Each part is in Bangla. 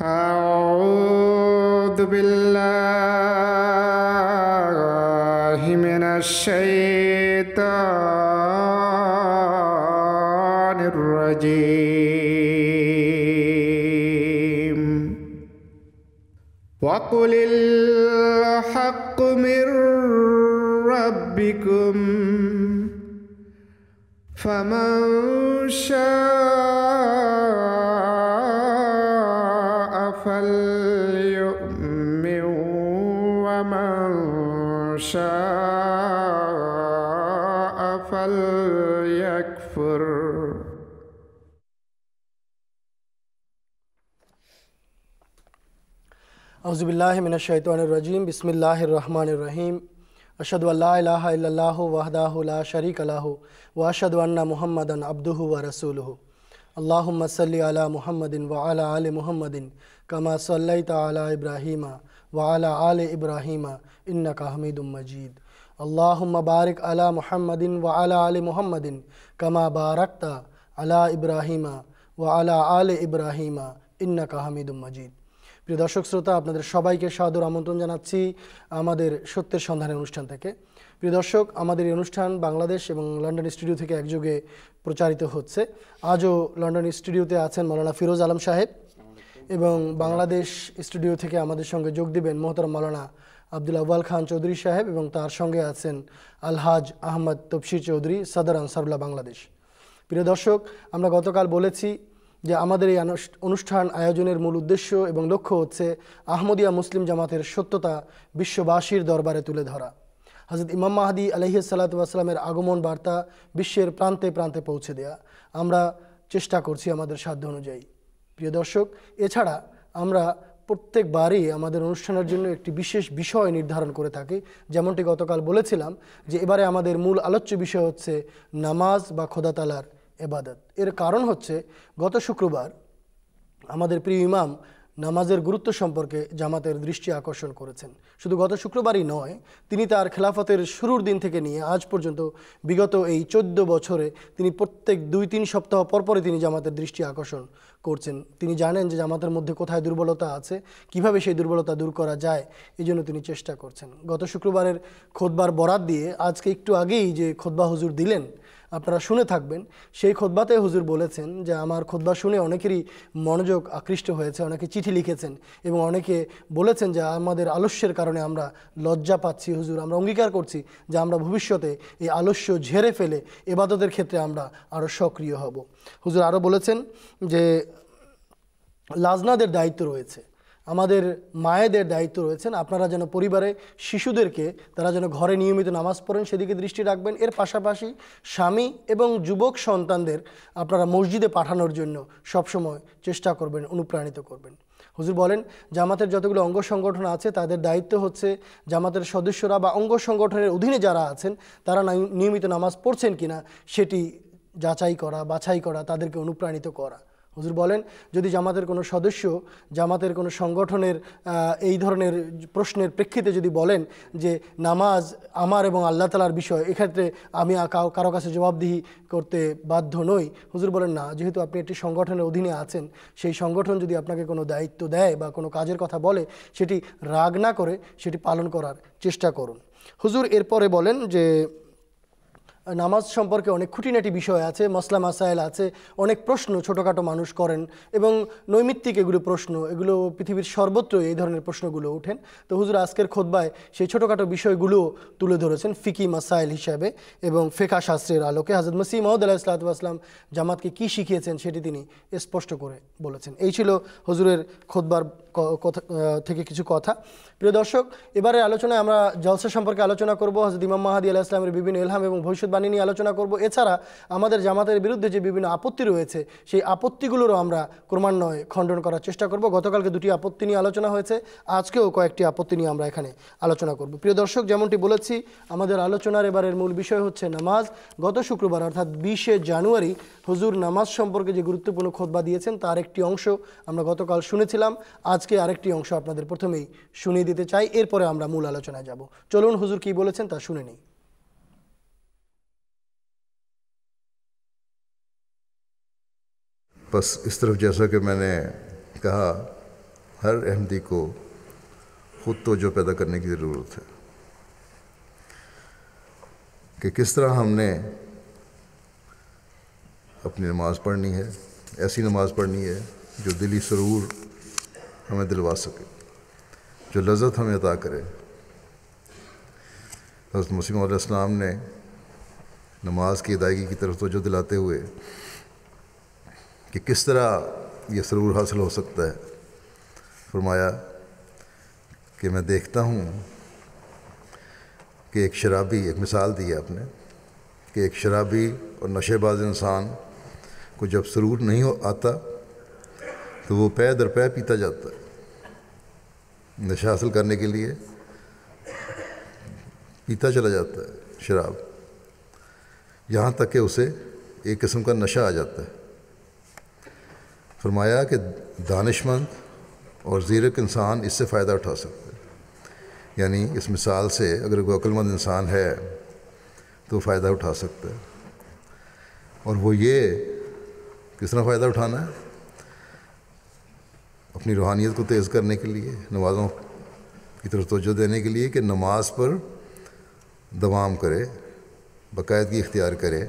أعوذ بالله من الشيطان الرجيم وقل الحق من ربكم فمن شاء فليؤمن ومن شاء فليكفر أعوذ بالله من الشيطان الرجيم بسم الله الرحمن الرحيم أشهد أن لا إله إلا الله وحده لا شريك له وأشهد أن محمدا عبده ورسوله اللهم صل على محمد وعلى آل محمد كما صليت على إبراهيم وعلى آل إبراهيم إنك حميد مجيد اللهم بارك على محمد وعلى آل محمد كما باركت على إبراهيم وعلى آل إبراهيم إنك حميد مجيد। প্রিয় দর্শক শ্রোতা, আপনাদের সবাইকে সাদর আমন্ত্রণ জানাচ্ছি আমাদের সত্যের সন্ধানের অনুষ্ঠান থেকে। প্রিয় দর্শক, আমাদের এই অনুষ্ঠান বাংলাদেশ এবং লন্ডন স্টুডিও থেকে একযোগে প্রচারিত হচ্ছে। আজও লন্ডন স্টুডিওতে আছেন মাওলানা ফিরোজ আলম সাহেব এবং বাংলাদেশ স্টুডিও থেকে আমাদের সঙ্গে যোগ দিবেন মোহতারাম মাওলানা আব্দুল আউয়াল খান চৌধুরী সাহেব এবং তার সঙ্গে আছেন আলহাজ আহমদ তফসির চৌধুরী, সদর আনসারুল্লাহ বাংলাদেশ। প্রিয় দর্শক, আমরা গতকাল বলেছি যে আমাদের এই অনুষ্ঠান আয়োজনের মূল উদ্দেশ্য এবং লক্ষ্য হচ্ছে আহমদিয়া মুসলিম জামাতের সত্যতা বিশ্ববাসীর দরবারে তুলে ধরা। হযরত ইমাম মাহদী আলাইহিস সালাতু ওয়াস সালামের আগমন বার্তা বিশ্বের প্রান্তে প্রান্তে পৌঁছে দেয়া আমরা চেষ্টা করছি আমাদের সাধ্য অনুযায়ী। প্রিয় দর্শক, এছাড়া আমরা প্রত্যেকবারই আমাদের অনুষ্ঠানের জন্য একটি বিশেষ বিষয় নির্ধারণ করে থাকি। যেমনটি গতকাল বলেছিলাম যে এবারে আমাদের মূল আলোচ্য বিষয় হচ্ছে নামাজ বা খোদা তাআলার ইবাদত। এর কারণ হচ্ছে গত শুক্রবার আমাদের প্রিয় ইমাম নামাজের গুরুত্ব সম্পর্কে জামাতের দৃষ্টি আকর্ষণ করেছেন। শুধু গত শুক্রবারই নয়, তিনি তার খেলাফতের শুরুর দিন থেকে নিয়ে আজ পর্যন্ত বিগত এই 14 বছরে তিনি প্রত্যেক 2-3 সপ্তাহ পরপরই তিনি জামাতের দৃষ্টি আকর্ষণ করছেন। তিনি জানেন যে জামাতের মধ্যে কোথায় দুর্বলতা আছে, কিভাবে সেই দুর্বলতা দূর করা যায়, এই জন্য তিনি চেষ্টা করছেন। গত শুক্রবারের খুতবার বরাত দিয়ে আজকে একটু আগেই যে খুতবা হুজুর দিলেন আপনারা শুনে থাকবেন, সেই খুতবাতে হুজুর বলেছেন যে আমার খুতবা শুনে অনেকেরই মনোযোগ আকৃষ্ট হয়েছে, অনেকে চিঠি লিখেছেন এবং অনেকে বলেছেন যে আমাদের আলস্যের কারণে আমরা লজ্জা পাচ্ছি। হুজুর, আমরা অঙ্গীকার করছি যে আমরা ভবিষ্যতে এই আলস্য ঝেড়ে ফেলে ইবাদতের ক্ষেত্রে আমরা আরও সক্রিয় হব। হুজুর আরও বলেছেন যে লাজনাদের দায়িত্ব রয়েছে, আমাদের মায়েদের দায়িত্ব রয়েছেন, আপনারা যেন পরিবারে শিশুদেরকে তারা যেন ঘরে নিয়মিত নামাজ পড়েন সেদিকে দৃষ্টি রাখবেন। এর পাশাপাশি স্বামী এবং যুবক সন্তানদের আপনারা মসজিদে পাঠানোর জন্য সবসময় চেষ্টা করবেন, অনুপ্রাণিত করবেন। হুজুর বলেন জামাতের যতগুলো অঙ্গ সংগঠন আছে তাদের দায়িত্ব হচ্ছে জামাতের সদস্যরা বা অঙ্গ সংগঠনের অধীনে যারা আছেন তারা নিয়মিত নামাজ পড়ছেন কিনা সেটি যাচাই করা, বাছাই করা, তাদেরকে অনুপ্রাণিত করা। হুজুর বলেন যদি জামাতের কোনো সদস্য জামাতের কোনো সংগঠনের এই ধরনের প্রশ্নের প্রেক্ষিতে যদি বলেন যে নামাজ আমার এবং আল্লাহ তাআলার বিষয়, এক্ষেত্রে আমি কারো কাছে জবাবদিহি করতে বাধ্য নই, হুজুর বলেন না, যেহেতু আপনি একটি সংগঠনের অধীনে আছেন, সেই সংগঠন যদি আপনাকে কোনো দায়িত্ব দেয় বা কোনো কাজের কথা বলে সেটি রাগ না করে সেটি পালন করার চেষ্টা করুন। হুজুর এরপরে বলেন যে নামাজ সম্পর্কে অনেক খুঁটিনাটি বিষয় আছে, মসলা মাসাইল আছে, অনেক প্রশ্ন ছোটোখাটো মানুষ করেন এবং নৈমিত্তিক এগুলো প্রশ্ন, এগুলো পৃথিবীর সর্বত্রই এই ধরনের প্রশ্নগুলো ওঠেন। তো হুজুর আজকের খুতবায় সেই ছোটোখাটো বিষয়গুলো তুলে ধরেছেন ফিকি মাসাইল হিসাবে এবং ফিকহ শাস্ত্রের আলোকে। হযরত মসিহ মাউদ আলাইহিস সালাতু ওয়াস সালাম জামাতকে কী শিখিয়েছেন সেটি তিনি স্পষ্ট করে বলেছেন। এই ছিল হুজুরের খুতবার কথা থেকে কিছু কথা। প্রিয় দর্শক, এবারে আলোচনায় আমরা জলসা সম্পর্কে আলোচনা করব, হযরত ইমাম মাহদী আলাইহিস সালামের বিভিন্ন ইলহাম এবং ভবিষ্যৎবাণী নিয়ে আলোচনা করব। এছাড়া আমাদের জামাতের বিরুদ্ধে যে বিভিন্ন আপত্তি রয়েছে সেই আপত্তিগুলোরও আমরা ক্রমান্বয়ে খণ্ডন করার চেষ্টা করব। গতকালকে 2টি আপত্তি নিয়ে আলোচনা হয়েছে, আজকেও কয়েকটি আপত্তি নিয়ে আমরা এখানে আলোচনা করব। প্রিয় দর্শক, যেমনটি বলেছি আমাদের আলোচনার এবারের মূল বিষয় হচ্ছে নামাজ। গত শুক্রবার অর্থাৎ 20শে জানুয়ারি হুজুর নামাজ সম্পর্কে যে গুরুত্বপূর্ণ খুতবা দিয়েছেন তার একটি অংশ আমরা গতকাল শুনেছিলাম। আজকে আরেকটি অংশ আপনাদের প্রথমেই শুনিয়ে দিতে চাই, এরপরে আমরা মূল আলোচনায় যাব। চলুন হুজুর কি বলেছেন তা শুনে নিই। बस इस तरफ जैसा कि मैंने कहा हर अहमदी को ख़ुद तवज्जो पैदा करने की ज़रूरत है कि किस तरह हमने अपनी नमाज़ पढ़नी है, ऐसी नमाज़ पढ़नी है जो दिली सुरूर हमें दिलवा सके, जो लज़्ज़त हमें अता करे। हज़रत मसीह मौद अलैहिस्सलाम ने नमाज की अदायगी की तरफ तवज्जो दिलाते हुए कि किस तरह ये सुरूर हासिल हो सकता है, फरमाया कि मैं देखता हूँ कि एक शराबी, एक मिसाल दी है आपने कि एक शराबी और नशेबाज इंसान को जब सुरूर नहीं आता तो वो पै दर पै पीता जाता है। नशा हासिल करने के लिए पीता चला जाता है शराब, यहाँ तक कि उसे एक किस्म का नशा आ जाता है। फरमाया कि दानिशमंद और ज़ीरक इंसान इससे फ़ायदा उठा सकता है। यानी इस मिसाल से अगर कोई अक्लमंद इंसान है तो फ़ायदा उठा सकता है। और वो ये किस तरह फ़ायदा उठाना है? अपनी रूहानियत को तेज़ करने के लिए, नमाज़ों की तरफ तवज्जो देने के लिए कि नमाज पर दवाम करे, बाकायदगी इख्तियार करे,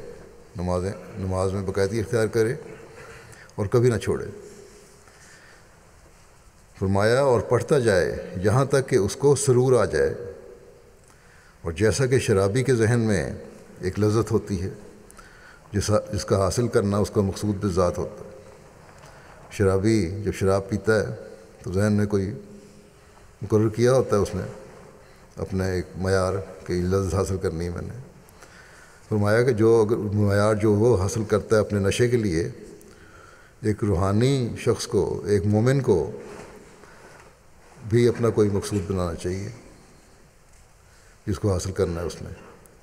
नमाज में बाकायदगी इख्तियार करे और कभी ना छोड़े। फरमाया और पढ़ता जाए यहाँ तक कि उसको सुरूर आ जाए। और जैसा कि शराबी के जहन में एक लज़्ज़त होती है जिसका हासिल करना उसका मकसूद बिज़ात होता है। शराबी जब शराब पीता है तो जहन में कोई मुकर्रर किया होता है उसने अपने एक मयार की लज़्ज़त हासिल करनी है। मैंने फरमाया कि जो अगर मयार जो वो हासिल करता है अपने नशे के लिए, एक रूहानी शख्स को, एक मोमिन को भी अपना कोई मकसूद बनाना चाहिए जिसको हासिल करना है उसने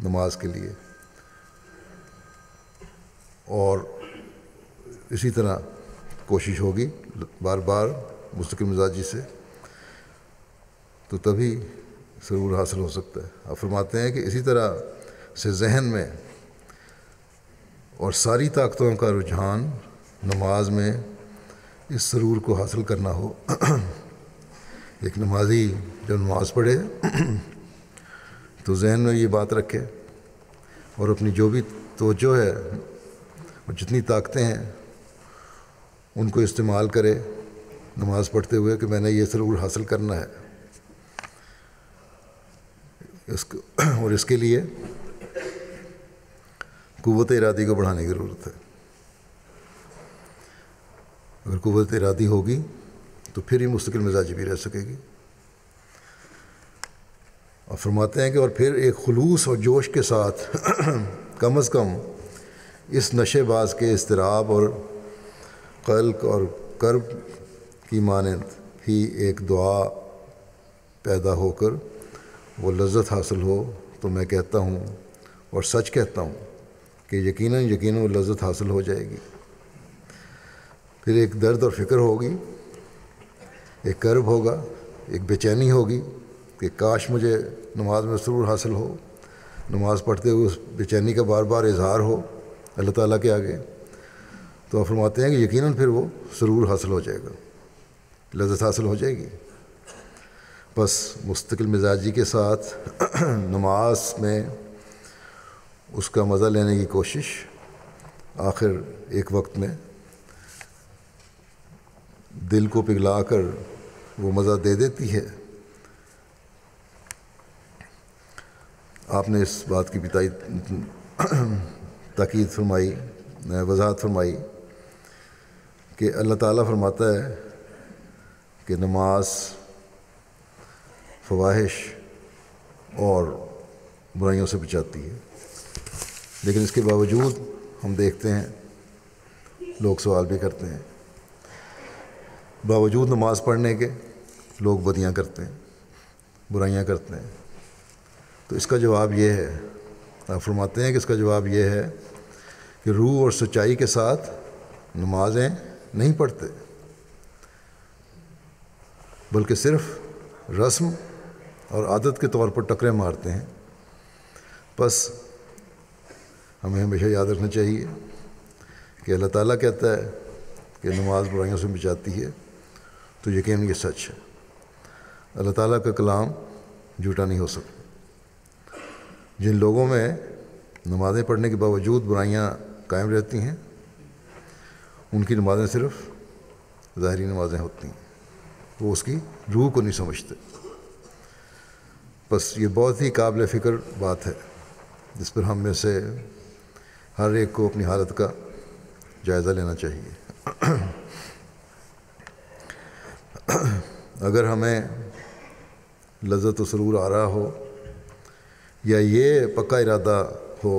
नमाज के लिए। और इसी तरह कोशिश होगी बार बार मुस्तकिल मिजाजी से, तो तभी सुरूर हासिल हो सकता है। आप फरमाते हैं कि इसी तरह से जहन में और सारी ताकतों का रुझान नमाज में इस सुरूर को हासिल करना हो। एक नमाजी जब नमाज़ पढ़े तो जहन में ये बात रखे और अपनी जो भी तवज्जो है और जितनी ताकतें हैं उनको इस्तेमाल करे नमाज़ पढ़ते हुए कि मैंने ये सुरूर हासिल करना है। और इसके लिए कुव्वत इरादी को बढ़ाने की ज़रूरत है। अगर कुव्वत इरादी होगी तो फिर ही मुस्तकिल मिजाजी भी रह सकेगी। और फरमाते हैं कि और फिर एक खुलूस और जोश के साथ कम अज़ कम इस नशेबाज के इज़्तिराब और क़ल्क़ और कर्ब की मानंद ही एक दुआ पैदा होकर वो लज़्ज़त हासिल हो, तो मैं कहता हूँ और सच कहता हूँ कि यकीनन वो लज़्ज़त हासिल हो जाएगी। फिर एक दर्द और फ़िक्र होगी, एक कर्ब होगा, एक बेचैनी होगी कि काश मुझे नमाज में सुरूर हासिल हो, नमाज़ पढ़ते हुए उस बेचैनी का बार बार इज़हार हो अल्लाह ताला के आगे। तो आप फरमाते हैं कि यकीनन फिर वो सुरूर हासिल हो जाएगा, लज़्ज़त हासिल हो जाएगी। बस मुस्तकिल मिजाजी के साथ नमाज में उसका मज़ा लेने की कोशिश आखिर एक वक्त में दिल को पिघला कर वो मज़ा दे देती है। आपने इस बात की भी ताकीद फरमाई, वजाहत फरमाई कि अल्लाह ताला फरमाता है कि नमाज फ़वाहिश और बुराइयों से बचाती है। लेकिन इसके बावजूद हम देखते हैं लोग सवाल भी करते हैं, बावजूद नमाज़ पढ़ने के लोग बदियाँ करते हैं, बुराइयाँ करते हैं। तो इसका जवाब ये है, आप फरमाते हैं कि इसका जवाब ये है कि रूह और सच्चाई के साथ नमाज़ें नहीं पढ़ते, बल्कि सिर्फ़ रस्म और आदत के तौर पर टकरे मारते हैं। बस हमें हमेशा याद रखना चाहिए कि अल्लाह ताला कहता है कि नमाज बुराइयों से बचाती है तो यकीन ये सच है। अल्लाह ताला का कलाम झूठा नहीं हो सकता। जिन लोगों में नमाज़ें पढ़ने के बावजूद बुराइयां कायम रहती हैं, उनकी नमाज़ें सिर्फ ज़ाहिरी नमाज़ें होती हैं, वो उसकी रूह को नहीं समझते। बस ये बहुत ही काबिल फ़िक्र बात है जिस पर हम में से हर एक को अपनी हालत का जायज़ा लेना चाहिए। अगर हमें लज़्ज़त व सुरूर आ रहा हो या ये पक्का इरादा हो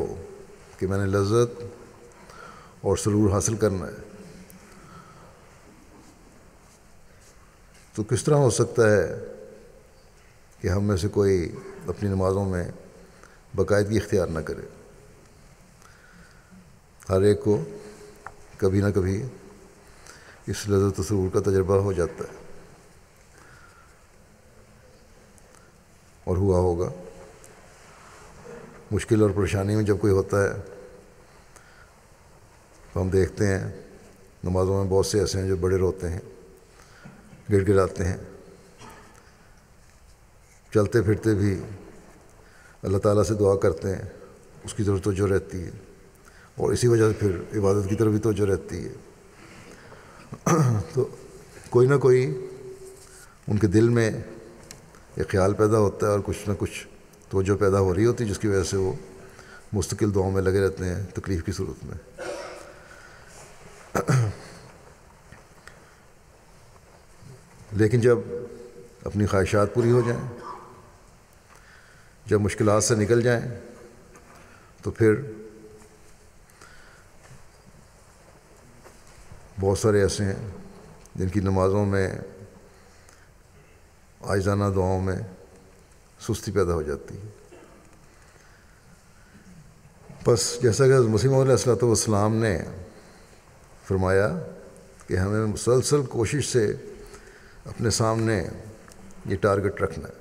कि मैंने लज़्ज़त और सुरूर हासिल करना है, तो किस तरह हो सकता है कि हम में से कोई अपनी नमाज़ों में बाकायदगी इख्तियार न करे। हर एक को कभी ना कभी इस लज़्ज़त व सुरूर का तजुर्बा हो जाता है और हुआ होगा। मुश्किल और परेशानी में जब कोई होता है तो हम देखते हैं नमाज़ों में बहुत से ऐसे हैं जो बड़े रोते हैं, गिड़गिड़ाते हैं, चलते फिरते भी अल्लाह ताला से दुआ करते हैं, उसकी तरफ तवज्जो रहती है और इसी वजह से फिर इबादत की तरफ भी तवज्जो रहती है। तो कोई ना कोई उनके दिल में एक ख्याल पैदा होता है और कुछ ना कुछ तवज्जो पैदा हो रही होती है, जिसकी वजह से वो मुस्तकिल दुआओं में लगे रहते हैं तकलीफ़ की सूरत में। लेकिन जब अपनी ख्वाहिशात पूरी हो जाएं, जब मुश्किलात से निकल जाएं, तो फिर बहुत सारे ऐसे हैं जिनकी नमाज़ों में आइज़ाना दुआओं में सुस्ती पैदा हो जाती है। बस जैसा कि मसीह मौद अलैहिस्सलाम ने फरमाया कि हमें मुसलसल कोशिश से अपने सामने ये टारगेट रखना है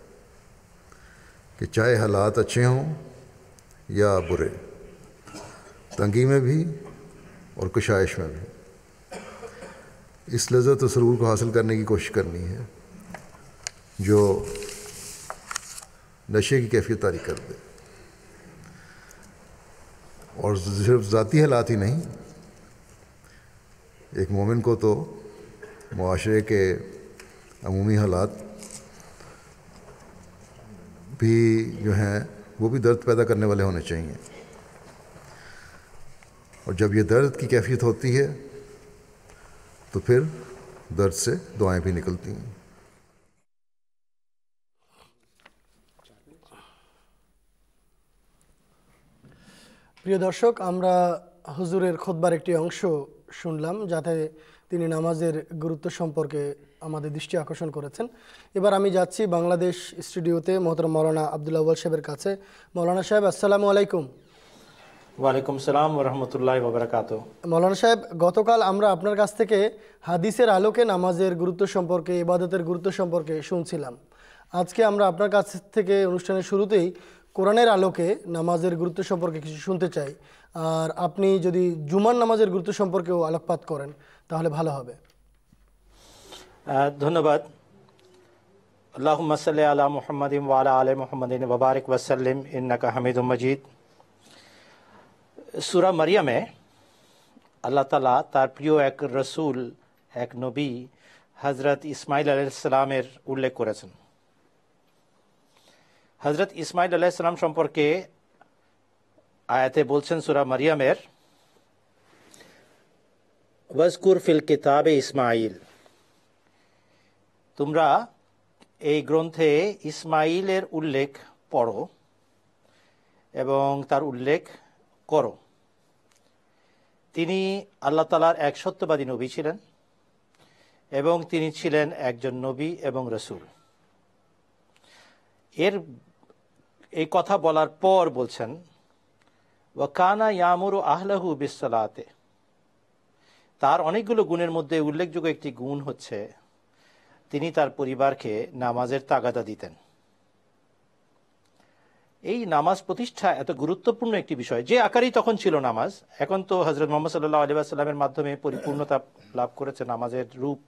कि चाहे हालात अच्छे हों या बुरे, तंगी में भी और कुशाइश में भी, इस लज़्ज़त व सुरूर को हासिल करने की कोशिश करनी है जो नशे की कैफियत तारी कर दे। और सिर्फ ज़ाती हालात ही नहीं, एक मोमिन को तो मुआशरे के अमूमी हालात भी जो हैं वो भी दर्द पैदा करने वाले होने चाहिए। और जब ये दर्द की कैफियत होती है तो फिर दर्द से दुआएं भी निकलती हैं। প্রিয় দর্শক, আমরা হুজুরের খুতবার একটি অংশ শুনলাম যাতে তিনি নামাজের গুরুত্ব সম্পর্কে আমাদের দৃষ্টি আকর্ষণ করেছেন। এবার আমি যাচ্ছি বাংলাদেশ স্টুডিওতে মোহতরম মৌলানা আব্দুল আউয়াল সাহেবের কাছে। মৌলানা সাহেব, আসসালামু আলাইকুম। ওয়ালাইকুম সালাম ওয়া রাহমাতুল্লাহি ওয়া বারাকাতুহু। মৌলানা সাহেব, গতকাল আমরা আপনার কাছ থেকে হাদিসের আলোকে নামাজের গুরুত্ব সম্পর্কে, ইবাদতের গুরুত্ব সম্পর্কে শুনছিলাম। আজকে আমরা আপনার কাছ থেকে অনুষ্ঠানের শুরুতেই কোরআনের আলোকে নামাজের গুরুত্ব সম্পর্কে কিছু শুনতে চাই। আর আপনি যদি জুমার নামাজের গুরুত্ব সম্পর্কেও আলোকপাত করেন তাহলে ভালো হবে। ধন্যবাদ। আল্লাহুম্মা সাল্লি আলা মুহাম্মাদিন ওয়া আলা আলি মুহাম্মাদিন ওয়া বারিক ওয়া সাল্লিম ইন্নাকা হামিদুম মাজিদ। সূরা মারিয়ামে আল্লাহ তাআলা তার প্রিয় এক রাসূল, এক নবী হযরত ইসমাঈল আলাইহিস সালামের উল্লেখ করেছেন। হযরত ইসমাঈল আলাইহিস সালাম সম্পর্কে আয়াতে বলছেন সূরা মারিয়ামের, ওয়াজকুর ফিল কিতাবে ইসমাঈল, তোমরা এই গ্রন্থে ইসমাঈলের উল্লেখ পড়ো এবং তার উল্লেখ করো। তিনি আল্লাহ তাআলার এক সত্যবাদী নবী ছিলেন এবং তিনি ছিলেন একজন নবী এবং রাসূল। এই কথা বলার পর বলছেন, ওয়া কানা ইয়ামুরু আহলাহু বিসসালাতে, তার অনেকগুলো গুণের মধ্যে উল্লেখযোগ্য একটি গুণ হচ্ছে তিনি তার পরিবারকে নামাজের তাগাদা দিতেন। এই নামাজ প্রতিষ্ঠা এত গুরুত্বপূর্ণ একটি বিষয়, যে আকারেই তখন ছিল নামাজ, এখন তো হযরত মুহাম্মদ সাল্লাল্লাহু আলাইহি ওয়াসাল্লামের মাধ্যমে পরিপূর্ণতা লাভ করেছে নামাজের রূপ।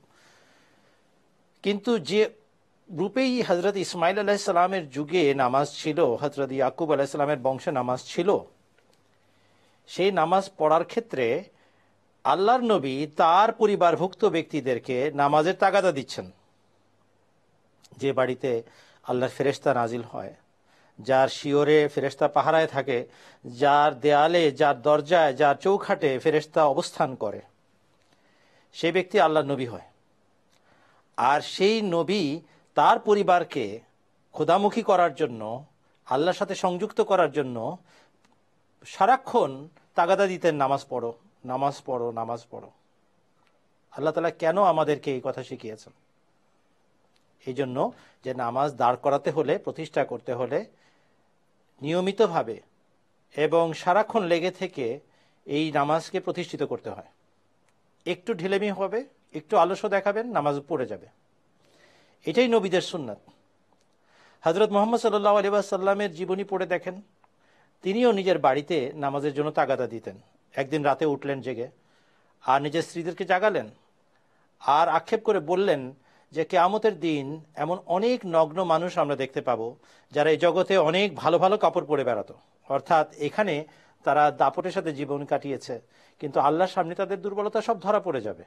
কিন্তু যে রূপেই হজরত ইসমাইল আলাইহিসসালামের যুগে নামাজ ছিল, হজরত ইয়াকুব আলাইহিসসালামের বংশে নামাজ ছিল, সেই নামাজ পড়ার ক্ষেত্রে আল্লাহর নবী তার পরিবারভুক্ত ব্যক্তিদেরকে নামাজের তাগাদা দিচ্ছেন। যে বাড়িতে আল্লাহর ফেরেশতা নাজিল হয়, যার শিওরে ফেরেশতা পাহারায় থাকে, যার দেয়ালে, যার দরজায়, যার চৌখাটে ফেরেশতা অবস্থান করে, সেই ব্যক্তি আল্লাহর নবী হয়। আর সেই নবী তার পরিবারকে খোদামুখী করার জন্য, আল্লাহর সাথে সংযুক্ত করার জন্য সারাক্ষণ তাগাদা দিতেন, নামাজ পড়ো, নামাজ পড়ো, নামাজ পড়ো। আল্লাহ তাআলা কেন আমাদেরকে এই কথা শিখিয়েছেন? এই জন্য যে নামাজ দাঁড় করাতে হলে, প্রতিষ্ঠা করতে হলে নিয়মিতভাবে এবং সারাক্ষণ লেগে থেকে এই নামাজকে প্রতিষ্ঠিত করতে হয়। একটু ঢিলেমি হবে, একটু আলস্য দেখাবেন, নামাজ পড়ে যাবে। এটাই নবীদের সুন্নাত। হযরত মুহাম্মদ সাল্লাল্লাহু আলাইহি ওয়াসাল্লামের জীবনী পড়ে দেখেন, তিনিও নিজের বাড়িতে নামাজের জন্য তাগাদা দিতেন। একদিন রাতে উঠলেন জেগে, আর নিজের স্ত্রীদেরকে জাগালেন, আর আক্ষেপ করে বললেন যে কিয়ামতের দিন এমন অনেক নগ্ন মানুষ আমরা দেখতে পাবো যারা এই জগতে অনেক ভালো ভালো কাপড় পরে বেড়াতো, অর্থাৎ এখানে তারা দাপটের সাথে জীবন কাটিয়েছে, কিন্তু আল্লাহর সামনে তাদের দুর্বলতা সব ধরা পড়ে যাবে।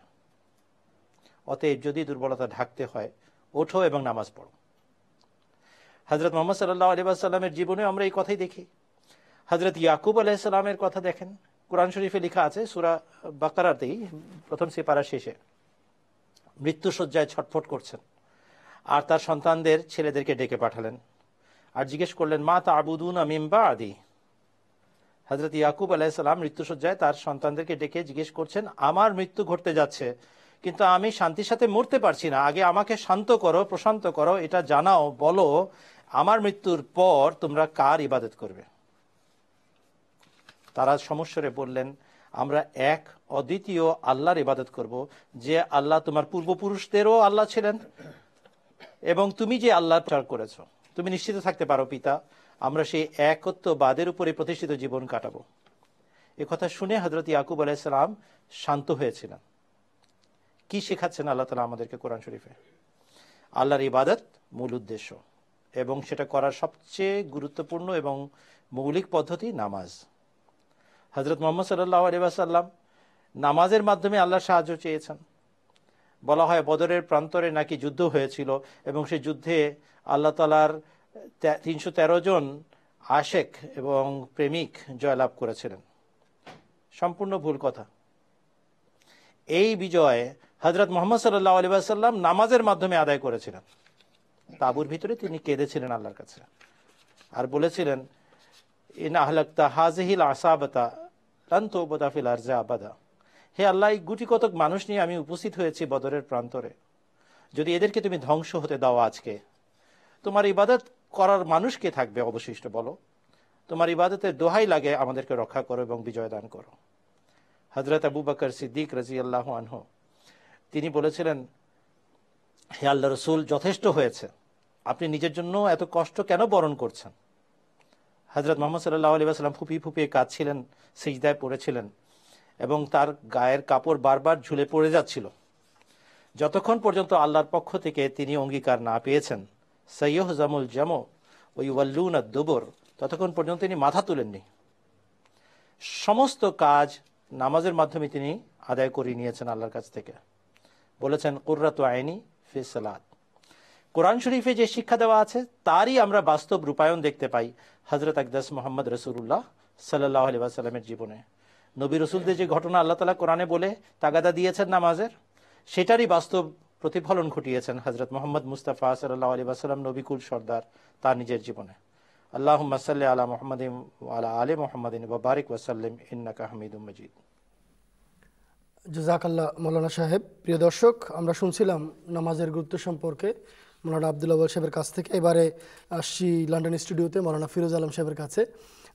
অতএব যদি দুর্বলতা ঢাকতে হয়, ওঠো এবং নামাজ পড়ো। হযরত মুহাম্মদ সাল্লাল্লাহু আলাইহি ওয়াসাল্লামের জীবনে আমরা এই কথাই দেখি। হযরত ইয়াকুব আলাইহিস সালামের কথা দেখেন, কোরআন শরীফে লেখা আছে সূরা বাকারাতেই প্রথম সিপারার শেষে, মৃত্যুশয্যায় ছটফট করছেন, আর তার সন্তানদের, ছেলেদেরকে ডেকে পাঠালেন আর জিজ্ঞেস করলেন, মা তা'বুদুনা মিন বা'দি। হযরত ইয়াকুব আলাইহিস সালাম মৃত্যুশয্যায় তার সন্তানদেরকে ডেকে জিজ্ঞেস করছেন, আমার মৃত্যু ঘটতে যাচ্ছে, কিন্তু আমি শান্তির সাথে মরতে পারছি না, আগে আমাকে শান্ত করো, প্রশান্ত করো, এটা জানাও, বলো আমার মৃত্যুর পর তোমরা কার ইবাদত করবে। তারা সমস্বরে বললেন, আমরা এক অদ্বিতীয় আল্লাহর ইবাদত করব, যে আল্লাহ তোমার পূর্বপুরুষদেরও আল্লাহ ছিলেন, এবং তুমি যে আল্লাহর প্রচার করেছো, তুমি নিশ্চিত থাকতে পারো পিতা, আমরা সেই একত্ববাদের উপরে প্রতিষ্ঠিত জীবন কাটাবো। এ কথা শুনে হযরত ইয়াকুব আলাইহিস সালাম শান্ত হয়েছিলেন। কি শেখাচ্ছেন আল্লাহ তাআলা আমাদেরকে কোরআন শরীফে? আল্লাহর ইবাদত মূল উদ্দেশ্য, এবং সেটা করার সবচেয়ে গুরুত্বপূর্ণ এবং মৌলিক পদ্ধতি নামাজ। হযরত মুহাম্মদ সাল্লাল্লাহু আলাইহি ওয়াসাল্লাম নামাজের মাধ্যমে আল্লাহর সাহায্য চেয়েছেন। বলা হয় বদরের প্রান্তরে নাকি যুদ্ধ হয়েছিল, এবং সেই যুদ্ধে আল্লাহ তাআলার 313 জন আশেক এবং প্রেমিক জয়লাভ করেছিলেন। সম্পূর্ণ ভুল কথা। এই বিজয় হযরত মুহাম্মদ সাল্লাল্লাহু আলাইহি ওয়াসাল্লাম নামাজের মাধ্যমে আদায় করেছিলেন। তাঁবুর ভিতরে তিনি কেঁদেছিলেন আল্লাহর কাছে, আর বলেছিলেন, ইন আহলাকতা হাযিহিল আসাবাতা লান তুবদা ফিল আরজি আবাদা। হে আল্লাহ, এই গুটি কতক মানুষ নিয়ে আমি উপস্থিত হয়েছি বদরের প্রান্তরে, যদি এদেরকে তুমি ধ্বংস হতে দাও আজকে, তোমার ইবাদত করার মানুষ কে থাকবে অবশিষ্ট বলো? তোমার ইবাদতের দোহাই লাগে, আমাদেরকে রক্ষা করো এবং বিজয় দান করো। হযরত আবু বকর সিদ্দিক রাদিয়াল্লাহু আনহু তিনি বলেছিলেন, হে আল্লাহ রাসূল, যথেষ্ট হয়েছে, আপনি নিজের জন্য এত কষ্ট কেন বরণ করছেন? হযরত মুহাম্মদ সাল্লাল্লাহু আলাইহি ওয়াসাল্লাম ফুপিয়ে ফুপিয়ে কাঁদছিলেন, সিজদায় পড়েছিলেন, এবং তার গায়ের কাপড় বারবার ঝুলে পড়ে যাচ্ছিল। যতক্ষণ পর্যন্ত আল্লাহর পক্ষ থেকে তিনি অঙ্গীকার না পেয়েছেন, সাইয়ুহজামুল জামু ওয়া ইউওয়াল্লুনা দুবুর, ততক্ষণ পর্যন্ত তিনি মাথা তুলেননি। সমস্ত কাজ নামাজের মাধ্যমে তিনি আদায় করে নিয়েছেন আল্লাহর কাছ থেকে। বলেছেন, কুররাতু আইনি ফি সালাত। কোরআন শরীফে যে শিক্ষা দেওয়া আছে তারই আমরা বাস্তব রূপায়ণ দেখতে পাই হযরত আকদাস মুহাম্মদ রাসূলুল্লাহ সাল্লাল্লাহু আলাইহি ওয়াসাল্লামের জীবনে। নবী রাসূলদের যে ঘটনা আল্লাহ তাআলা কোরআনে বলে তাগাদা দিয়েছেন নামাজের, সেটারই বাস্তব প্রতিফলন ঘটিয়েছেন হযরত মুহাম্মদ মুস্তাফা সাল্লাল্লাহু আলাইহি ওয়াসাল্লাম, নবীকুল সর্দার, তার নিজের জীবনে। আল্লাহুম্মা সাল্লি আলা মুহাম্মাদিন ওয়া আলা আলি মুহাম্মাদিন ওয়া বারিক ওয়া সাল্লিম ইন্নাকা হামিদুম মাজিদ। জাযাকাল্লাহ মাওলানা সাহেব। প্রিয় দর্শক, আমরা শুনছিলাম নামাজের গুরুত্ব সম্পর্কে মাওলানা আব্দুল আউয়াল সাহেবের কাছ থেকে। এবারে আসছি লন্ডন স্টুডিওতে মাওলানা ফিরোজ আলম সাহেবের কাছে।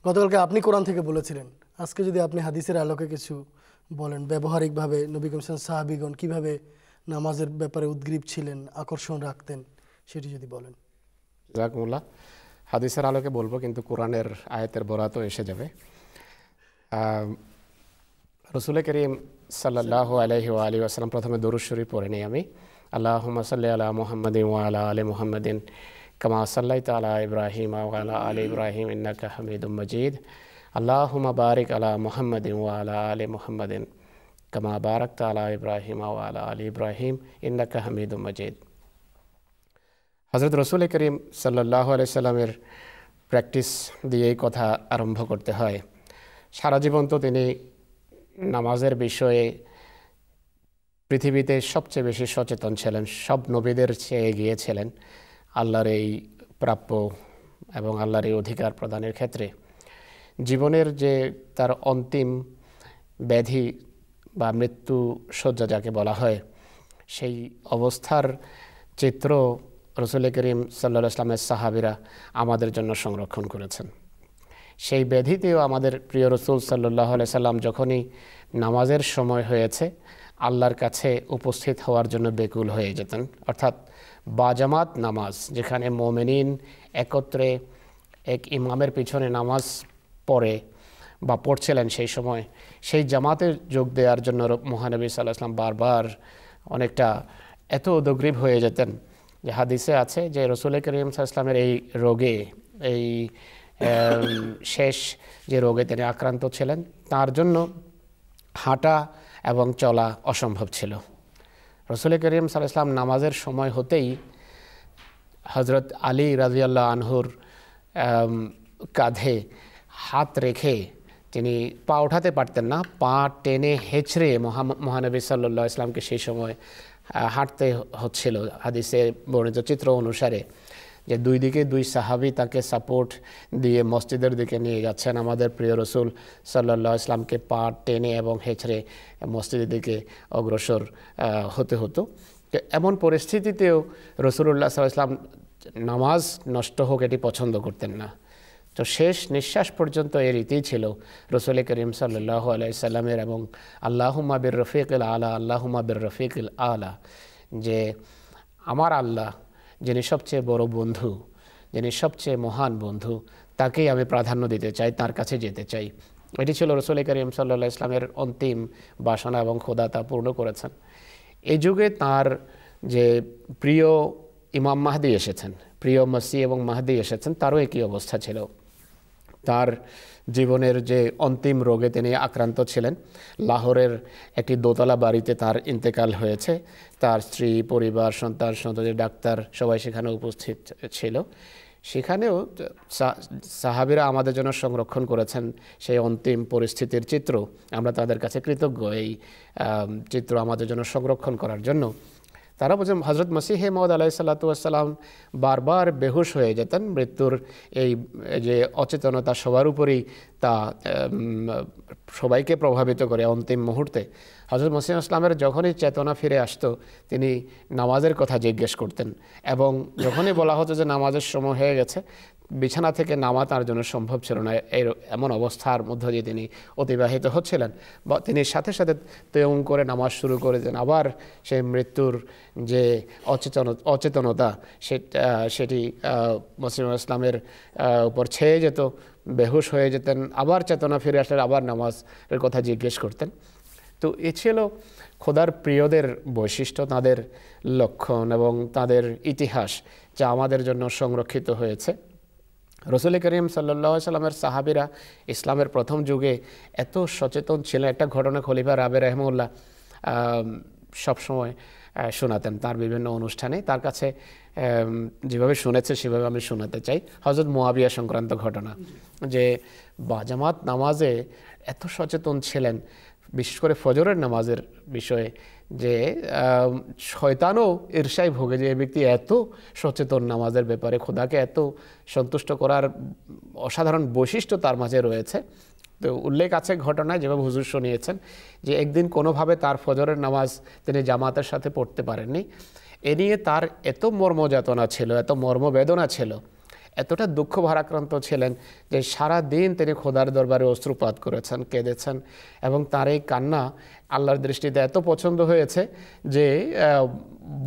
গতকালকে আপনি কোরআন থেকে বলেছিলেন, আজকে যদি আপনি হাদিসের আলোকে কিছু বলেন, ব্যবহারিকভাবে নবী করিম সাহাবীগণ কিভাবে নামাজের ব্যাপারে উদ্গ্রীব ছিলেন, আকর্ষণ রাখতেন, সেটি যদি বলেন। জাযাকুমুল্লাহ। হাদিসের আলোকে বলবো, কিন্তু কোরআনের আয়াতের বরাতও এসে যাবে। রাসূল করিম সাল্লাল্লাহু আলাইহি ওয়া আলিহি ওয়াসাল্লাম, প্রথমে দরুদ শরীফ পড়ে নেই আমি, আল্লাহুম্মা সাল্লি আলা মুহাম্মাদিন ওয়া আলা আলি মুহাম্মাদিন কামা সাল্লাইতা আলা ইব্রাহিম ওয়া আলা আলি ইব্রাহিম ইন্নাকা হামিদুম মাজিদ। আল্লাহুম্মা বারিক আলা মুহাম্মাদিন ওয়া আলা আলি মুহাম্মাদিন কামা বারাকতা আলা ইব্রাহিম ওয়া আলা আলি ইব্রাহিম ইন্নাকা হামিদুম মাজিদ। হযরত রাসূল করিম সাল্লাল্লাহু আলাইহি সাল্লামের প্র্যাকটিস দিয়ে এই কথা আরম্ভ করতে হয়। সারা জীবন তো তিনি নামাজের বিষয়ে পৃথিবীতে সবচেয়ে বেশি সচেতন ছিলেন, সব নবীদের চেয়ে এগিয়ে ছিলেন আল্লাহর এই প্রাপ্য এবং আল্লাহর এই অধিকার প্রদানের ক্ষেত্রে। জীবনের যে তার অন্তিম ব্যাধি বা মৃত্যু শয্যা যাকে বলা হয়, সেই অবস্থার চিত্র রাসূল করিম সাল্লাল্লাহু আলাইহি ওয়াসাল্লামের সাহাবীরা আমাদের জন্য সংরক্ষণ করেছেন। সেই ব্যাধিতেও আমাদের প্রিয় রাসূল সাল্লাল্লাহু আলাইহি ওয়াসাল্লাম যখনই নামাজের সময় হয়েছে আল্লাহর কাছে উপস্থিত হওয়ার জন্য বেকুল হয়ে যেতেন। অর্থাৎ বাজামাত নামাজ, যেখানে মুমিনিন একত্রে এক ইমামের পিছনে নামাজ পড়ে বা পড়ছিলেন সেই সময়, সেই জামাতে যোগ দেওয়ার জন্য মহানবী সাল্লাল্লাহু আলাইহি ওয়াসাল্লাম বারবার অনেকটা এত উদগ্রীব হয়ে যেতেন যে হাদিসে আছে যে রাসূল করিম সাল্লাল্লাহু আলাইহি ওয়াসাল্লামের এই রোগে, এই শেষ যে রোগে তিনি আক্রান্ত ছিলেন, তার জন্য হাঁটা এবং চলা অসম্ভব ছিল। রাসূল করিম সাল্লাল্লাহু আলাইহি ওয়াসাল্লাম নামাজের সময় হতেই হযরত আলী রাদিয়াল্লাহু আনহুর কাঁধে হাত রেখে, তিনি পা ওঠাতে পারতেন না, পা টেনে হেঁচড়ে মহানবী সাল্লাল্লাহু আলাইহি ওয়াসাল্লামকে সেই সময় হাঁটতে হচ্ছিল। হাদিসে বর্ণিত চিত্র অনুসারে যে দুই দিকে দুই সাহাবী তাকে সাপোর্ট দিয়ে মসজিদের দিকে নিয়ে যাচ্ছেন, আমাদের প্রিয় রাসূল সাল্লাল্লাহু আলাইহি ওয়াসাল্লামকে পা টেনে এবং হেঁচড়ে মসজিদের দিকে অগ্রসর হতে হতো। এমন পরিস্থিতিতেও রাসূলুল্লাহ সাল্লাল্লাহু আলাইহি ওয়াসাল্লাম নামাজ নষ্ট হোক এটি পছন্দ করতেন না। তো শেষ নিঃশ্বাস পর্যন্ত এর রীতিই ছিল রাসূল করিম সাল্লাল্লাহু আলাইহি সাল্লামের এবং আল্লাহুম্মা বির রফিকিল আলা, আল্লাহুম্মা বির রফিকিল আলা, যে আমার আল্লাহ যিনি সবচেয়ে বড় বন্ধু, যিনি সবচেয়ে মহান বন্ধু, তাকেই আমি প্রাধান্য দিতে চাই, তার কাছে যেতে চাই। এটি ছিল রাসূল করিম সাল্লাল্লাহু আলাইহি সাল্লামের অন্তিম বাসনা এবং খোদা তা পূর্ণ করেছেন। এই যুগে তার যে প্রিয় ইমাম মাহদী এসেছেন, প্রিয় মসিহ এবং মাহদী এসেছেন, তারও একই অবস্থা ছিল। তার জীবনের যে অন্তিম রোগে তিনি আক্রান্ত ছিলেন, লাহোরের একটি দোতলা বাড়িতে তার ইন্তেকাল হয়েছে। তার স্ত্রী, পরিবার, সন্তান, সন্ততি, ডাক্তার সবাই সেখানে উপস্থিত ছিল। সেখানেও সাহাবীরা আমাদের জন্য সংরক্ষণ করেছেন সেই অন্তিম পরিস্থিতির চিত্র। আমরা তাদের কাছে কৃতজ্ঞ এই চিত্র আমাদের জন্য সংরক্ষণ করার জন্য। তারা বলছেন হযরত মসিহ মাউদ আলাইহিস সালাতু ওয়াস সালাম বারবার বেহুশ হয়ে যেতেন। মৃত্যুর এই যে অচেতনতা সবার উপরেই তা সবাইকে প্রভাবিত করে অন্তিম মুহূর্তে। হযরত মসিহ ইসলামের যখনই চেতনা ফিরে আসতো তিনি নামাজের কথা জিজ্ঞেস করতেন, এবং যখনই বলা হতো যে নামাজের সময় হয়ে গেছে, বিছানা থেকে নামা তার জন্য সম্ভব ছিল না। এমন অবস্থার মধ্য দিয়ে তিনি অতিবাহিত হচ্ছিলেন, বা তিনি সাথে সাথে তেয়ম করে নামাজ শুরু করে দেন। আবার সেই মৃত্যুর যে অচেতনতা সেটি মসিহ ইসলামের উপর ছেয়ে যেত, বেহুশ হয়ে যেতেন, আবার চেতনা ফিরে আসলে আবার নামাজের কথা জিজ্ঞেস করতেন। তো এ ছিল খোদার প্রিয়দের বৈশিষ্ট্য, তাদের লক্ষণ এবং তাদের ইতিহাস যা আমাদের জন্য সংরক্ষিত হয়েছে। রাসূল করিম সাল্লাল্লাহু আলাইহি সাল্লামের সাহাবীরা ইসলামের প্রথম যুগে এত সচেতন ছিলেন। একটা ঘটনা খলিফা রাবে রাহিমাহুল্লাহ সবসময় শোনাতেন তার বিভিন্ন অনুষ্ঠানে। তার কাছে যেভাবে শুনেছে সেভাবে আমি শোনাতে চাই। হযরত মুয়াবিয়া সংক্রান্ত ঘটনা, যে বাজামাত নামাজে এত সচেতন ছিলেন, বিশেষ করে ফজরের নামাজের বিষয়ে, যে শয়তানও ঈর্ষায় ভোগে যে এই ব্যক্তি এত সচেতন নামাজের ব্যাপারে, খোদাকে এত সন্তুষ্ট করার অসাধারণ বৈশিষ্ট্য তার মাঝে রয়েছে। তো উল্লেখ আছে ঘটনায়, যেভাবে হুজুর শুনিয়েছেন, যে একদিন কোনোভাবে তার ফজরের নামাজ তিনি জামাতের সাথে পড়তে পারেননি। এ নিয়ে তার এত মর্মযাতনা ছিল, এত মর্মবেদনা ছিল, এতটা দুঃখ ভারাক্রান্ত ছিলেন যে সারা দিন তিনি খোদার দরবারে অশ্রুপাত করেছেন, কেঁদেছেন, এবং তার এই কান্না আল্লাহর দৃষ্টিতে এত পছন্দ হয়েছে যে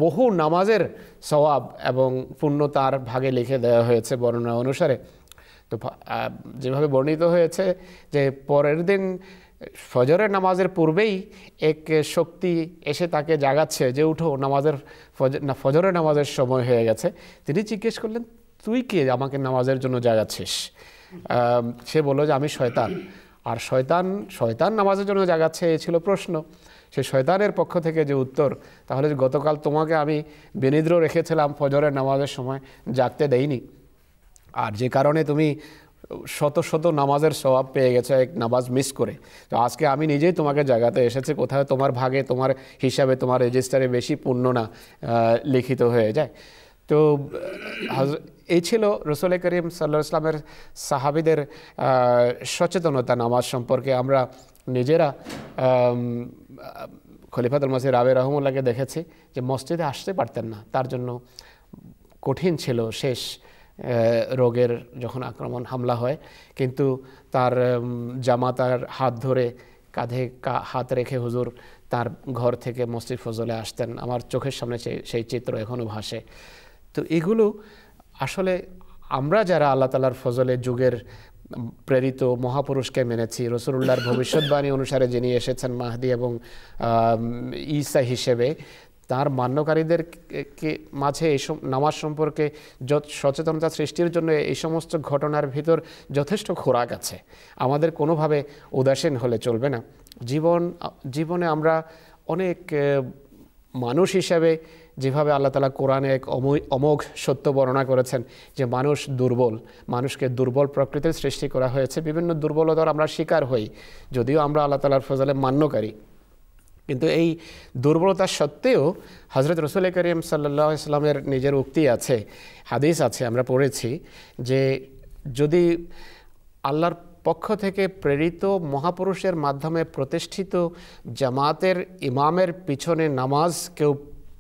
বহু নামাজের সওয়াব এবং পুণ্য তার ভাগে লিখে দেওয়া হয়েছে বর্ণনা অনুসারে। তো যেভাবে বর্ণিত হয়েছে যে পরের দিন ফজরের নামাজের পূর্বেই এক শক্তি এসে তাকে জাগাচ্ছে যে উঠো, ফজরের নামাজের সময় হয়ে গেছে। তিনি জিজ্ঞেস করলেন, তুই কে আমাকে নামাজের জন্য জাগাচ্ছিস? সে বলল যে আমি শয়তান। আর শয়তান নামাজের জন্য জাগাচ্ছে, এ ছিল প্রশ্ন। সে শয়তানের পক্ষ থেকে যে উত্তর, তাহলে গতকাল তোমাকে আমি বিনিদ্র রেখেছিলাম, ফজরের নামাজের সময় জাগতে দেইনি, আর যে কারণে তুমি শত শত নামাজের সওয়াব পেয়ে গেছো এক নামাজ মিস করে। তো আজকে আমি নিজেই তোমাকে জাগাতে এসেছি, কোথায় তোমার ভাগে, তোমার হিসাবে, তোমার রেজিস্টারে বেশি পুণ্য না লিখিত হয়ে যায়। তো এই ছিল রসুল করিম সাল্লাল্লাহু আলাইহি ওয়াসাল্লামের সাহাবীদের সচেতনতা নামাজ সম্পর্কে। আমরা নিজেরা খলিফাতুল মসিহ রাবে রহমুল্লাহকে দেখেছি যে মসজিদে আসতে পারতেন না, তার জন্য কঠিন ছিল শেষ রোগের যখন হামলা হয়, কিন্তু তার জামাতার হাত ধরে কাঁধে হাত রেখে হুজুর তার ঘর থেকে মসজিদ ফজলে আসতেন। আমার চোখের সামনে সেই চিত্র এখনও ভাসে। তো এগুলো আসলে আমরা যারা আল্লাহ তাআলার ফজলে যুগের প্রেরিত মহাপুরুষকে মেনেছি, রাসূলুল্লাহর ভবিষ্যৎবাণী অনুসারে যিনি এসেছেন মাহদি এবং ঈসা হিসেবে, তার মান্যকারীদের মাঝে এই নামাজ সম্পর্কে সচেতনতা সৃষ্টির জন্য এই সমস্ত ঘটনার ভিতর যথেষ্ট খোরাক আছে। আমাদের কোনোভাবে উদাসীন হলে চলবে না। জীবনে আমরা অনেক মানুষ হিসাবে যেভাবে আল্লাহ তাআলা কোরআনে এক অমোঘ সত্য বর্ণনা করেছেন যে মানুষ দুর্বল, মানুষকে দুর্বল প্রকৃতির সৃষ্টি করা হয়েছে, বিভিন্ন দুর্বলতার আমরা শিকার হই, যদিও আমরা আল্লাহ তাআলার ফজলে মান্যকারী। কিন্তু এই দুর্বলতা সত্ত্বেও হযরত রাসূল করিম সাল্লাল্লাহু আলাইহি ওয়াসাল্লামের নিজের উক্তি আছে, হাদিস আছে, আমরা পড়েছি যে যদি আল্লাহর পক্ষ থেকে প্রেরিত মহাপুরুষের মাধ্যমে প্রতিষ্ঠিত জামাতের ইমামের পিছনে নামাজ কেউ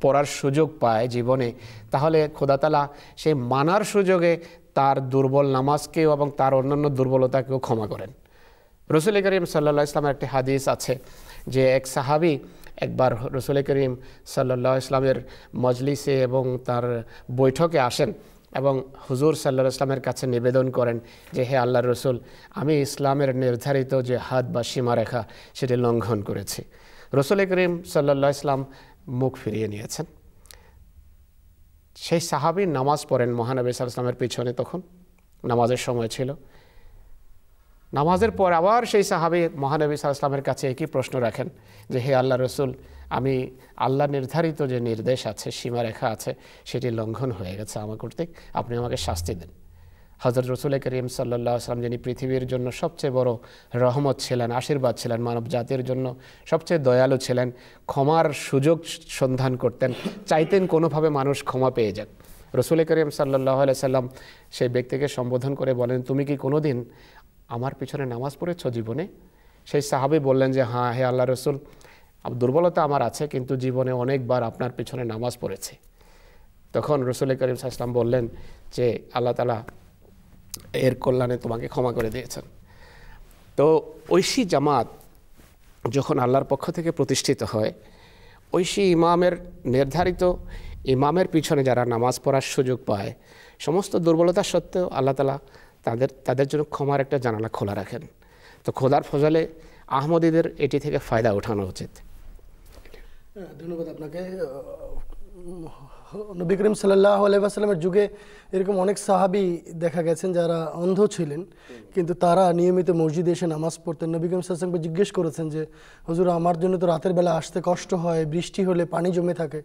পড়ার সুযোগ পায় জীবনে, তাহলে খোদা তাআলা সেই মানার সুযোগে তার দুর্বল নামাজকেও এবং তার অন্যান্য দুর্বলতাকেও ক্ষমা করেন। রাসূল করিম সাল্লাল্লাহু আলাইহি ওয়াসাল্লামের একটি হাদিস আছে যে এক সাহাবী একবার রাসূল করিম সাল্লাল্লাহু আলাইহি ওয়াসাল্লামের মজলিসে এবং তার বৈঠকে আসেন এবং হুজুর সাল্লাল্লাহু আলাইহি ওয়াসাল্লামের কাছে নিবেদন করেন যে হে আল্লাহর রাসূল, আমি ইসলামের নির্ধারিত যে হাদ বা সীমারেখা সেটি লঙ্ঘন করেছি। রাসূল করিম সাল্লাল্লাহু আলাইহি ওয়াসাল্লাম মুখ ফিরিয়ে নিয়েছেন। সেই সাহাবী নামাজ পড়েন মহানবী সাল্লাল্লাহু আলাইহি ওয়াসাল্লামের পিছনে, তখন নামাজের সময় ছিল। নামাজের পর আবার সেই সাহাবী মহানবী সাল্লাল্লাহু আলাইহি ওয়াসাল্লামের কাছে একই প্রশ্ন রাখেন যে হে আল্লাহর রাসূল, আমি আল্লাহ নির্ধারিত যে নির্দেশ আছে, সীমারেখা আছে, সেটি লঙ্ঘন হয়ে গেছে আমার কর্তৃক, আপনি আমাকে শাস্তি দেন। হযরত রাসূল করিম সাল্লাল্লাহু আলাইহি ওয়াসাল্লাম যিনি পৃথিবীর জন্য সবচেয়ে বড় রহমত ছিলেন, আশীর্বাদ ছিলেন, মানব জাতির জন্য সবচেয়ে দয়ালু ছিলেন, ক্ষমার সুযোগ সন্ধান করতেন, চাইতেন কোনোভাবে মানুষ ক্ষমা পেয়ে যাক। রাসূল করিম সাল্লাল্লাহু আলাইহি ওয়াসাল্লাম সেই ব্যক্তিকে সম্বোধন করে বলেন, তুমি কি কোনোদিন আমার পিছনে নামাজ পড়েছ জীবনে? সেই সাহাবী বললেন যে হ্যাঁ হে আল্লাহর রাসূল, দুর্বলতা আমার আছে, কিন্তু জীবনে অনেকবার আপনার পিছনে নামাজ পড়েছি। তখন রাসূল করিম সাল্লাল্লাহু আলাইহি ওয়াসাল্লাম বললেন যে আল্লাহ তাআলা এর কল্যাণে তোমাকে ক্ষমা করে দিয়েছেন। তো ঐশী জামাত যখন আল্লাহর পক্ষ থেকে প্রতিষ্ঠিত হয়, ঐশী ইমামের নির্ধারিত ইমামের পিছনে যারা নামাজ পড়ার সুযোগ পায়, সমস্ত দুর্বলতা সত্ত্বেও আল্লাহ তাআলা তাদের জন্য ক্ষমার একটা জানালা খোলা রাখেন। তো খোদার ফজলে আহমদীদের এটি থেকে ফায়দা ওঠানো উচিত। ধন্যবাদ আপনাকে। নবী করিম সাল্লাল্লাহু আলাইহি ওয়াসাল্লামের যুগে এরকম অনেক সাহাবী দেখা গেছেন যারা অন্ধ ছিলেন, কিন্তু তারা নিয়মিত মসজিদে এসে নামাজ পড়তেন। নবী করিম সাল্লাল্লাহু আলাইহি ওয়াসাল্লামকে জিজ্ঞেস করেছেন যে হুজুর, আমার জন্য তো রাতের বেলা আসতে কষ্ট হয়, বৃষ্টি হলে পানি জমে থাকে,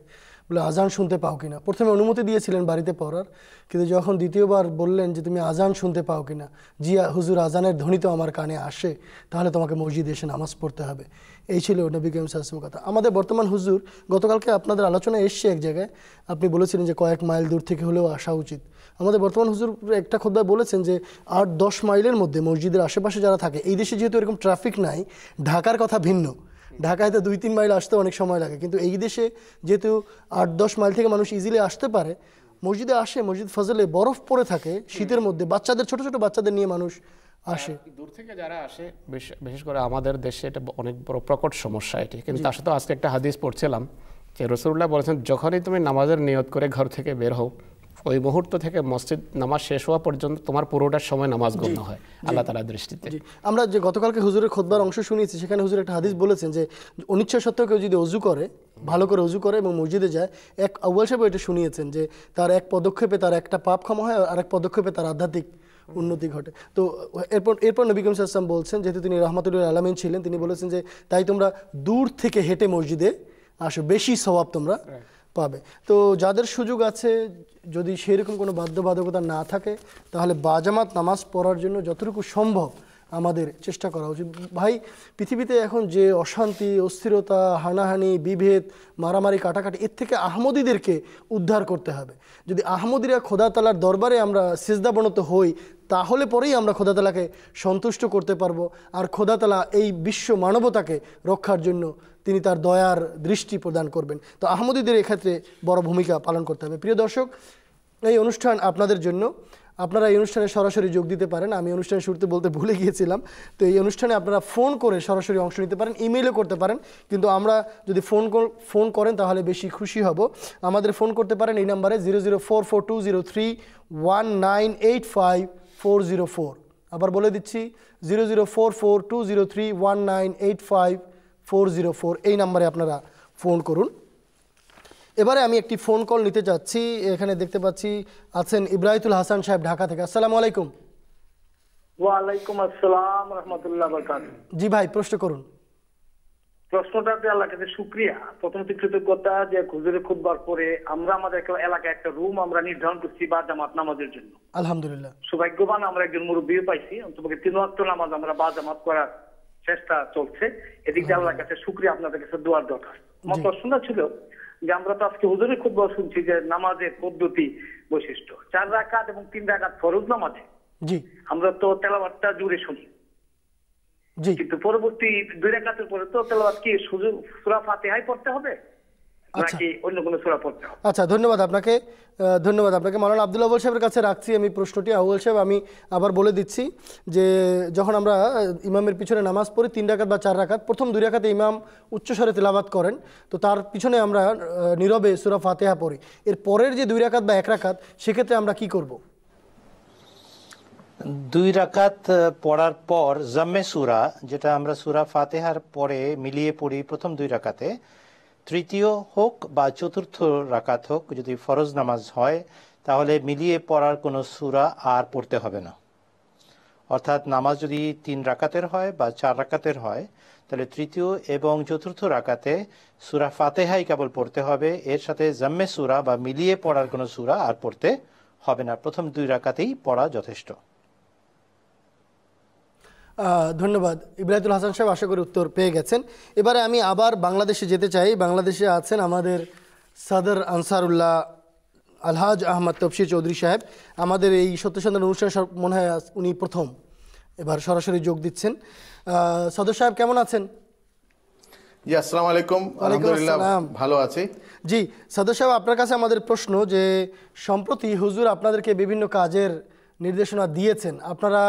বলে আজান শুনতে পাও কিনা। প্রথমে অনুমতি দিয়েছিলেন বাড়িতে পড়ার, কিন্তু যখন দ্বিতীয়বার বললেন যে তুমি আজান শুনতে পাও কিনা, জি হুজুর, আজানের ধ্বনি তো আমার কানে আসে, তাহলে তোমাকে মসজিদে এসে নামাজ পড়তে হবে। এই ছিল নবী করিম সাল্লাল্লাহু আলাইহি ওয়াসাল্লামের কথা। আমাদের বর্তমান হুজুর গতকালকে আপনাদের আলোচনায় এসছে এক জায়গায়, আপনি বলেছিলেন যে কয়েক মাইল দূর থেকে হলেও আসা উচিত। আমাদের বর্তমান হুজুর একটা খুতবায় বলেছেন যে 8-10 মাইলের মধ্যে মসজিদের আশেপাশে যারা থাকে, এই দেশে যেহেতু এরকম ট্রাফিক নাই, ঢাকার কথা ভিন্ন, ঢাকায় তো 2-3 মাইল আসতে অনেক সময় লাগে, কিন্তু এই দেশে যেহেতু 8-10 মাইল থেকে মানুষ ইজিলি আসতে পারে, মসজিদে আসে। মসজিদ ফজলে বরফ পড়ে থাকে শীতের মধ্যে, বাচ্চাদের ছোট ছোট বাচ্চাদের নিয়ে মানুষ আসে। দূর থেকে যারা আসে, বিশেষ করে আমাদের দেশে এটা অনেক বড় প্রকট সমস্যা এটি। কিন্তু তার সাথে আজকে একটা হাদিস পড়ছিলাম যে রাসূলুল্লাহ বলেছেন, যখনই তুমি নামাজের নিয়ত করে ঘর থেকে বের হও, ওই মুহূর্ত থেকে মসজিদ নামাজ শেষ হওয়া পর্যন্ত তোমার পুরোটার সময় নামাজ গণ্য হয় আল্লাহ তাআলার দৃষ্টিতে। আমরা যে গতকালকে হুজুরের খুতবার অংশ শুনিয়েছি, সেখানে হুজুর একটা হাদিস বলেছেন যে অনিচ্ছা সত্ত্বেও কেউ যদি অজু করে, ভালো করে অজু করে এবং মসজিদে যায়, এক আউয়াল সাহেব এটা শুনিয়েছেন যে তার এক পদক্ষেপে তার একটা পাপ ক্ষমা হয়, আর এক পদক্ষেপে তার আধ্যাত্মিক উন্নতি ঘটে। তো এরপর নবী করিম সাল্লাল্লাহু আলাইহি ওয়াসাল্লাম বলছেন, যেহেতু তিনি রাহমাতুল লিল আলামিন ছিলেন, তিনি বলেছেন যে তাই তোমরা দূর থেকে হেঁটে মসজিদে আসো, বেশি সওয়াব তোমরা পাবে। তো যাদের সুযোগ আছে, যদি সেরকম কোনো বাধ্যবাধকতা না থাকে, তাহলে বাজামাত নামাজ পড়ার জন্য যতটুকু সম্ভব আমাদের চেষ্টা করা উচিত। ভাই, পৃথিবীতে এখন যে অশান্তি, অস্থিরতা, হানাহানি, বিভেদ, মারামারি, কাটাকাটি, এর থেকে আহমদীদেরকে উদ্ধার করতে হবে। যদি আহমদীরা খোদা তাআলার দরবারে আমরা সিজদাবনত হই, তাহলে পরেই আমরা খোদা তাআলাকে সন্তুষ্ট করতে পারবো। আর খোদা তাআলা এই বিশ্ব মানবতাকে রক্ষার জন্য তিনি তার দয়ার দৃষ্টি প্রদান করবেন। তো আহমদীদের এক্ষেত্রে বড় ভূমিকা পালন করতে হবে। প্রিয় দর্শক, এই অনুষ্ঠান আপনাদের জন্য, আপনারা এই অনুষ্ঠানে সরাসরি যোগ দিতে পারেন। আমি অনুষ্ঠানের শুরুতে বলতে ভুলে গিয়েছিলাম। তো এই অনুষ্ঠানে আপনারা ফোন করে সরাসরি অংশ নিতে পারেন, ইমেইলও করতে পারেন, কিন্তু আমরা যদি ফোন করেন তাহলে বেশি খুশি হব। আমাদের ফোন করতে পারেন এই নাম্বারে 00442031985404। আবার বলে দিচ্ছি 00442031985404, এই নাম্বারে আপনারা ফোন করুন। এবারে আমি একটি ফোন কল নিতে চাচ্ছি। এখানে দেখতে পাচ্ছি আছেন ইব্রাহিতুল হাসান সাহেব, ঢাকা থেকে। আসসালামু আলাইকুম। ওয়ালাইকুম আসসালাম রাহমাতুল্লাহ বারাকাতুহু। জি ভাই, প্রশ্ন করুন। প্রশ্নটাতে আল্লাহর কাছে শুকরিয়া, প্রথমত কৃতজ্ঞতা যে হুজুরের খুতবার পরে আমরা আমাদের এলাকায় একটা রুম আমরা নির্ধারণ করছি বা জামাত নামাজের জন্য। আলহামদুলিল্লাহ, সৌভাগ্যবান আমরা একজন মুরব্বীও পাইছি, অন্ততপক্ষে 3 ওয়াক্ত নামাজ আমরা বা জামাত করার চেষ্টা চলছে। এদিক দিয়ে আল্লাহর কাছে শুকরিয়া, আপনাদের কাছে দোয়ার দরকার। আমার প্রশ্নটা ছিল যে আমরা তো আজকে হুজুরের খুতবা শুনছি যে নামাজের পদ্ধতি বৈশিষ্ট্য 4 রাকাত এবং 3 রাকাত ফরজ নামাজে জি আমরা তো তেলাওয়াতটা জুড়ে শুনি, জি, কিন্তু পরবর্তী 2 রাকাতের পরে তো তেলাওয়াত কি শুধু সূরা ফাতিহাই পড়তে হবে নাকি অন্য কোনো সূরা পড়তে হবে? আচ্ছা, ধন্যবাদ আপনাকে। মাওলানা আব্দুল আউয়াল সাহেবের কাছে রাখছি আমি প্রশ্নটি। আউয়াল সাহেব, আমি আবার বলে দিচ্ছি যে যখন আমরা ইমামের পিছনে নামাজ পড়ি 3 রাকাত বা 4 রাকাত, প্রথম 2 রাকাতে ইমাম উচ্চস্বরে তেলাওয়াত করেন, তো তার পিছনে আমরা নীরবে সূরা ফাতিহা পড়ি। এর পরের যে 2 রাকাত বা 1 রাকাত, সেক্ষেত্রে আমরা কি করব? 2 রাকাত পড়ার পর জাম্মে সূরা, যেটা আমরা সূরা ফাতিহার পরে মিলিয়ে পড়ি প্রথম 2 রাকাতে, তৃতীয় হোক বা চতুর্থ রাকাত হোক, যদি ফরজ নামাজ হয় তাহলে মিলিয়ে পড়ার কোনো সূরা আর পড়তে হবে না। অর্থাৎ নামাজ যদি 3 রাকাতের হয় বা 4 রাকাতের হয়, তাহলে তৃতীয় এবং চতুর্থ রাকাতে সূরা ফাতিহাই কেবল পড়তে হবে, এর সাথে জাম্মে সূরা বা মিলিয়ে পড়ার কোনো সূরা আর পড়তে হবে না। প্রথম 2 রাকাতেই পড়া যথেষ্ট। ধন্যবাদ ইব্রাহিতুল হাসান সাহেব, আশা করি উত্তর পেয়ে গেছেন। এবারে আমি আবার বাংলাদেশে যেতে চাই। বাংলাদেশে আছেন আমাদের সদর আনসারুল্লাহ আলহাজ আহমদ তফসির চৌধুরী সাহেব। আমাদের এই সত্য সন্ধান অনুষ্ঠান মনে হয় উনি প্রথম এবার সরাসরি যোগ দিচ্ছেন। সদর সাহেব, কেমন আছেন? জি, আসসালামু আলাইকুম। আলহামদুলিল্লাহ ভালো আছি। জি সদর সাহেব, আপনার কাছে আমাদের প্রশ্ন যে সম্প্রতি হুজুর আপনাদেরকে বিভিন্ন কাজের নির্দেশনা দিয়েছেন, আপনারা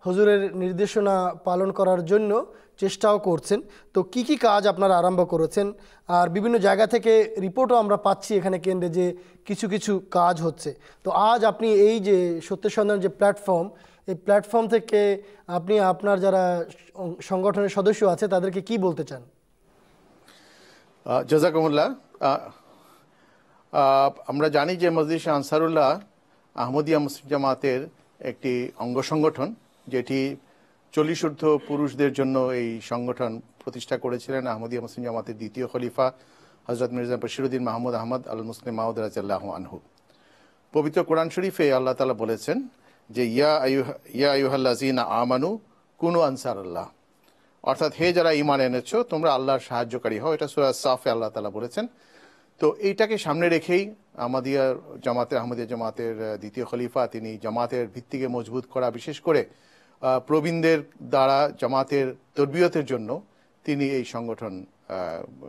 হুজুরের নির্দেশনা পালন করার জন্য চেষ্টাও করছেন, তো কি কি কাজ আপনারা আরম্ভ করেছেন? আর বিভিন্ন জায়গা থেকে রিপোর্টও আমরা পাচ্ছি এখানে কেন্দ্রে যে কিছু কিছু কাজ হচ্ছে। তো আজ আপনি এই যে সত্যের সন্ধান যে প্ল্যাটফর্ম, এই প্ল্যাটফর্ম থেকে আপনি আপনার যারা সংগঠনের সদস্য আছে তাদেরকে কি বলতে চান? জাযাকুমুল্লাহ। আমরা জানি যে মজলিস আনসারুল্লাহ আহমদিয়া মুসলিম জামাতের একটি অঙ্গ সংগঠন, যেটি 40 ঊর্ধ্ব পুরুষদের জন্য এই সংগঠন প্রতিষ্ঠা করেছিলেন আহমদিয়া মুসলিম জামাতের দ্বিতীয় খলিফা হযরত মির্জা বশিরউদ্দিন মাহমুদ আহমদ আল মুসলিম মাউদ রাদিয়াল্লাহু আনহু। পবিত্র কোরআন শরীফে আল্লাহ তাআলা বলেছেন যে ইয়া আইয়ুহাল্লাযীনা আমানু কুনু আনসারাল্লাহ, অর্থাৎ হে যারা ঈমান এনেছো তোমরা আল্লাহর সাহায্যকারী হও। এটা সূরা সাফে আল্লাহ তাআলা বলেছেন। তো এইটাকে সামনে রেখেই আহমদিয়া জামাতের দ্বিতীয় খলিফা তিনি জামাতের ভিত্তিকে মজবুত করা, বিশেষ করে প্রবীণদের দ্বারা জামাতের তরবিয়তের জন্য তিনি এই সংগঠন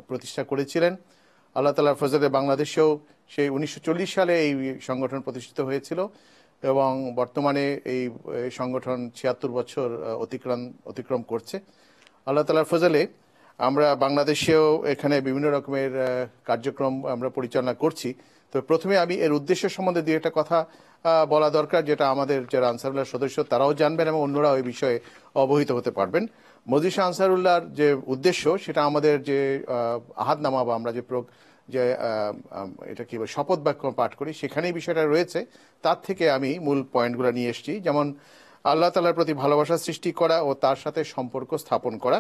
প্রতিষ্ঠা করেছিলেন। আল্লাহ তাআলার ফজলে বাংলাদেশেও সেই 1940 সালে এই সংগঠন প্রতিষ্ঠিত হয়েছিল এবং বর্তমানে এই সংগঠন 76 বছর অতিক্রম করছে। আল্লাহ তাআলার ফজলে আমরা বাংলাদেশেও এখানে বিভিন্ন রকমের কার্যক্রম আমরা পরিচালনা করছি। তো প্রথমে আমি এর উদ্দেশ্য সম্বন্ধে দুই একটা কথা বলা দরকার, যেটা আমাদের যারা আনসারুল্লাহর সদস্য তারাও জানবেন এবং অন্যরা ওই বিষয়ে অবহিত হতে পারবেন। মজলিস আনসারুল্লাহর যে উদ্দেশ্য সেটা আমাদের যে আহাদনামা বা আমরা যে এটা কি শপথ বাক্য পাঠ করি সেখানেই বিষয়টা রয়েছে। তার থেকে আমি মূল পয়েন্টগুলো নিয়ে এসেছি, যেমন আল্লাহ তাআলার প্রতি ভালোবাসা সৃষ্টি করা ও তার সাথে সম্পর্ক স্থাপন করা,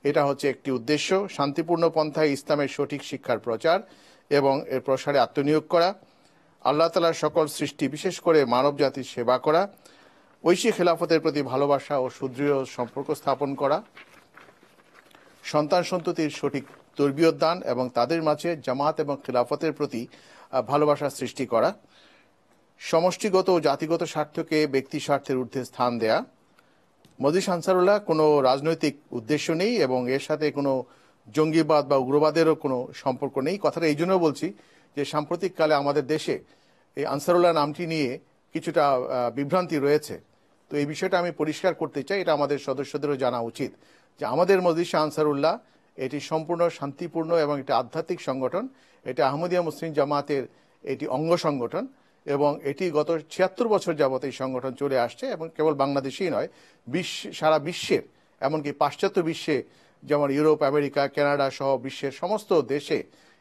এটা হচ্ছে একটি উদ্দেশ্য। শান্তিপূর্ণ পন্থায় ইসলামের সঠিক শিক্ষার প্রচার এবং এর প্রসারে আত্মনিয়োগ করা, আল্লাহ তাআলার সকল সৃষ্টি বিশেষ করে মানব জাতির সেবা করা, ঐশী খেলাফতের প্রতি ভালোবাসা ও সুদৃঢ় সম্পর্ক স্থাপন করা, সন্তান সন্ততির সঠিক তরবিয়ত দান এবং তাদের মাঝে জামাত এবং খেলাফতের প্রতি ভালোবাসা সৃষ্টি করা, সমষ্টিগত ও জাতিগত স্বার্থকে ব্যক্তি স্বার্থের ঊর্ধ্বে স্থান দেয়া। মজলিস আনসারুল্লাহ কোনো রাজনৈতিক উদ্দেশ্য নেই এবং এর সাথে কোনো জঙ্গিবাদ বা উগ্রবাদেরও কোনো সম্পর্ক নেই। কথাটা এই জন্য বলছি যে সাম্প্রতিককালে আমাদের দেশে এই আনসারুল্লাহ নামটি নিয়ে কিছুটা বিভ্রান্তি রয়েছে। তো এই বিষয়টা আমি পরিষ্কার করতে চাই, এটা আমাদের সদস্যদেরও জানা উচিত যে আমাদের মজলিস আনসারুল্লাহ এটি সম্পূর্ণ শান্তিপূর্ণ এবং একটি আধ্যাত্মিক সংগঠন। এটা আহমদিয়া মুসলিম জামাতের এটি অঙ্গ সংগঠন এবং এটি গত ৭৬ বছর যাবত এই সংগঠন চলে আসছে এবং কেবল বাংলাদেশেই নয়, সারা বিশ্বের এমনকি পাশ্চাত্য বিশ্বে যেমন ইউরোপ, আমেরিকা, কানাডা সহ বিশ্বের সমস্ত দেশে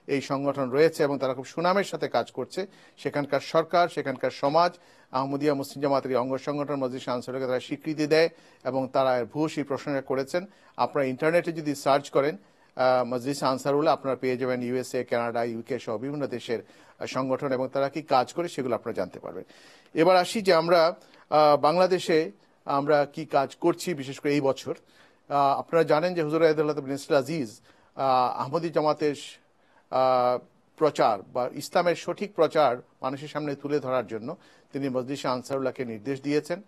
এই সংগঠন রয়েছে এবং তারা খুব সুনামের সাথে কাজ করছে। সেখানকার সরকার, সেখানকার সমাজ আহমদিয়া মুসলিম জামাতের অঙ্গ সংগঠন মজলিস আনসারুল্লাহকে তারা স্বীকৃতি দেয় এবং তারা ভূয়সী প্রশংসা করেছেন। আপনারা ইন্টারনেটে যদি সার্চ করেন মজলিস আনসারুল্লাহ আপনারা পেয়ে যাবেন ইউএসএ, কানাডা, ইউকে সহ বিভিন্ন দেশের সংগঠন এবং তারা কি কাজ করে সেগুলো আপনারা জানতে পারবেন। এবার আসি যে আমরা বাংলাদেশে আমরা কি কাজ করছি, বিশেষ করে এই বছর। আপনারা জানেন যে হুজুর আয়দুল্লাহ বিন ইসলাম আজিজ আহমদি জামাতের প্রচার বা ইসলামের সঠিক প্রচার মানুষের সামনে তুলে ধরার জন্য তিনি মজলিস আনসারুল্লাহকে নির্দেশ দিয়েছেন।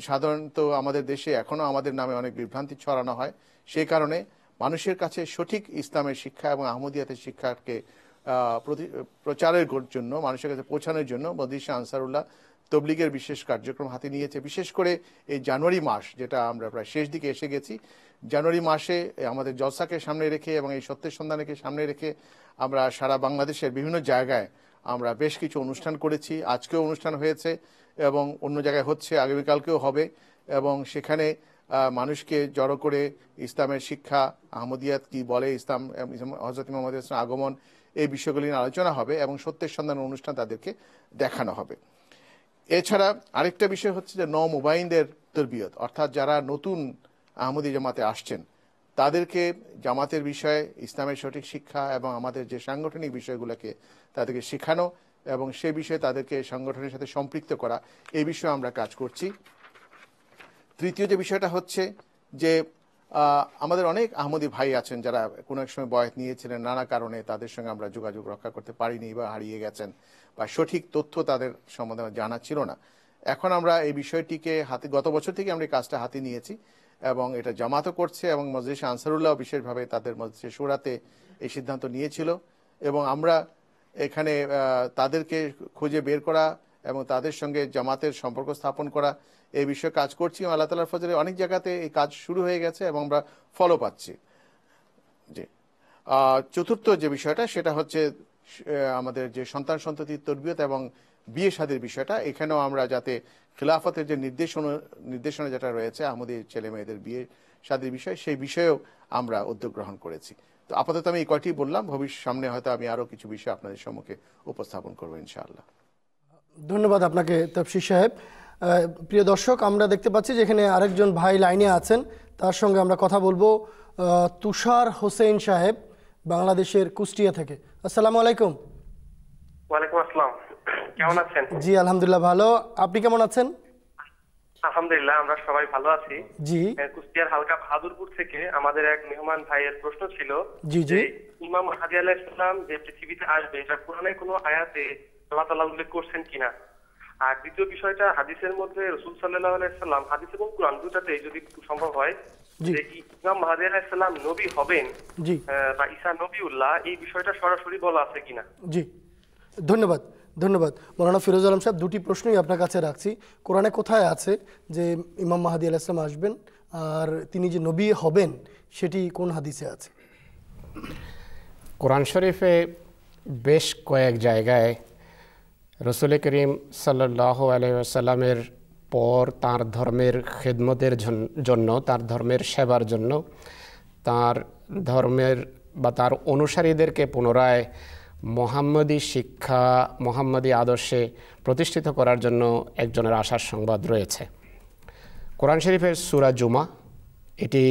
সাধারণত আমাদের দেশে এখনও আমাদের নামে অনেক বিভ্রান্তি ছড়ানো হয়, সেই কারণে মানুষের কাছে সঠিক ইসলামের শিক্ষা এবং আহমদিয়াতের শিক্ষাকে প্রচারের জন্য, মানুষের কাছে পৌঁছানোর জন্য মজলিস আনসারুল্লাহ তবলিগের বিশেষ কার্যক্রম হাতে নিয়েছে। বিশেষ করে এই জানুয়ারি মাস, যেটা আমরা প্রায় শেষ দিকে এসে গেছি, জানুয়ারি মাসে আমাদের জলসাকে সামনে রেখে এবং এই সত্যের সন্ধানকে সামনে রেখে আমরা সারা বাংলাদেশের বিভিন্ন জায়গায় আমরা বেশ কিছু অনুষ্ঠান করেছি। আজকেও অনুষ্ঠান হয়েছে এবং অন্য জায়গায় হচ্ছে, আগামীকালকেও হবে এবং সেখানে মানুষকে জড়ো করে ইসলামের শিক্ষা, আহমদিয়াত কি বলে, ইসলাম, হযরত মুহাম্মদ ইসলাম আগমন, এই বিষয়গুলি নিয়ে আলোচনা হবে এবং সত্যের সন্ধান অনুষ্ঠান তাদেরকে দেখানো হবে। এছাড়া আরেকটা বিষয় হচ্ছে যে নওমুবাইনদের তরবিয়ত, অর্থাৎ যারা নতুন আহমদি জামাতে আসছেন তাদেরকে জামাতের বিষয়ে, ইসলামের সঠিক শিক্ষা এবং আমাদের যে সাংগঠনিক বিষয়গুলোকে তাদেরকে শেখানো এবং সে বিষয়ে তাদেরকে সংগঠনের সাথে সম্পৃক্ত করা, এই বিষয়ে আমরা কাজ করছি। তৃতীয় যে বিষয়টা হচ্ছে যে আমাদের অনেক আহমদি ভাই আছেন যারা কোনো এক সময় বয়াত নিয়েছিলেন, নানা কারণে তাদের সঙ্গে আমরা যোগাযোগ রক্ষা করতে পারিনি বা হারিয়ে গেছেন বা সঠিক তথ্য তাদের সম্বন্ধে জানা ছিল না। এখন আমরা এই বিষয়টিকে গত বছর থেকে আমরা এই কাজটা হাতে নিয়েছি এবং এটা জামাতও করছে এবং মজলিস আনসারুল্লাহ বিশেষভাবে তাদের মজলিসে শুরাতে এই সিদ্ধান্ত নিয়েছিল এবং আমরা এখানে তাদেরকে খুঁজে বের করা এবং তাদের সঙ্গে জামাতের সম্পর্ক স্থাপন করা, এই বিষয়ে কাজ করছি। আল্লাহ তাআলার ফজলে অনেক জায়গাতে এই কাজ শুরু হয়ে গেছে এবং আমরা ফলো পাচ্ছি। জি, চতুর্থ যে বিষয়টা সেটা হচ্ছে আমাদের যে সন্তান সন্ততির তরবিয়ত এবং বিয়ে শাদীর বিষয়টা। এখানেও আমরা যাতে খিলাফতের যে নির্দেশনা যেটা রয়েছে আহমদি ছেলে মেয়েদের বিয়ে শাদীর বিষয়, সেই বিষয়েও আমরা উদ্যোগ গ্রহণ করেছি। তো আপাতত আমি এই কয়টি বললাম, ভবিষ্যৎ সামনে হয়তো আমি আরও কিছু বিষয় আপনাদের সম্মুখে উপস্থাপন করবো ইনশাআল্লাহ। ধন্যবাদ আপনাকে তফসির সাহেব। প্রিয় দর্শক, আমরা দেখতে পাচ্ছি যে এখানে আরেকজন ভাই লাইনে আছেন, তার সঙ্গে আমরা কথা বলবো। তুষার হোসেন সাহেব বাংলাদেশের কুষ্টিয়া থেকে। আসসালামু আলাইকুম। ওয়ালাইকুম আসসালাম, কেমন আছেন? জি আলহামদুলিল্লাহ ভালো, আপনি কেমন আছেন? আলহামদুলিল্লাহ আমরা সবাই ভালো আছি। জি, কুষ্টিয়ার হালকা বাহাদুরপুর থেকে আমাদের এক মেহমান ভাইয়ের প্রশ্ন ছিল, জি জি, ইমাম মাহদী আলাইহিস সালাম যে পৃথিবীতে আসবে এটা কোরআনে কোনো আয়াতে আল্লাহ তাআলা উল্লেখ করছেন কিনা। আর দ্বিতীয় বিষয়টা, হাদিসের মধ্যে রাসূল সাল্লাল্লাহু আলাইহি সাল্লাম, হাদিস এবং কোরআন দুটাতে যদি সম্ভব হয় যে ইমাম মাহদী আলাইহিস সালাম নবী হবেন বা ঈসা নবীউল্লাহ, এই বিষয়টা সরাসরি বলা আছে কিনা। জি ধন্যবাদ। ধন্যবাদ মৌলানা ফিরোজ আলম সাহেব। দুটি প্রশ্নই আপনার কাছে রাখছি। কোরআনে কোথায় আছে যে ইমাম মাহদী আলাইহিস সালাম আসবেন, আর তিনি যে নবী হবেন সেটি কোন হাদিসে আছে? কোরআন শরীফে বেশ কয়েক জায়গায় রসুল করিম সাল্লাল্লাহু আলাইহি ওয়াসাল্লামের পর তার ধর্মের খেদমতের জন্য, তার ধর্মের সেবার জন্য, তার ধর্মের বা তার অনুসারীদেরকে পুনরায় মোহাম্মদী শিক্ষা, মোহাম্মদী আদর্শে প্রতিষ্ঠিত করার জন্য একজনের আশার সংবাদ রয়েছে। কোরআন শরীফের সূরা জুমা, এটি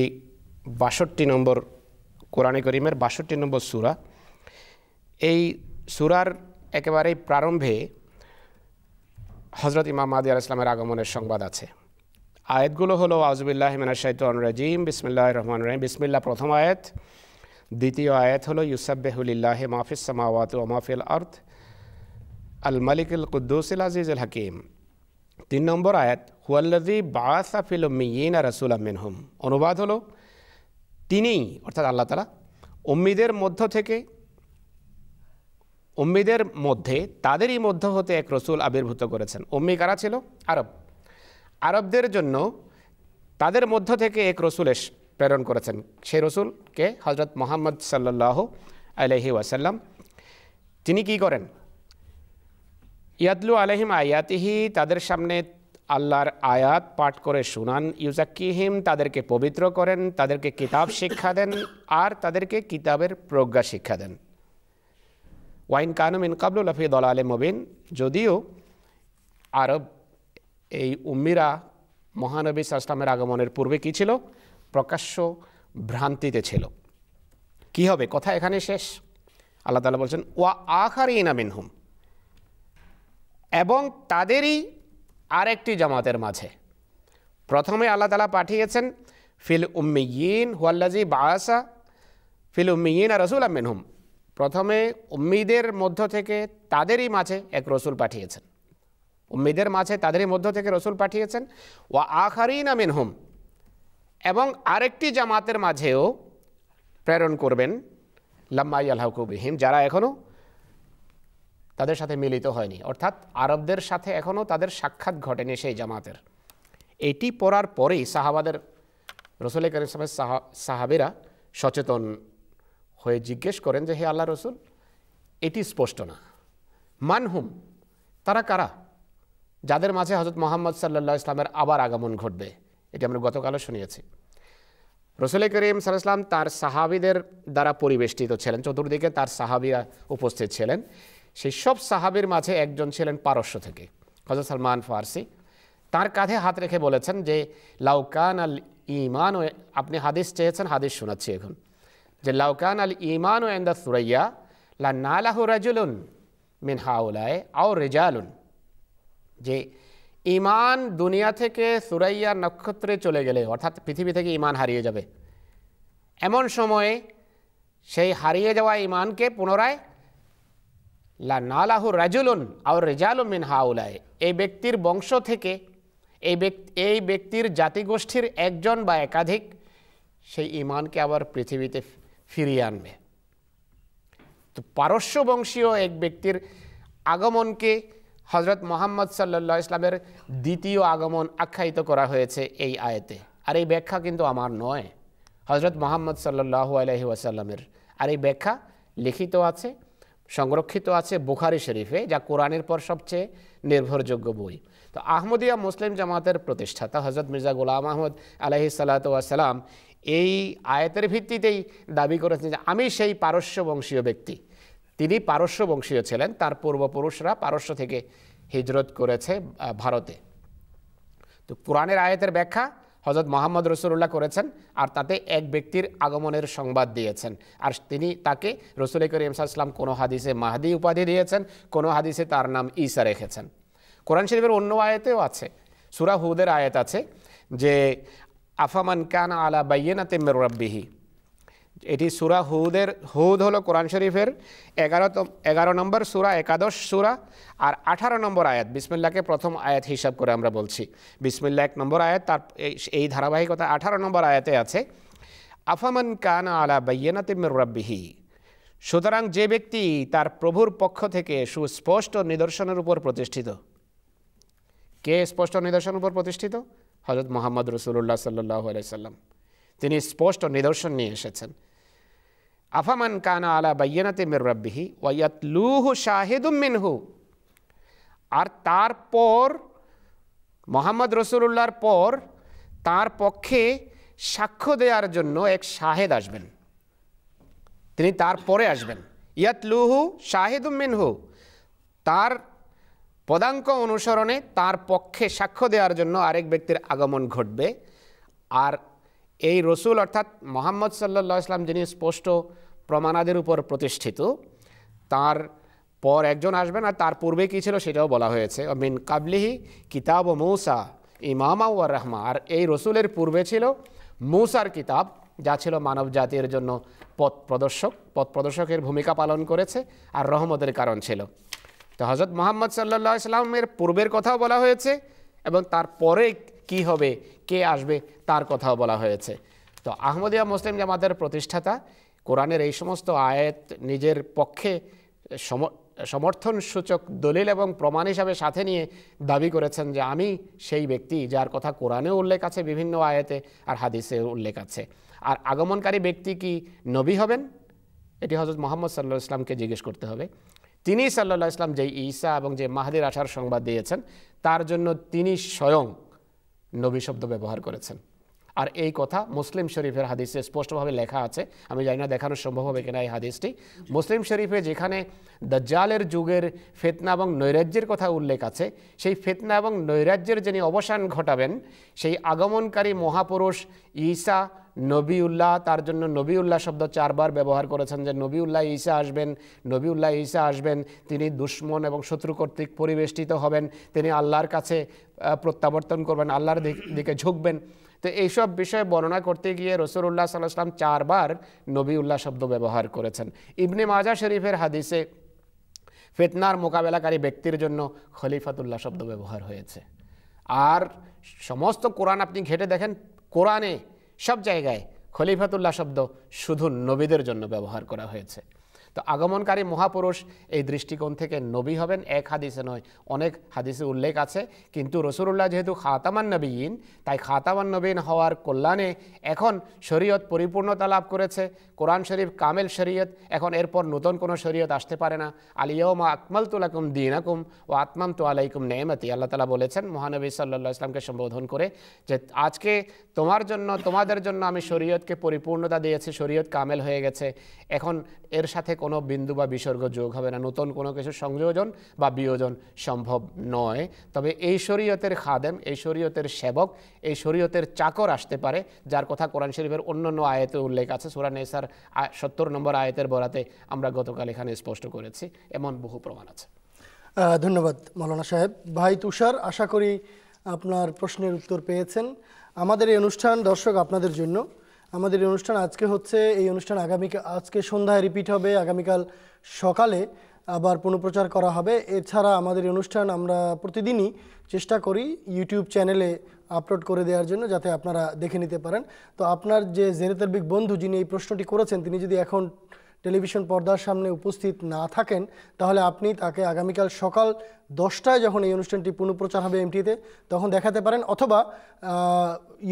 ৬২ নম্বর, কোরআনে করিমের ৬২ নম্বর সূরা। এই সূরার একেবারেই প্রারম্ভে হযরত ইমাম মাহদী আলাইহিস সালামের আগমনের সংবাদ আছে। আয়াতগুলো হলো আউযুবিল্লাহি মিনাশ শাইতানির রাজিম, বিসমিল্লাহির রহমানির রহিম। বিসমিল্লাহ প্রথম আয়াত। দ্বিতীয় আয়াত হলো ইউসাব্বিহু লিল্লাহি মা ফিস সামাওয়াতি ওয়া মা ফিল আরদ আল মালিকুল কুদ্দুসিল আজিজুল হাকিম। ৩ নম্বর আয়াত হুয়াল্লাযী বাআসা ফিল উম্মিয়িনা রাসূলাম মিনহুম। অনুবাদ হলো তিনি, অর্থাৎ আল্লাহ তাআলা উম্মীদের মধ্যে তাদেরই মধ্য হতে এক রসুল আবির্ভূত করেছেন। উম্মি কারা ছিল? আরবদের জন্য তাদের মধ্য থেকে এক রসুল প্রেরণ করেছেন। সেই রসুলকে হযরত মুহাম্মদ সাল্লাল্লাহু আলাইহি ওয়াসাল্লাম। তিনি কি করেন? ইয়াতলু আলাইহিম আয়াতিহি, তাদের সামনে আল্লাহর আয়াত পাঠ করে শোনান। ইউজাক্কিহিম, তাদেরকে পবিত্র করেন, তাদেরকে কিতাব শিক্ষা দেন, আর তাদেরকে কিতাবের প্রজ্ঞা শিক্ষা দেন। ওয়াইন কানু মিন কাবলু লাফি দালালিম মুবিন, যদিও আরব এই উম্মিরা মহানবী সাল্লাল্লাহু আলাইহি ওয়াসাল্লামের আগমনের পূর্বে কি ছিল? প্রকাশ্য ভ্রান্তিতে ছিল। কি হবে? কথা এখানে শেষ। আল্লাহ তাআলা বলছেন ওয়া আখারিনা মিনহুম, এবং তাদেরই আরেকটি জামাতের মাঝে। প্রথমে আল্লাহ তাআলা পাঠিয়েছেন ফিল উম্মিয়িন হুয়াল্লাযী বাআসা ফিল উম্মিয়িনা রাসূলাম মিনহুম। প্রথমে উম্মীদের মধ্য থেকে তাদেরই মাঝে এক রসুল পাঠিয়েছেন। উম্মীদের মাঝে তাদেরই মধ্য থেকে রসুল পাঠিয়েছেন। ওয়া আখারিনা মিনহুম, এবং আরেকটি জামাতের মাঝেও প্রেরণ করবেন লাম্মা ইয়ালহাকু বিহিম, যারা এখনও তাদের সাথে মিলিত হয়নি, অর্থাৎ আরবদের সাথে এখনও তাদের সাক্ষাৎ ঘটেনি সেই জামাতের। এটি পড়ার পরেই সাহাবাদের, রসুল করিম সাহাবীরা সচেতন হয়ে জিজ্ঞেস করেন যে হে আল্লাহ রসুল, এটি স্পষ্ট না। মানহুম, তারা কারা যাদের মাঝে হযরত মুহাম্মদ সাল্লাল্লাহু আলাইহি ওয়াসাল্লামের আবার আগমন ঘটবে? এটি আমরা গতকালও শুনিয়েছি। রসুল করিম সাল্লাল্লাহু আলাইহি ওয়াসাল্লাম তার সাহাবীদের দ্বারা পরিবেষ্টিত ছিলেন, চতুর্দিকে তার সাহাবীরা উপস্থিত ছিলেন। সেই সব সাহাবীর মাঝে একজন ছিলেন পারস্য থেকে, হযরত সালমান ফারসি। তার কাঁধে হাত রেখে বলেছেন যে লাউকান আল ঈমান, আপনি হাদিস চেয়েছেন, হাদিস শোনাচ্ছি এখন, যে লাউকান আল ঈমান ইনদা সুরাইয়া লা নালাহু রাজুলুন মিন হাউলাই আও রিজালুন, যে ঈমান দুনিয়া থেকে সুরাইয়া নক্ষত্রে চলে গেলে, অর্থাৎ পৃথিবী থেকে ঈমান হারিয়ে যাবে, এমন সময়ে সেই হারিয়ে যাওয়া ঈমানকে পুনরায় লা নালাহু রাজুলুন আও রিজালুন মিন হাউলাই, এই ব্যক্তির বংশ থেকে, এই ব্যক্তির জাতিগোষ্ঠীর একজন বা একাধিক সেই ঈমানকে আবার পৃথিবীতে ফিরিয়ে আনবে। তো পারস্য বংশীয় এক ব্যক্তির আগমনকে হযরত মুহাম্মদ সাল্লাল্লাহু আলাইহি ওয়াসাল্লামের দ্বিতীয় আগমন আখ্যায়িত করা হয়েছে এই আয়াতে। আর এই ব্যাখ্যা কিন্তু আমার নয়, হযরত মুহাম্মদ সাল্লাল্লাহু আলাইহি ওয়াসাল্লামের। আর এই ব্যাখ্যা লিখিত আছে, সংরক্ষিত আছে বুখারী শরীফে, যা কোরআনের পর সবচেয়ে নির্ভরযোগ্য বই। তো আহমদিয়া মুসলিম জামাতের প্রতিষ্ঠাতা হযরত মির্জা গোলাম আহমদ আলাইহিস সালাতু ওয়াস সালাম এই আয়াতের ভিত্তিতেই দাবি করেছেন যে আমি সেই পারস্য বংশীয় ব্যক্তি। তিনি পারস্য বংশীয় ছিলেন, তার পূর্বপুরুষরা পারস্য থেকে হিজরত করেছে ভারতে। তো কোরআনের আয়াতের ব্যাখ্যা হযরত মুহাম্মদ রাসূলুল্লাহ করেছেন, আর তাতে এক ব্যক্তির আগমনের সংবাদ দিয়েছেন। আর তিনি তাকে রাসূল করিম সাল্লাল্লাহু আলাইহি ওয়াসাল্লাম কোনো হাদিসে মাহদি উপাধি দিয়েছেন, কোনো হাদিসে তার নাম ঈসা রেখেছেন। কোরআন শরীফের অন্য আয়াতেও আছে, সূরা হুদের আয়াত আছে যে আফামান কানা আলা বাইয়িনাতিন মির রাব্বিহি। এটি সূরা হুদ হলো কোরআন শরীফের 11 নম্বর সূরা, একাদশ সূরা, আর 18 নম্বর আয়াত। বিসমিল্লাহকে প্রথম আয়াত হিসাব করে আমরা বলছি, বিসমিল্লাহ 1 নম্বর আয়াত, তার এই ধারাবাহিকতা 18 নম্বর আয়াতে আছে আফামান কানা আলা বাইয়িনাতিন মির রাব্বিহি। সুতরাং যে ব্যক্তি তার প্রভুর পক্ষ থেকে সুস্পষ্ট নিদর্শনের উপর প্রতিষ্ঠিত। কে স্পষ্ট নিদর্শনের উপর প্রতিষ্ঠিত? হযরত মুহাম্মদ রাসূলুল্লাহ সাল্লাল্লাহু আলাইহি ওয়াসাল্লাম। তিনি স্পষ্ট নিদর্শন নিয়ে এসেছেন। আফামান কানা আলা বাইয়িনাতিন মির রাব্বিহি ওয়া ইয়াতলুহু শাহিদুম মিনহু, আর তারপর মোহাম্মদ রসুল্লাহর পর তার পক্ষে সাক্ষ্য দেওয়ার জন্য এক শাহেদ আসবেন, তিনি তারপরে আসবেন। ইয়াতলুহু শাহিদুম মিনহু, তার পদাঙ্ক অনুসরণে তার পক্ষে সাক্ষ্য দেওয়ার জন্য আরেক ব্যক্তির আগমন ঘটবে। আর এই রসুল অর্থাৎ মোহাম্মদ সাল্লাল্লাহু আলাইহি ওয়াসাল্লাম যিনি স্পষ্ট প্রমাণাদির উপর প্রতিষ্ঠিত, তার পর একজন আসবেন। আর তার পূর্বে কী ছিল সেটাও বলা হয়েছে, মিন কাবলিহি কিতাব ও মূসা ইমামা ওয়া রাহমা। আর এই রসুলের পূর্বে ছিল মূসার কিতাব, যা ছিল মানব জাতির জন্য পথ প্রদর্শকের ভূমিকা পালন করেছে আর রহমতের কারণ ছিল। তো হযরত মুহাম্মদ সাল্লাল্লাহু আলাইহি ওয়াসাল্লামের পূর্বের কথাও বলা হয়েছে এবং তারপরে কি হবে, কে আসবে তার কথাও বলা হয়েছে। তো আহমদিয়া মুসলিম জামাতের প্রতিষ্ঠাতা কোরআনের এই সমস্ত আয়াত নিজের পক্ষে সমর্থনসূচক দলিল এবং প্রমাণ হিসাবে সাথে নিয়ে দাবি করেছেন যে আমি সেই ব্যক্তি যার কথা কোরআনেও উল্লেখ আছে বিভিন্ন আয়াতে আর হাদিসে উল্লেখ আছে। আর আগমনকারী ব্যক্তি কি নবী হবেন, এটি হযরত মুহাম্মদ সাল্লাল্লাহু আলাইহি ওয়াসাল্লামকে জিজ্ঞেস করতে হবে। তিনি সাল্লাল্লাহু আলাইহি ওয়াসাল্লাম যে ঈসা এবং যে মাহদির আসার সংবাদ দিয়েছেন তার জন্য তিনি স্বয়ং নবী শব্দ ব্যবহার করেছেন। আর এই কথা মুসলিম শরীফের হাদিসে স্পষ্টভাবে লেখা আছে। আমি জানি না দেখানো সম্ভব হবে কিনা এই হাদিসটি। মুসলিম শরীফে যেখানে দাজ্জালের যুগের ফিতনা এবং নৈরাজ্যের কথা উল্লেখ আছে, সেই ফিতনা এবং নৈরাজ্যের যিনি অবসান ঘটাবেন সেই আগমনকারী মহাপুরুষ ঈসা নবীউল্লাহ, তার জন্য নবীউল্লাহ শব্দ 4 বার ব্যবহার করেছেন যে নবীউল্লাহ ঈসা আসবেন, নবীউল্লাহ ঈসা আসবেন, তিনি দুশমন এবং শত্রু কর্তৃক পরিবেষ্টিত হবেন, তিনি আল্লাহর কাছে প্রত্যাবর্তন করবেন, আল্লাহর দিকে ঝুঁকবেন। তো এইসব বিষয়ে বর্ণনা করতে গিয়ে রাসূলুল্লাহ সাল্লাল্লাহু আলাইহি ওয়াসাল্লাম 4 বার নবীউল্লাহ শব্দ ব্যবহার করেছেন। ইবনে মাজাহ শরীফের হাদিসে ফিতনার মোকাবেলাকারী ব্যক্তির জন্য খলিফাতুল্লাহ শব্দ ব্যবহার হয়েছে। আর সমস্ত কোরআন আপনি ঘেটে দেখেন, কোরআনে সব জায়গায় খলিফাতুল্লাহ শব্দ শুধু নবীদের জন্য ব্যবহার করা হয়েছে। তো আগমনকারী মহাপুরুষ এই দৃষ্টিকোণ থেকে নবী হবেন এক হাদিসে নয়, অনেক হাদিসে উল্লেখ আছে। কিন্তু রাসূলুল্লাহ যেহেতু খাতামান নবীন, তাই খাতামান নবীন হওয়ার কল্যাণে এখন শরীয়ত পরিপূর্ণতা লাভ করেছে, কোরআন শরীফ কামেল শরীয়ত, এখন এরপর নতুন কোনো শরীয়ত আসতে পারে না। আল-ইয়াওমা আকমালতু লাকুম দীনাকুম ওয়া আতমামতু আলাইকুম নি'মাতি, আল্লাহ তাআলা বলেছেন মহানবী সাল্লাল্লাহু আলাইহি ওয়াসাল্লামকে সম্বোধন করে যে আজকে তোমাদের জন্য আমি শরীয়তকে পরিপূর্ণতা দিয়েছি, শরীয়ত কামেল হয়ে গেছে, এখন এর সাথে কোনো বিন্দু বা বিসর্গ যোগ হবে না, নতুন কোনো কিছু সংযোজন বা বিয়োজন সম্ভব নয়। তবে এই শরীয়তের খাদেম, এই শরীয়তের সেবক, এই শরীয়তের চাকর আসতে পারে, যার কথা কোরআন শরীফের অন্যান্য আয়াতে উল্লেখ আছে। সূরা নিসার 70 নম্বর আয়াতের বরাতে আমরা গতকাল এখানে স্পষ্ট করেছি, এমন বহু প্রমাণ আছে। ধন্যবাদ মাওলানা সাহেব। ভাই তুষার, আশা করি আপনার প্রশ্নের উত্তর পেয়েছেন। আমাদের এই অনুষ্ঠান দর্শক আপনাদের জন্য, আমাদের এই অনুষ্ঠান আজকে হচ্ছে, এই অনুষ্ঠান আজকে সন্ধ্যায় রিপিট হবে, আগামীকাল সকালে আবার পুনঃপ্রচার করা হবে। এছাড়া আমাদের এই অনুষ্ঠান আমরা প্রতিদিনই চেষ্টা করি ইউটিউব চ্যানেলে আপলোড করে দেওয়ার জন্য, যাতে আপনারা দেখে নিতে পারেন। তো আপনার যে জেরেতারবিক বন্ধু যিনি এই প্রশ্নটি করেছেন, তিনি যদি এখন টেলিভিশন পর্দার সামনে উপস্থিত না থাকেন, তাহলে আপনি তাকে আগামীকাল সকাল 10টায় যখন এই অনুষ্ঠানটি পুনঃপ্রচার হবে এমটিতে, তখন দেখাতে পারেন। অথবা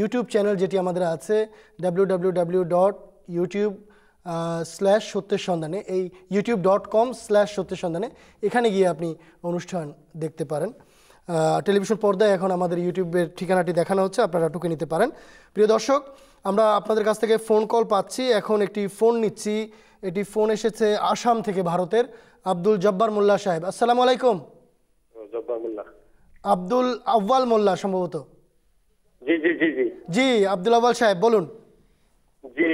ইউটিউব চ্যানেল যেটি আমাদের আছে www.youtube/সত্যের সন্ধানে, এই youtube.com/সত্যের সন্ধানে, এখানে গিয়ে আপনি অনুষ্ঠান দেখতে পারেন। টেলিভিশন পর্দায় এখন আমাদের ইউটিউবের ঠিকানাটি দেখানো হচ্ছে, আপনারা টুকে নিতে পারেন। প্রিয় দর্শক, আমরা আপনাদের কাছ থেকে ফোন কল পাচ্ছি, এখন একটি ফোন নিচ্ছি। এটি ফোন এসেছে আসাম থেকে, ভারতের আব্দুল জব্বার মোল্লা সাহেব। আসসালামু আলাইকুম। আব্দুল আউয়াল মোল্লা সম্ভবত। জি জি জি জি জি আব্দুল আউয়াল সাহেব বলুন। জি